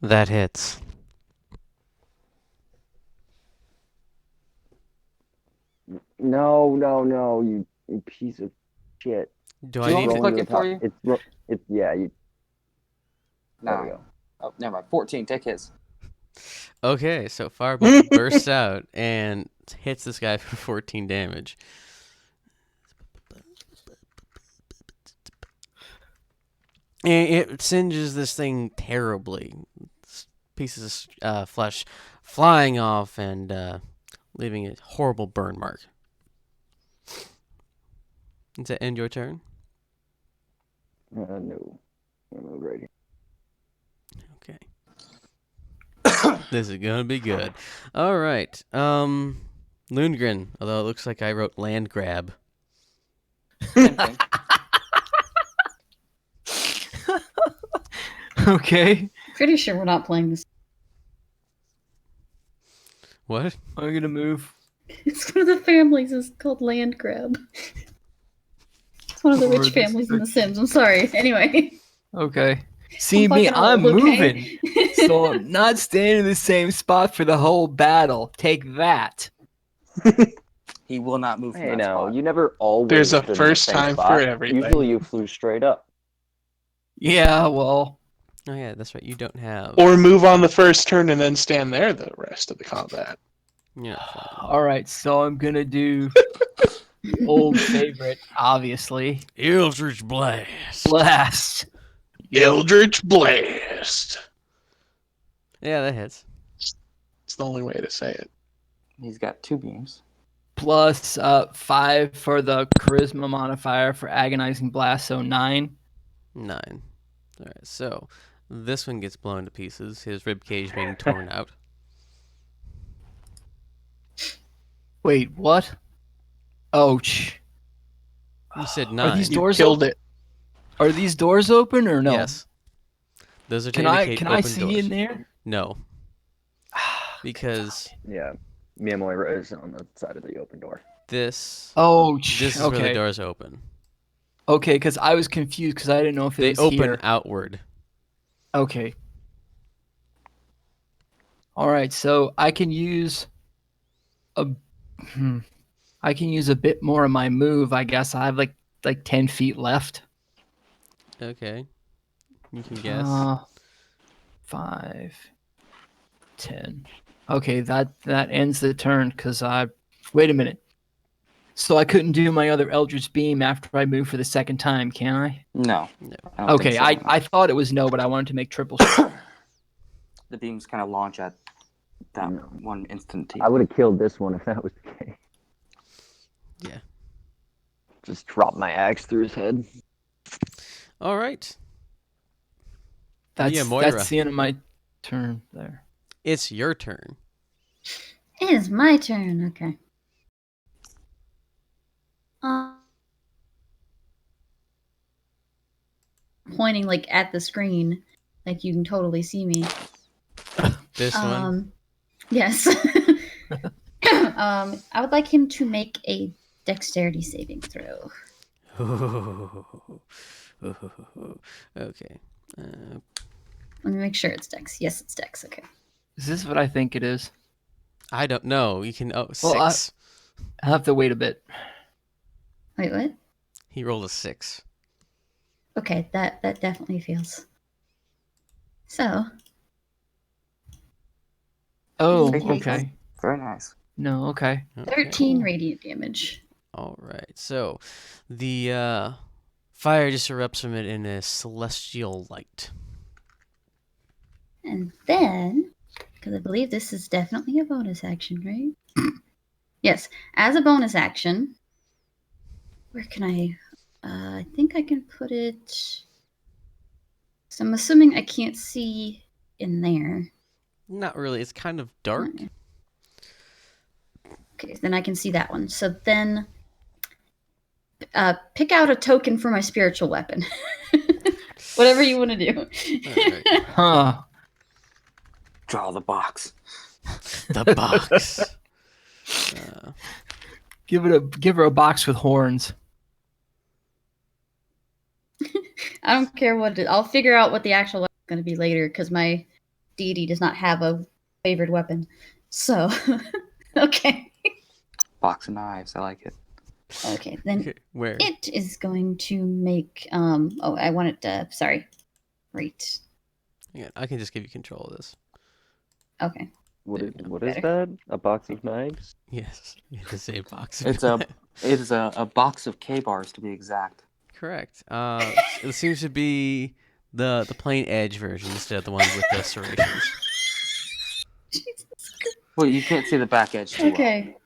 That hits. No, you piece of shit. Do Do I you need want me to to? click it for you? It's yeah. You. There we 9. go. Oh, never mind. 14. Take his. Okay, so Firebolt bursts out and hits this guy for 14 damage. And it singes this thing terribly. Pieces of flesh flying off and leaving a horrible burn mark. Does that end your turn? No. I'm move right here. Okay. This is gonna be good. All right. Lundgren. Although it looks like I wrote land grab. Same thing. Okay. Pretty sure we're not playing this. What? I'm gonna move. It's one of the families is called land grab. It's one of the Over rich this families in The Sims. I'm sorry. Anyway. Okay. See me, fucking I'm old, okay? moving. So I'm not staying in the same spot for the whole battle. Take that. He will not move from Hey, that now spot. you never always There's a stood in the first same time for spot. everything. Usually you flew straight up. Yeah, well. Oh yeah, that's right. You don't have. Or move on the first turn and then stand there the rest of the combat. You're not flying. All right, so I'm gonna do old favorite, obviously. Eldritch Blast. Blast. Eldritch Blast. Yeah, that hits. It's the only way to say it. He's got 2 beams. Plus 5 for the charisma modifier for agonizing blast, so 9. 9. All right, so this one gets blown to pieces. His rib cage being torn out. Wait, what? Ouch. You said Are 9. these You doors killed open? it. Are these doors open or no? Yes. Those are to Can I indicate I open see doors. in there? No. Because Yeah. Me and Moira is on the side of the open door. this Ouch. this is where the okay. doors open. Okay, because I was confused because I didn't know if it They was open here. outward. Okay. All right, so I can use a I can use a bit more of my move. I guess I have like 10 feet left. Okay. You can guess. 5, 10. Okay, that ends the turn because I. Wait a minute. So I couldn't do my other Eldritch Beam after I move for the second time, can I? No. No. I don't Okay, think so. I thought it was no, but I wanted to make triple sure. The beams kind of launch at that No. one instant. I would have killed this one if that was the case. Yeah. Just drop my axe through his head. All right. Moira. That's the end of my turn there. It's your turn. It is my turn. Okay. Pointing like at the screen, like you can totally see me. This one. Yes. I would like him to make a dexterity saving throw. Okay. Let me make sure it's dex. Yes, it's dex. Okay. Is this what I think it is? I don't know. You can. Oh, Well, 6. I'll have to wait a bit. Wait, what? He rolled a 6. Okay, that definitely feels. So. Oh, Okay. okay. Very nice. No, okay. 13 radiant damage. All right. So, the fire just erupts from it in a celestial light. And then, because I believe this is definitely a bonus action, right? Yes, as a bonus action, where can I think I can put it. So I'm assuming I can't see in there. Not really. It's kind of dark. Okay, then I can see that one. So then, pick out a token for my spiritual weapon. Whatever you want to do. All right. Huh. Draw the box. The box. Give her a box with horns. I don't care what it is. I'll figure out what the actual weapon is going to be later because my deity does not have a favored weapon. So, okay. Box of knives. I like it. Okay, then Okay, where? it is going to make I want it to right. Yeah, I can just give you control of this. Okay. What There is, you go. what is that? A box of knives? Yes, it is a box. It is a box of K-bars to be exact. Correct. It seems to be the plain edge version instead of the ones with the serrations. Jesus. Well, you can't see the back edge too well. Okay.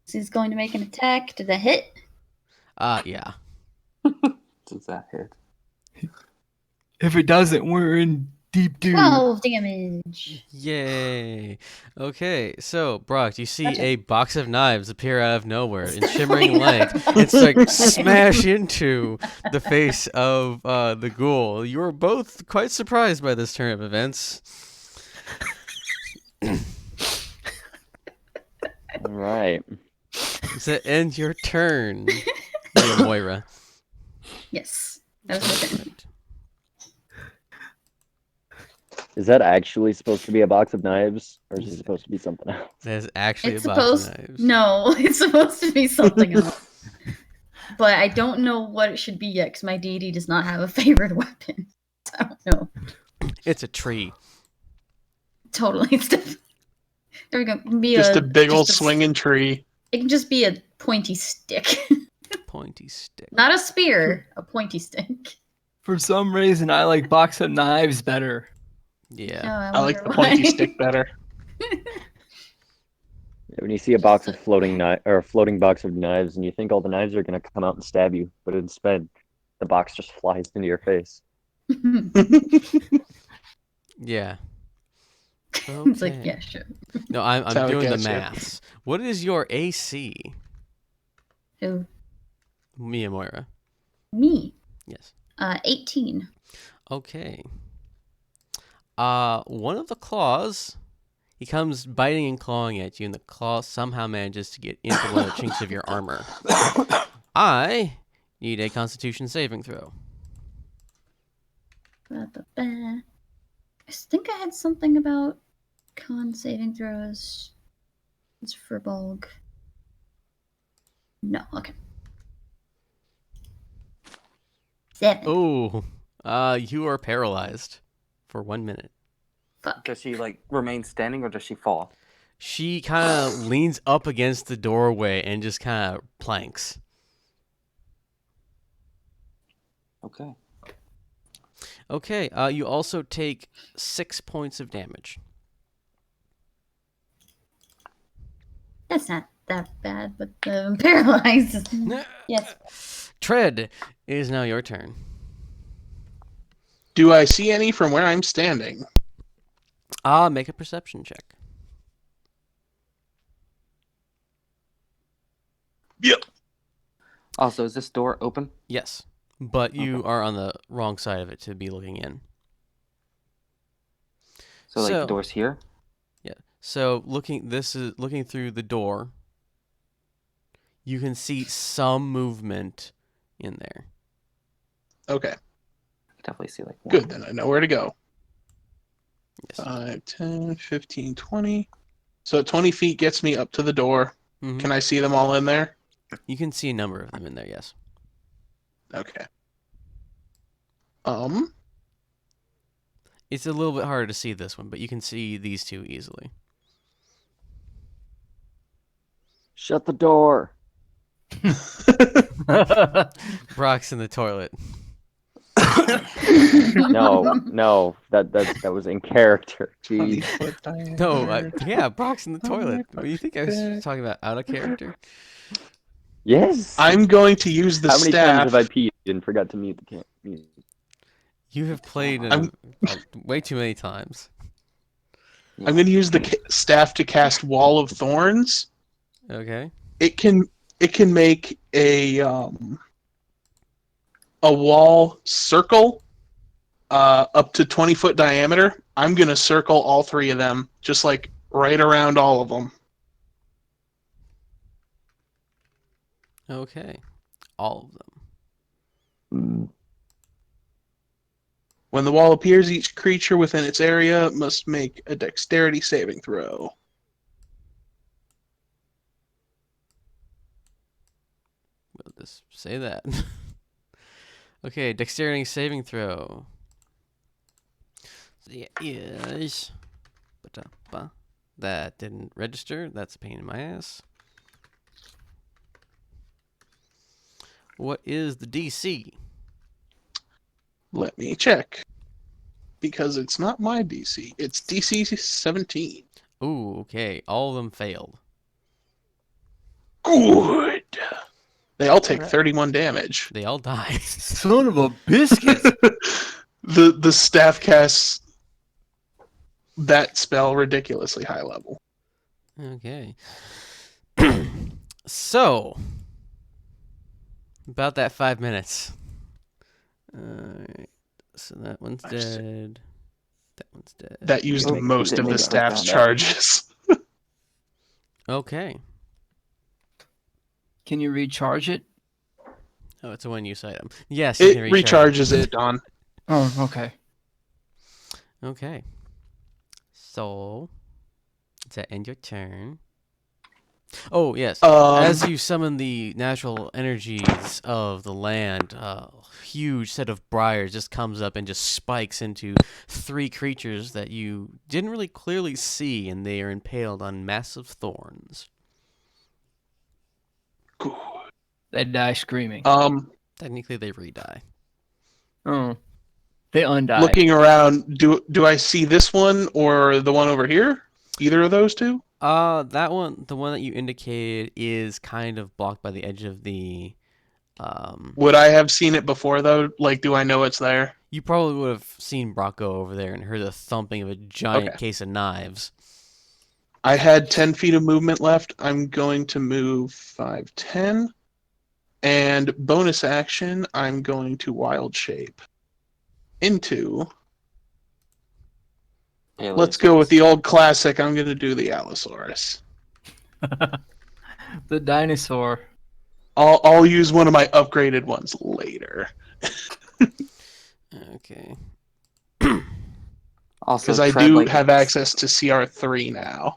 So he's going to make an attack. Did that hit? Yeah. Does that hit? If it doesn't, we're in deep doo. 12 damage. Yay. Okay, so Brock, you see Gotcha. a box of knives appear out of nowhere in shimmering light. It's like smash into the face of the ghoul. You are both quite surprised by this turn of events. All right. Does that end your turn, dear Moira? Yes. That was my turn. Right. Is that actually supposed to be a box of knives, or is it supposed to be something else? That is actually It's a box supposed of knives. No, it's supposed to be something else. But I don't know what it should be yet because my deity does not have a favorite weapon. I don't know. It's a tree. Totally. It's there we go. Be Just a big old just swinging tree. It can just be a pointy stick. Pointy stick. Not a spear, a pointy stick. For some reason, I like box of knives better. Yeah. Oh, I like the wonder pointy why. stick better. When you see a box of floating box of knives, and you think all the knives are gonna come out and stab you, but instead, the box just flies into your face. Yeah. It's like, Okay. yeah, sure. No, I'm That's how it doing the gets you. maths. What is your AC, Who? Mia Moira? Me. Yes. 18. Okay. One of the claws, he comes biting and clawing at you, and the claw somehow manages to get into one of the chinks of your armor. I need a Constitution saving throw. Ba-ba-ba. I think I had something about con saving throws. It's for bulk. No, okay. 7. Oh, you are paralyzed for 1 minute. Fuck. Does she remain standing or does she fall? She kind of leans up against the doorway and just kind of planks. Okay. Okay, you also take 6 points of damage. That's not that bad, but I'm paralyzed. Yes. Tread, it is now your turn. Do I see any from where I'm standing? Make a perception check. Yep. Also, is this door open? Yes, but you are on the wrong side of it to be looking in. So like the door's here? Yeah. So looking through the door. You can see some movement in there. Okay. Definitely see like one. Good, then I know where to go. Yes. 5, 10, 15, 20. So 20 feet gets me up to the door. Mhm. Can I see them all in there? You can see a number of them in there, yes. Okay. It's a little bit harder to see this one, but you can see these two easily. Shut the door. Brock's in the toilet. No, that was in character. 20 Jeez. foot diameter. No, Brock's in the toilet. What do you think I was talking about? Out of character? Yes. I'm going to use the How many staff. times have I peed and forgot to mute the music? You have played way too many times. I'm going to use the staff to cast Wall of Thorns. Okay. It can make a wall circle up to 20 foot diameter. I'm going to circle all three of them, just like right around all of them. Okay. All of them. When the wall appears, each creature within its area must make a dexterity saving throw. We'll just say that. Okay, dexterity saving throw. Yes. That didn't register. That's a pain in my ass. What is the DC? Let me check. Because it's not my DC. It's DC 17. Ooh, okay. All of them failed. Good. They all take 31 damage. They all die. Son of a biscuit. The staff casts that spell ridiculously high level. Okay. So, about that 5 minutes. Alright. So that one's dead. That one's dead. That used Make- most of make the it staff's down there. charges. Okay. Can you recharge it? Oh, it's a one-use item. Yes, you It can recharge recharges it, Don. Oh, okay. Okay. So, does that end your turn? Oh, yes. As you summon the natural energies of the land, a huge set of briars just comes up and just spikes into three creatures that you didn't really clearly see, and they are impaled on massive thorns. They die screaming. Technically, they re-die. Oh. They undied. Looking around, do I see this one or the one over here? Either of those two? That one, the one that you indicated, is kind of blocked by the edge of the. Would I have seen it before though? Like, do I know it's there? You probably would have seen Brocco over there and heard the thumping of a giant case of knives. I had 10 feet of movement left. I'm going to move 5, 10. And bonus action, I'm going to wild shape into. Let's go with the old classic. I'm going to do the Allosaurus. The dinosaur. I'll use one of my upgraded ones later. Okay. Also, Because I do have access to CR3 now.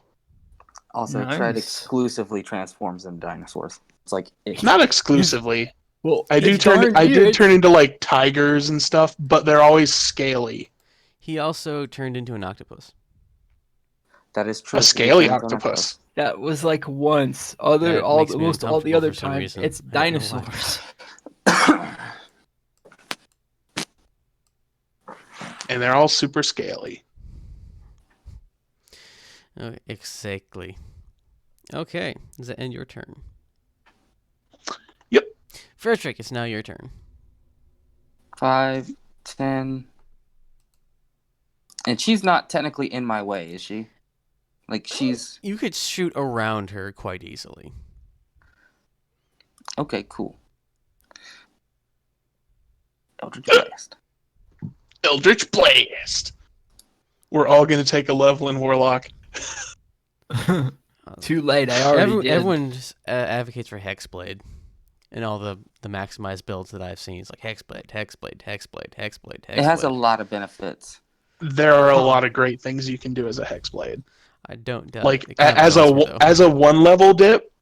Also, Nice. Tread exclusively transforms into dinosaurs. It's like Not exclusively. Well, I did turn into like tigers and stuff, but they're always scaly. He also turned into an octopus. That is true. A scaly octopus. That was like once. That makes me Most all the uncomfortable other for some times, reason. it's I don't know why. dinosaurs. And they're all super scaly. Okay, exactly. Okay, does that end your turn? Yep. Frederick, it's now your turn. 5, 10, And she's not technically in my way, is she? Like, she's... You could shoot around her quite easily. Okay, cool. Eldritch Blast. Eldritch Blast. We're all going to take a level in Warlock. Too late. I already did. Everyone just, advocates for Hexblade. And all the maximized builds that I've seen. It's like Hexblade, Hexblade, Hexblade, Hexblade, Hexblade. It has a lot of benefits. There are a lot of great things you can do as a Hexblade. I don't doubt Like it. Kind of as annoys me, though. a 1-level dip.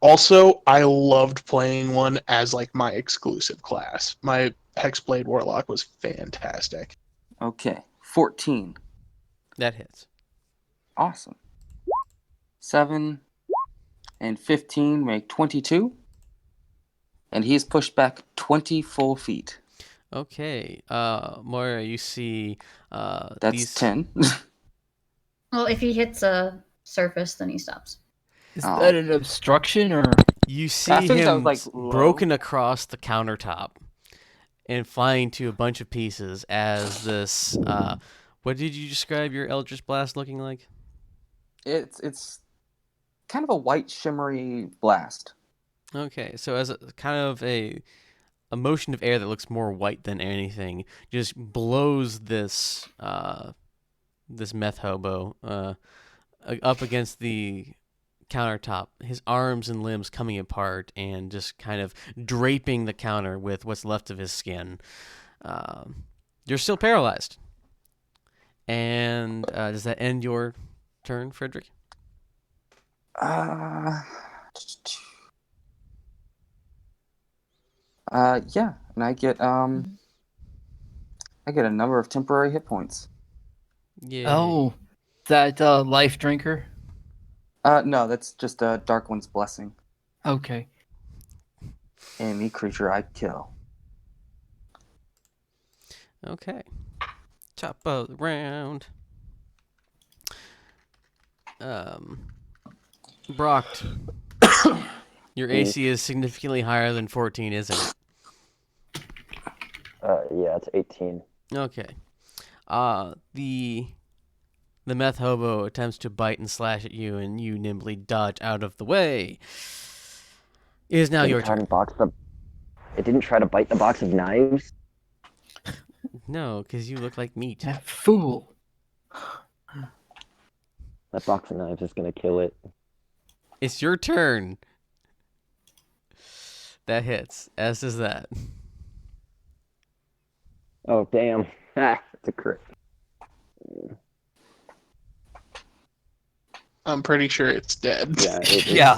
Also, I loved playing one as like my exclusive class. My Hexblade Warlock was fantastic. Okay, 14. That hits. Awesome. 7 and 15 make 22. And he's pushed back 20 full feet. Okay, Moira, you see That's these 10. Well, if he hits a surface, then he stops. Is Oh. that an obstruction or? You see I figured that him was, like, low. broken across the countertop and flying to a bunch of pieces as this. What did you describe your Eldritch Blast looking like? It's kind of a white shimmery blast. Okay, so as a kind of a motion of air that looks more white than anything, just blows this this meth hobo up against the countertop, his arms and limbs coming apart and just kind of draping the counter with what's left of his skin. You're still paralyzed. And does that end your turn, Frederick? Yeah, and I get a number of temporary hit points. Yeah. Oh, that life drinker. No, that's just a Dark One's blessing. Okay. Enemy creature I kill. Okay. Top of the round. Brock, your AC is significantly higher than 14, isn't it? Yeah, it's 18. Okay. The meth hobo attempts to bite and slash at you, and you nimbly dodge out of the way. It is now your turn. It didn't try to bite the box of knives. No, because you look like meat. That fool. That box of knives is gonna kill it. It's your turn. That hits, as does that. Oh damn! It's a crit. I'm pretty sure it's dead. Yeah. Yeah.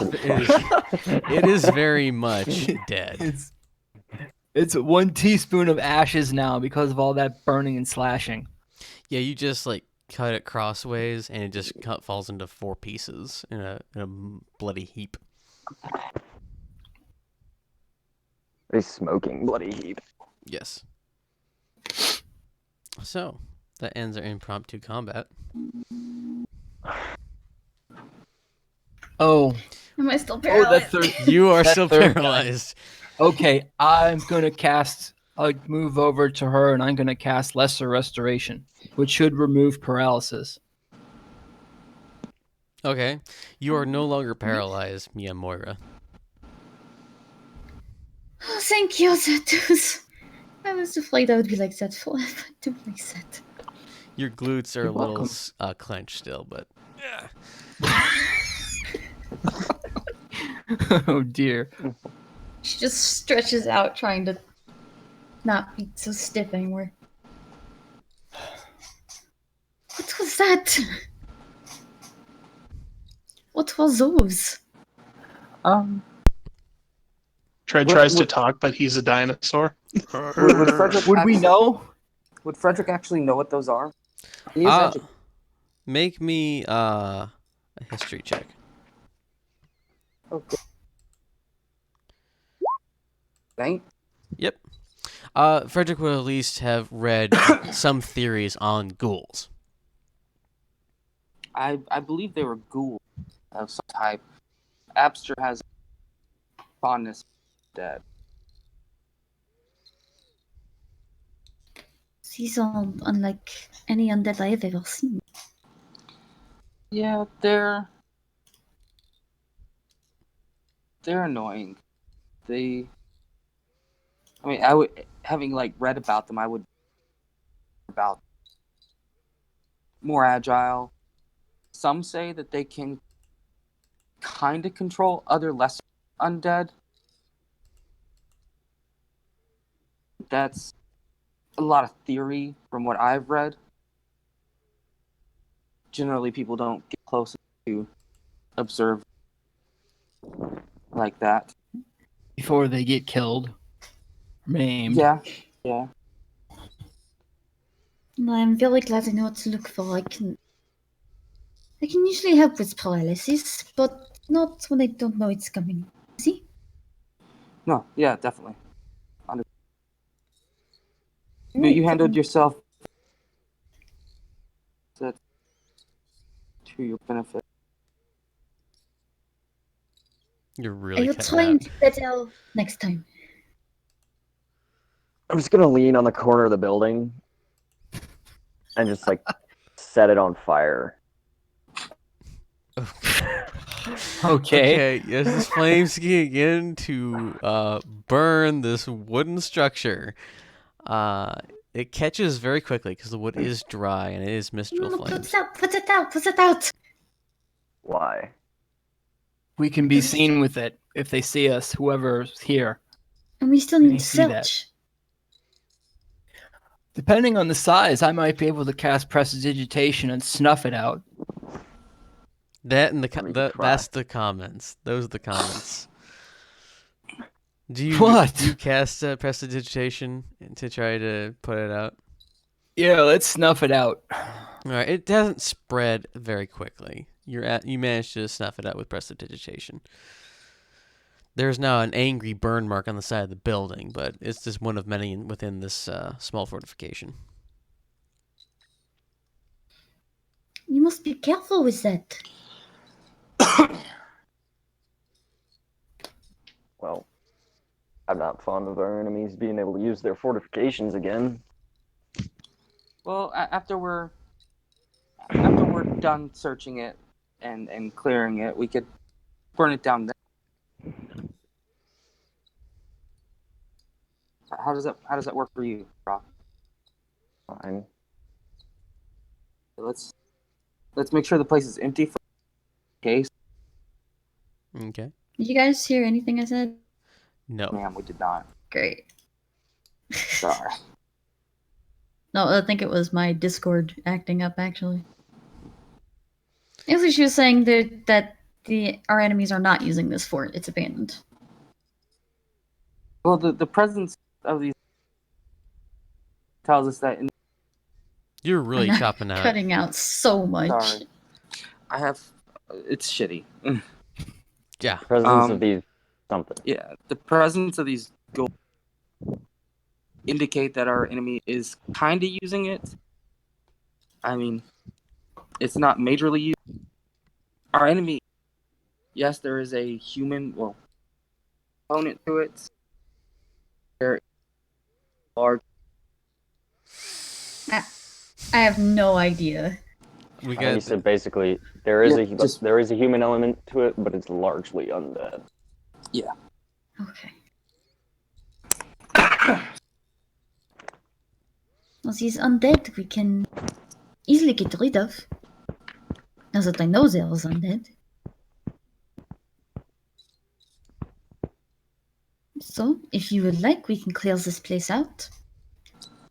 It is very much dead. It's 1 teaspoon of ashes now because of all that burning and slashing. Yeah, you just like cut it crossways, and it just falls into 4 pieces in a bloody heap. A smoking bloody heap. Yes. So that ends our impromptu combat. Oh, Am I still that paralyzed? third. You are That still third guy. paralyzed. Okay, I'm gonna cast. I'll move over to her, and I'm gonna cast Lesser Restoration, which should remove paralysis. Okay, you are no longer paralyzed, Mia Moira. Oh, thank you, Zetus. I was afraid I would be like that forever. Do like that. Your glutes are You're a little welcome. clenched still, but Oh dear. She just stretches out, trying to not be so stiff anymore. What was that? What was those? Tread tries to talk, but he's a dinosaur. Would Frederick Would we know? Would Frederick actually know what those are? He is edu- make me a history check. Okay. Right? Yep. Frederick will at least have read some theories on ghouls. I believe they were ghouls of some type. Abster has fondness for dead. These are unlike any undead I have ever seen. Yeah, they're annoying. I mean, I would, having like read about them, I would about more agile. Some say that they can kind of control other lesser undead. That's a lot of theory from what I've read. Generally, people don't get close to observe like that. Before they get killed, maimed. Yeah, yeah. I'm very glad I know what to look for. I can usually help with paralysis, but not when I don't know it's coming. See? No, yeah, definitely. But Right, you handled yourself to your benefit. You're I really will cutting try out. and do better next time. I'm just gonna lean on the corner of the building and just like set it on fire. Okay. Okay, as this flames begin to burn this wooden structure, it catches very quickly because the wood is dry and it is mistral No, put flames. it out! Put it out! Put it out! Why? We can be seen with it if they see us, whoever's here. And we still They need to see that. search. Depending on the size, I might be able to cast prestidigitation and snuff it out. That and I mean, you could try. that's the comments. Those are the comments. Do you What? cast prestidigitation to try to put it out? Yeah, let's snuff it out. All right, it doesn't spread very quickly. You managed to snuff it out with prestidigitation. There's now an angry burn mark on the side of the building, but it's just one of many within this small fortification. You must be careful with that. Well, I'm not fond of our enemies being able to use their fortifications again. Well, after we're done searching it and clearing it, we could burn it down there. How does that work for you, Rock? Fine. Let's make sure the place is empty for case. Okay. Did you guys hear anything I said? No. Ma'am, we did not. Great. Sorry. No, I think it was my Discord acting up, actually. Actually, she was saying that our enemies are not using this fort. It's abandoned. Well, the presence of these tells us that. You're really I'm chopping out. cutting out so much. Sorry. I have. It's shitty. Yeah. Presence of these something. Yeah, the presence of these gold indicate that our enemy is kind of using it. I mean, it's not majorly used. Our enemy, yes, there is a human opponent to it. They're large. I have no idea. We I think you got said basically there is Yeah, there is a human element to it, but it's largely undead. Yeah. Okay. Well, these undead we can easily get rid of. Now that I know there is undead. So, if you would like, we can clear this place out.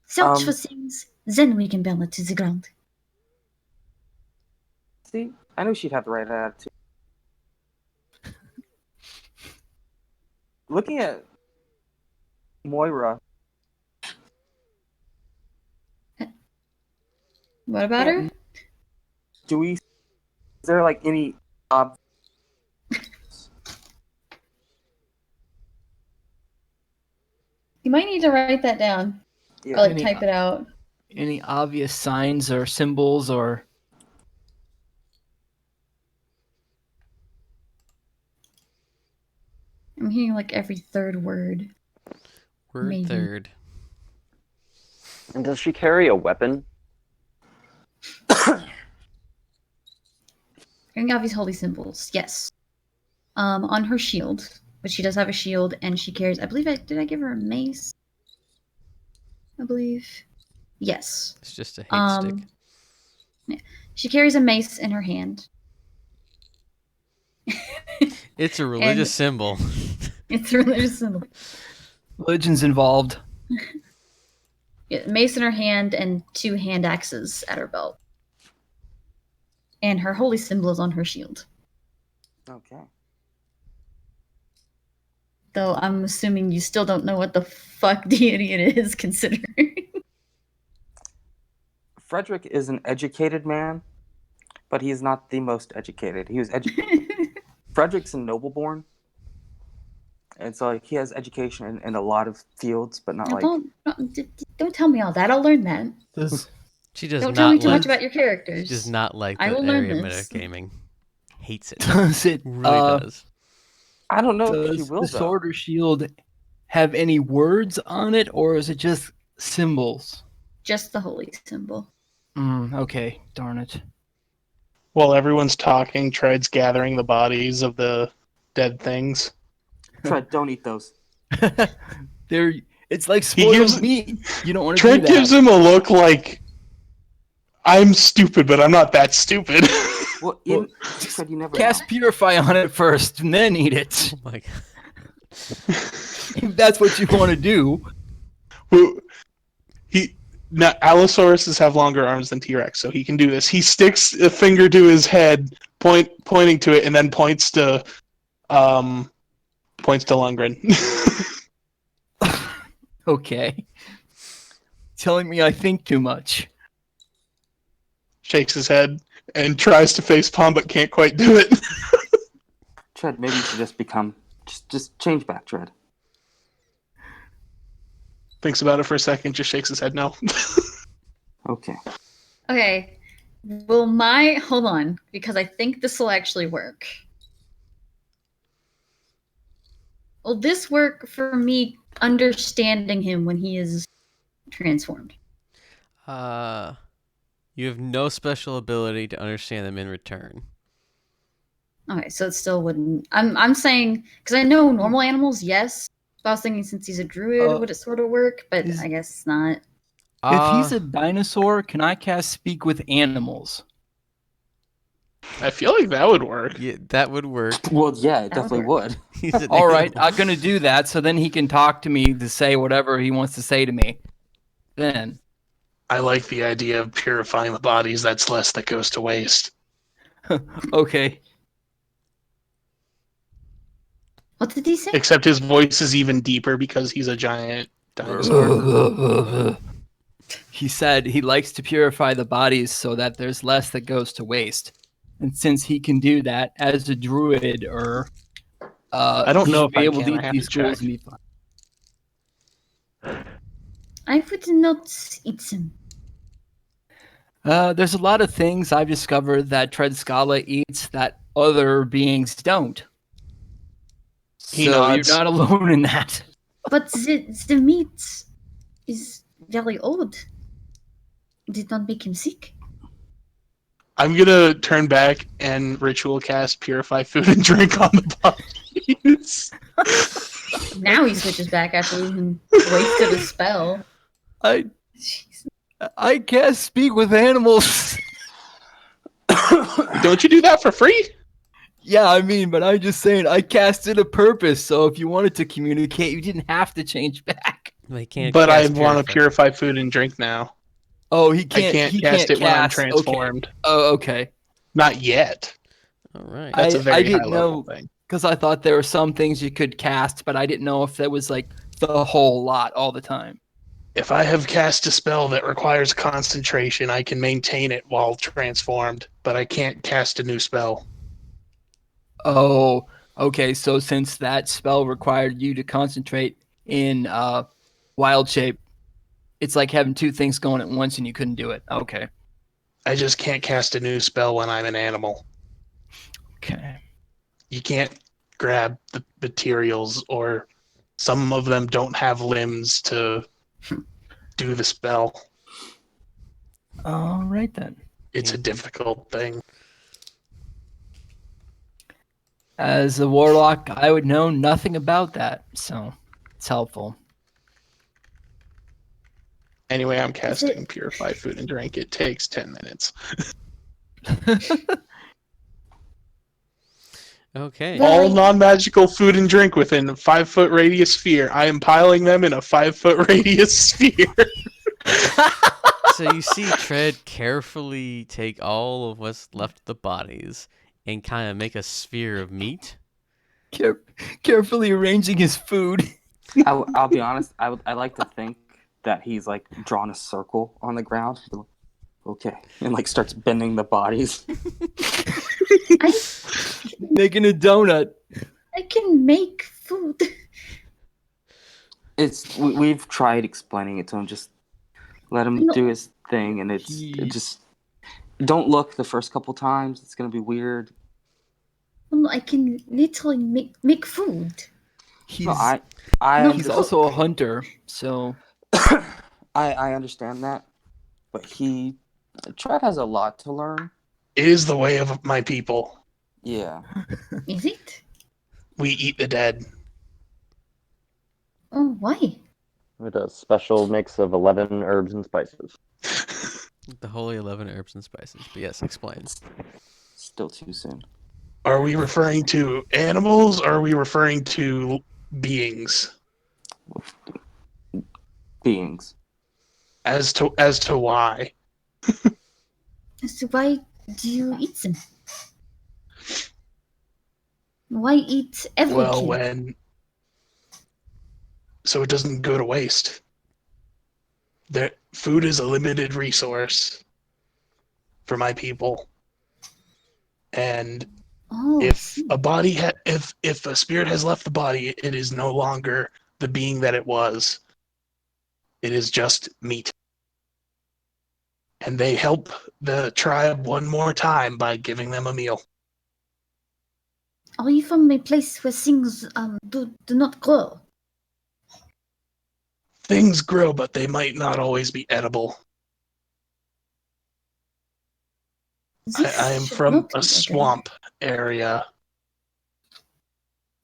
Search for things, then we can burn it to the ground. See, I knew she'd have the right attitude. Looking at Moira, What about her? is there like any You might need to write that down. yeah, Or like Any- type it out. Any obvious signs or symbols or I'm hearing like every third word. word maybe. third. And does she carry a weapon? Carrying out these holy symbols, yes. On her shield, but she does have a shield, and she carries. I believe did I give her a mace? I believe. Yes. It's just a hate stick. Yeah. She carries a mace in her hand. It's a religious symbol. It's a religious symbol. Religion's involved. Yeah, mace in her hand and 2 hand axes at her belt. And her holy symbol is on her shield. Okay. Though I'm assuming you still don't know what the fuck deity it is, considering. Frederick is an educated man, but he is not the most educated. He was educated. Frederick's a noble-born, and so like, he has education in a lot of fields, but not Now, like. don't tell me all that. I'll learn that. She does Don't not tell me too like. much about your characters. She does not like I the will learn area this. metagaming. Hates it. Does it Really does. I don't know if she does will the though. sword or shield have any words on it, or is it just symbols? Just the holy symbol. Okay, darn it. While everyone's talking, Tread's gathering the bodies of the dead things. Tread, don't eat those. It's like spoiled gives- meat. You don't want to do Tread that. gives him a look like, I'm stupid, but I'm not that stupid. Well, Well, Tread, you never Cast know. Purify on it first, and then eat it. Oh my god. If that's what you want to do. Allosauruses have longer arms than T-Rex, so he can do this. He sticks a finger to his head, pointing to it, and then points to Lundgren. Okay. Telling me I think too much. Shakes his head and tries to face palm, but can't quite do it. Tread, maybe you should just become. Just change back, Tread. Thinks about it for a second, just shakes his head no. Okay. Okay. Hold on, because I think this will actually work. Will this work for me understanding him when he is transformed? You have no special ability to understand them in return. Okay, so it still wouldn't. I'm saying because I know normal animals, yes. But I was thinking since he's a druid, would it sort of work? But I guess not. If he's a dinosaur, can I cast Speak with Animals? I feel like that would work. Yeah, that would work. Well, yeah, it That definitely would would. He's an All right, animal. I'm going to do that so then he can talk to me to say whatever he wants to say to me. Then. I like the idea of purifying the bodies. That's less that goes to waste. Okay. What did he say? Except his voice is even deeper because he's a giant dinosaur. He said he likes to purify the bodies so that there's less that goes to waste. And since he can do that as a druid, or I don't know he'll if be I able can. to I eat have these to check. ghouls and be fine. I would not eat him. There's a lot of things I've discovered that Tread Scala eats that other beings don't. He So you're nods. not alone in that. But the meat is very old. Did not make him sick. I'm gonna turn back and ritual cast purify food and drink on the bodies. Now he switches back after we wasted a spell. I Jeez. can't speak with animals. Don't you do that for free? Yeah, I mean, but I'm just saying I casted a purpose, so if you wanted to communicate, you didn't have to change back. They can't. But I cast want to purify. purify food and drink now. Oh, he I can't. can't he cast can't it when I'm cast. Okay. transformed. Oh, okay. Not yet. All right. That's a I very didn't high level know- thing. Because I thought there were some things you could cast, but I didn't know if that was like the whole lot all the time. If I have cast a spell that requires concentration, I can maintain it while transformed, but I can't cast a new spell. Oh, okay. So since that spell required you to concentrate in wild shape, it's like having two things going at once and you couldn't do it. Okay. I just can't cast a new spell when I'm an animal. Okay. You can't grab the materials, or some of them don't have limbs to do the spell. All right then. It's a difficult thing. As a warlock, I would know nothing about that, so it's helpful. Anyway, I'm Is casting it Purify Food and Drink. It takes 10 minutes. Okay. Well, All non-magical food and drink within a 5-foot radius sphere. I am piling them in a 5-foot radius sphere. So you see Tread carefully take all of what's left of the bodies and kind of make a sphere of meat. Carefully arranging his food. I'll be honest. I like to think that he's like drawn a circle on the ground. Okay, and like starts bending the bodies. I Making a donut. I can make food. We've tried explaining it to him. Just let him No. do his thing, and it just don't look the first couple times. It's gonna be weird. No, I can literally make food. He's No, I he's also a hunter, so I understand that, but Tread has a lot to learn. It is the way of my people. Yeah. Is it? We eat the dead. Oh, why? With a special mix of 11 herbs and spices. The holy 11 herbs and spices. But yes, explain. Still too soon. Are we referring to animals or are we referring to beings? Beings. As to why? So why do you eat them? Why eat everything? Well, so it doesn't go to waste. Food is a limited resource for my people, and Oh, I if see. a body if a spirit has left the body, it is no longer the being that it was. It is just meat. And they help the tribe one more time by giving them a meal. Are you from a place where things do not grow? Things grow, but they might not always be edible. This I am should from not a be edible. swamp area.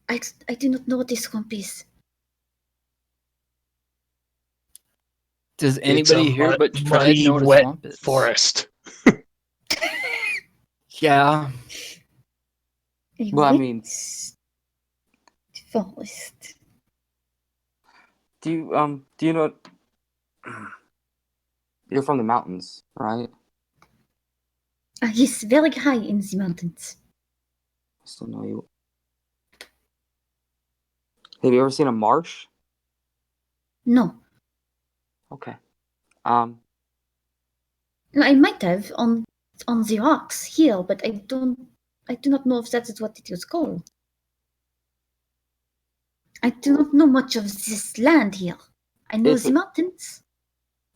I do not know what this swamp is. does It's anybody a here but Tread muddy, know what a wet swamp is? forest. Yeah. A Well, I wet mean- forest. Do you know? You're from the mountains, right? Yes, very high in the mountains. I still know you. Have you ever seen a marsh? No. Okay. No, I might have on the rocks here, but I do not know if that is what it is called. I do not know much of this land here. I know It's the mountains.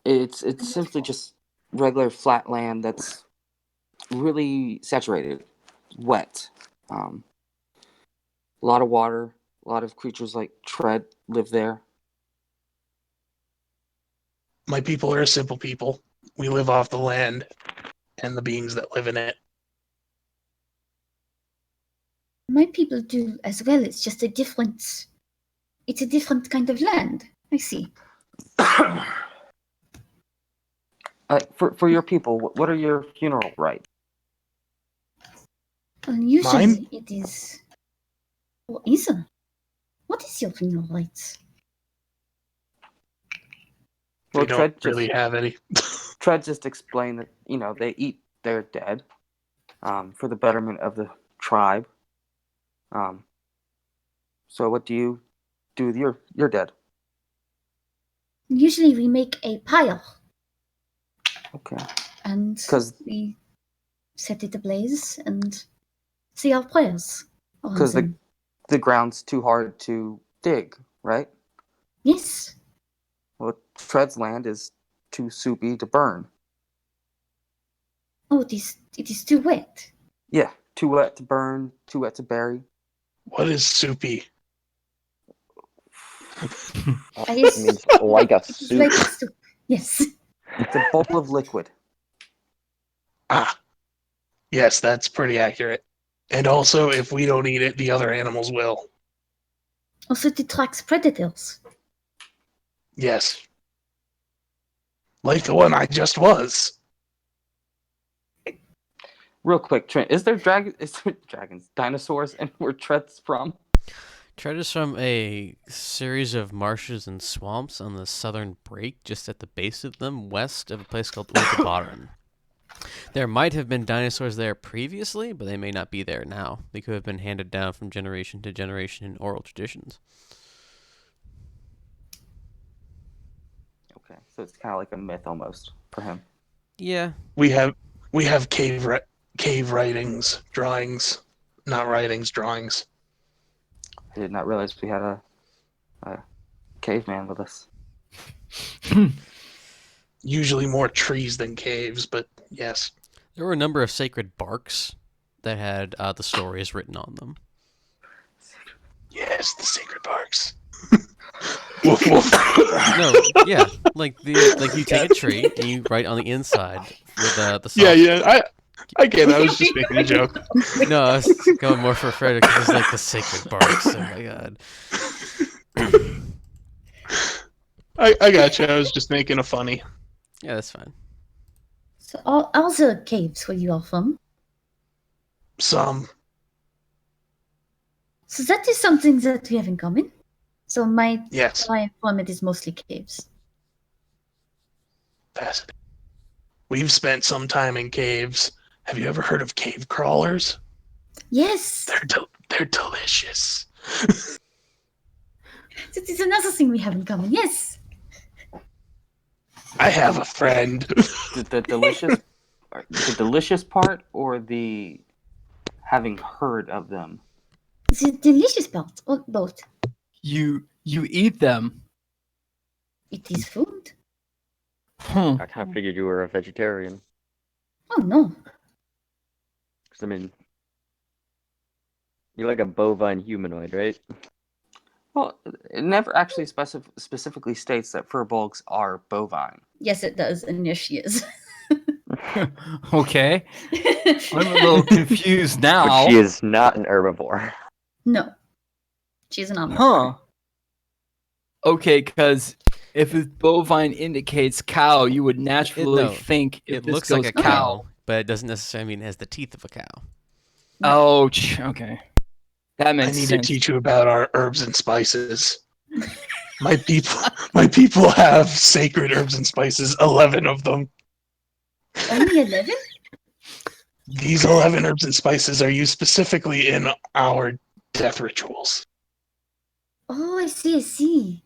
it's simply just regular flat land that's really saturated, wet. A lot of water. A lot of creatures like Tread live there. My people are a simple people. We live off the land and the beings that live in it. My people do as well. It's just a different kind of land. I see. For your people, what are your funeral rites? And usually Mine? it is. Or is it? What is your funeral rites? Well, We don't really have any. Tread just explained that they eat their dead, for the betterment of the tribe. So what do you do with your dead? Usually we make a pile Okay. and 'Cause- we set it ablaze and say our prayers. on Because them. the ground's too hard to dig, right? Yes. Well, Tread's land is too soupy to burn. Oh, it is too wet. Yeah, too wet to burn, too wet to bury. What is soupy? I guess It means like a it's soup. like a soup. Yes. It's a bowl of liquid. Ah, yes, that's pretty accurate. And also, if we don't eat it, the other animals will. Also, it attracts predators. Yes. Like the one I just was. Real quick, Trent, is there dragons, dinosaurs, and where Trent's from? Tread is from a series of marshes and swamps on the southern break, just at the base of them, west of a place called Ultabaran. There might have been dinosaurs there previously, but they may not be there now. They could have been handed down from generation to generation in oral traditions. Okay, so it's kind of like a myth almost for him. Yeah, We have cave writings, drawings, not writings, drawings. I did not realize we had a caveman with us. Usually more trees than caves, but yes. there were a number of sacred barks that had the stories written on them. Yes, the sacred barks. Woof woof. No, yeah, like you take a tree and you write on the inside with the soft. Yeah, I get it. I was just making a joke. No, I was going more for Frederick because it's like the sacred barks. Oh my god. I got you. I was just making a funny. Yeah, that's fine. So, all the caves where you are from. Some. So that is something that we have in common. So Yes. where I'm from, it is mostly caves. Fascinating. We've spent some time in caves. Have you ever heard of cave crawlers? Yes, They're delicious. that is another thing we have in common. Yes. I have a friend. The delicious part, or the having heard of them? The delicious part, or both. You eat them. It is food. Huh. I kind of figured you were a vegetarian. Oh no. Because, I mean, you're like a bovine humanoid, right? Well, it never actually specifically states that furbolgs are bovine. Yes, it does, and yes, she is. Okay. I'm a little confused now. But she is not an herbivore. No, she's an omnivore. Huh. Okay, because if it's bovine indicates cow, you would naturally no, think if It this looks goes like a cow, but it doesn't necessarily mean it has the teeth of a cow. Ouch. Okay. That I makes need sense. to teach you about our herbs and spices. My people have sacred herbs and spices, 11 of them. Only 11? These 11 herbs and spices are used specifically in our death rituals. Oh, I see.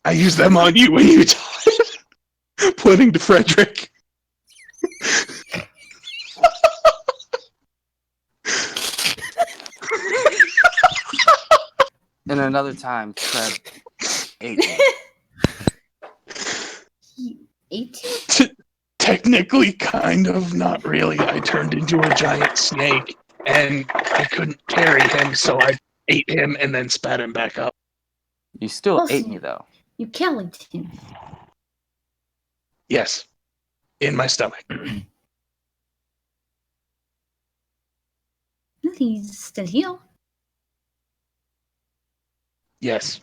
I use them on you when you died. Pointing to Frederick. And another time, Tread ate me. He ate you? Technically, kind of, not really. I turned into a giant snake, and I couldn't carry him, so I ate him and then spat him back up. You still Oh, so ate me, though. You carried him. Yes, in my stomach. Well, he's still here. Yes.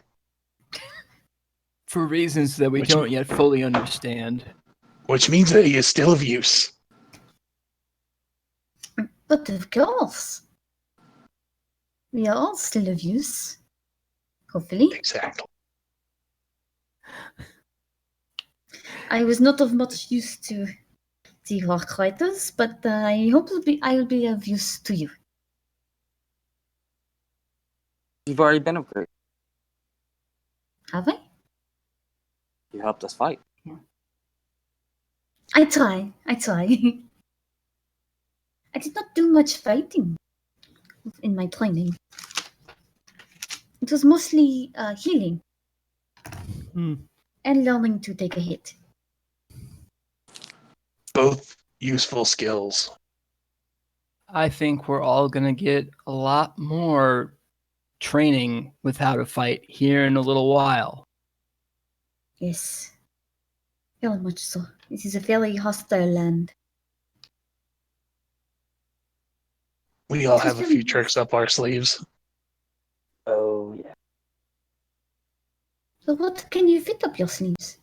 For reasons that we Which- don't yet fully understand. Which means that he is still of use. But of course. We are all still of use. Hopefully. Exactly. I was not of much use to the Rockriders, but I hope I'll be of use to you. You've already been of great. Have I? You helped us fight. I try. I did not do much fighting in my training. It was mostly healing and learning to take a hit. Both useful skills. I think we're all going to get a lot more training with how to fight here in a little while. Yes. Very much so. This is a very hostile land. We all have a few tricks up our sleeves. Oh yeah. So what can you fit up your sleeves?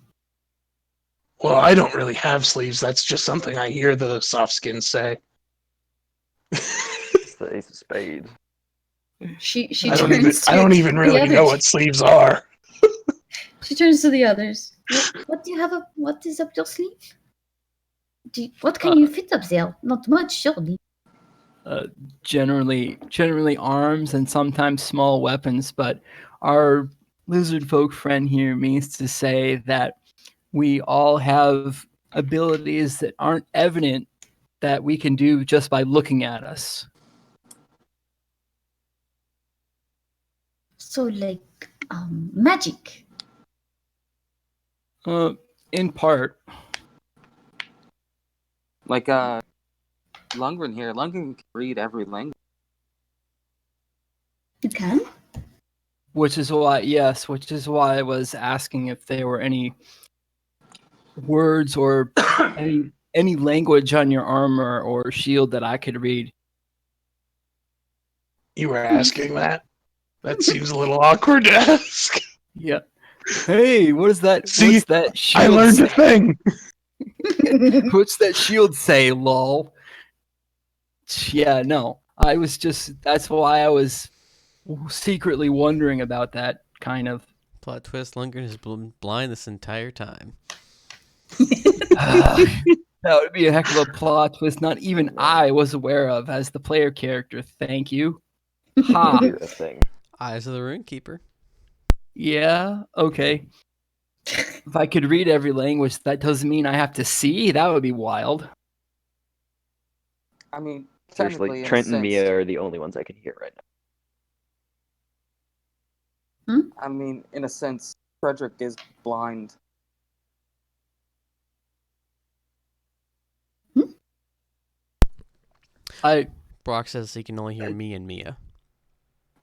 Well, I don't really have sleeves. That's just something I hear the soft skins say. It's the ace of spades. She I turns to don't even the really know others. what sleeves are. She turns to the others. What do you have up? What is up your sleeve? What can you fit up there? Not much, surely. Generally arms and sometimes small weapons, but our lizard folk friend here means to say that we all have abilities that aren't evident that we can do just by looking at us. So like magic. In part. Like Lundgren here. Lundgren can read every language. You can? Which is why I was asking if there were any words or any language on your armor or shield that I could read. You were asking that? That seems a little awkward to ask. Yeah. Hey, what is that? See, what's that shield I learned a say? thing. What's that shield say, lol? Yeah, no. That's why I was secretly wondering about that, kind of. Plot twist: Lundgren has been blind this entire time. That would be a heck of a plot twist not even I was aware of as the player character. Thank you. Ha. Do a thing. Eyes of the Runekeeper. Yeah, okay. If I could read every language, that doesn't mean I have to see. That would be wild. I mean, Seriously, technically, in a Trent and sense, Mia are the only ones I can hear right now. I mean, in a sense, Frederick is blind. Brock says he can only hear me and Mia.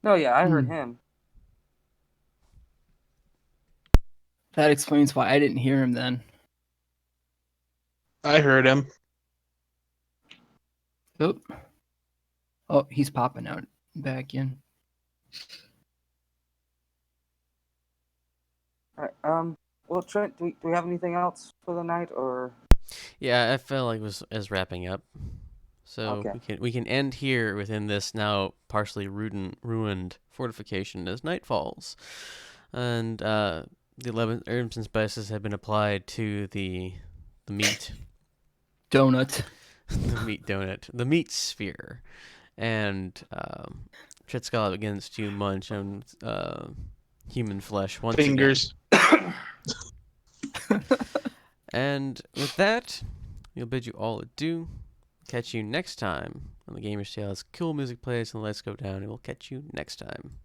No, yeah, I heard him. That explains why I didn't hear him then. I heard him. Oh, he's popping out back in. All right, well, Trent, do we have anything else for the night, or? Yeah, I felt like it was as wrapping up. So Okay. we can end here within this now partially ruined fortification as night falls, and the 11 herbs and spices have been applied to the meat Donut. the meat donut, the meat sphere, and Tritzkala begins to munch on human flesh once Fingers. again. And with that, we'll bid you all adieu. Catch you next time on the Gamer's Tales. Cool music plays and the lights go down, and we'll catch you next time.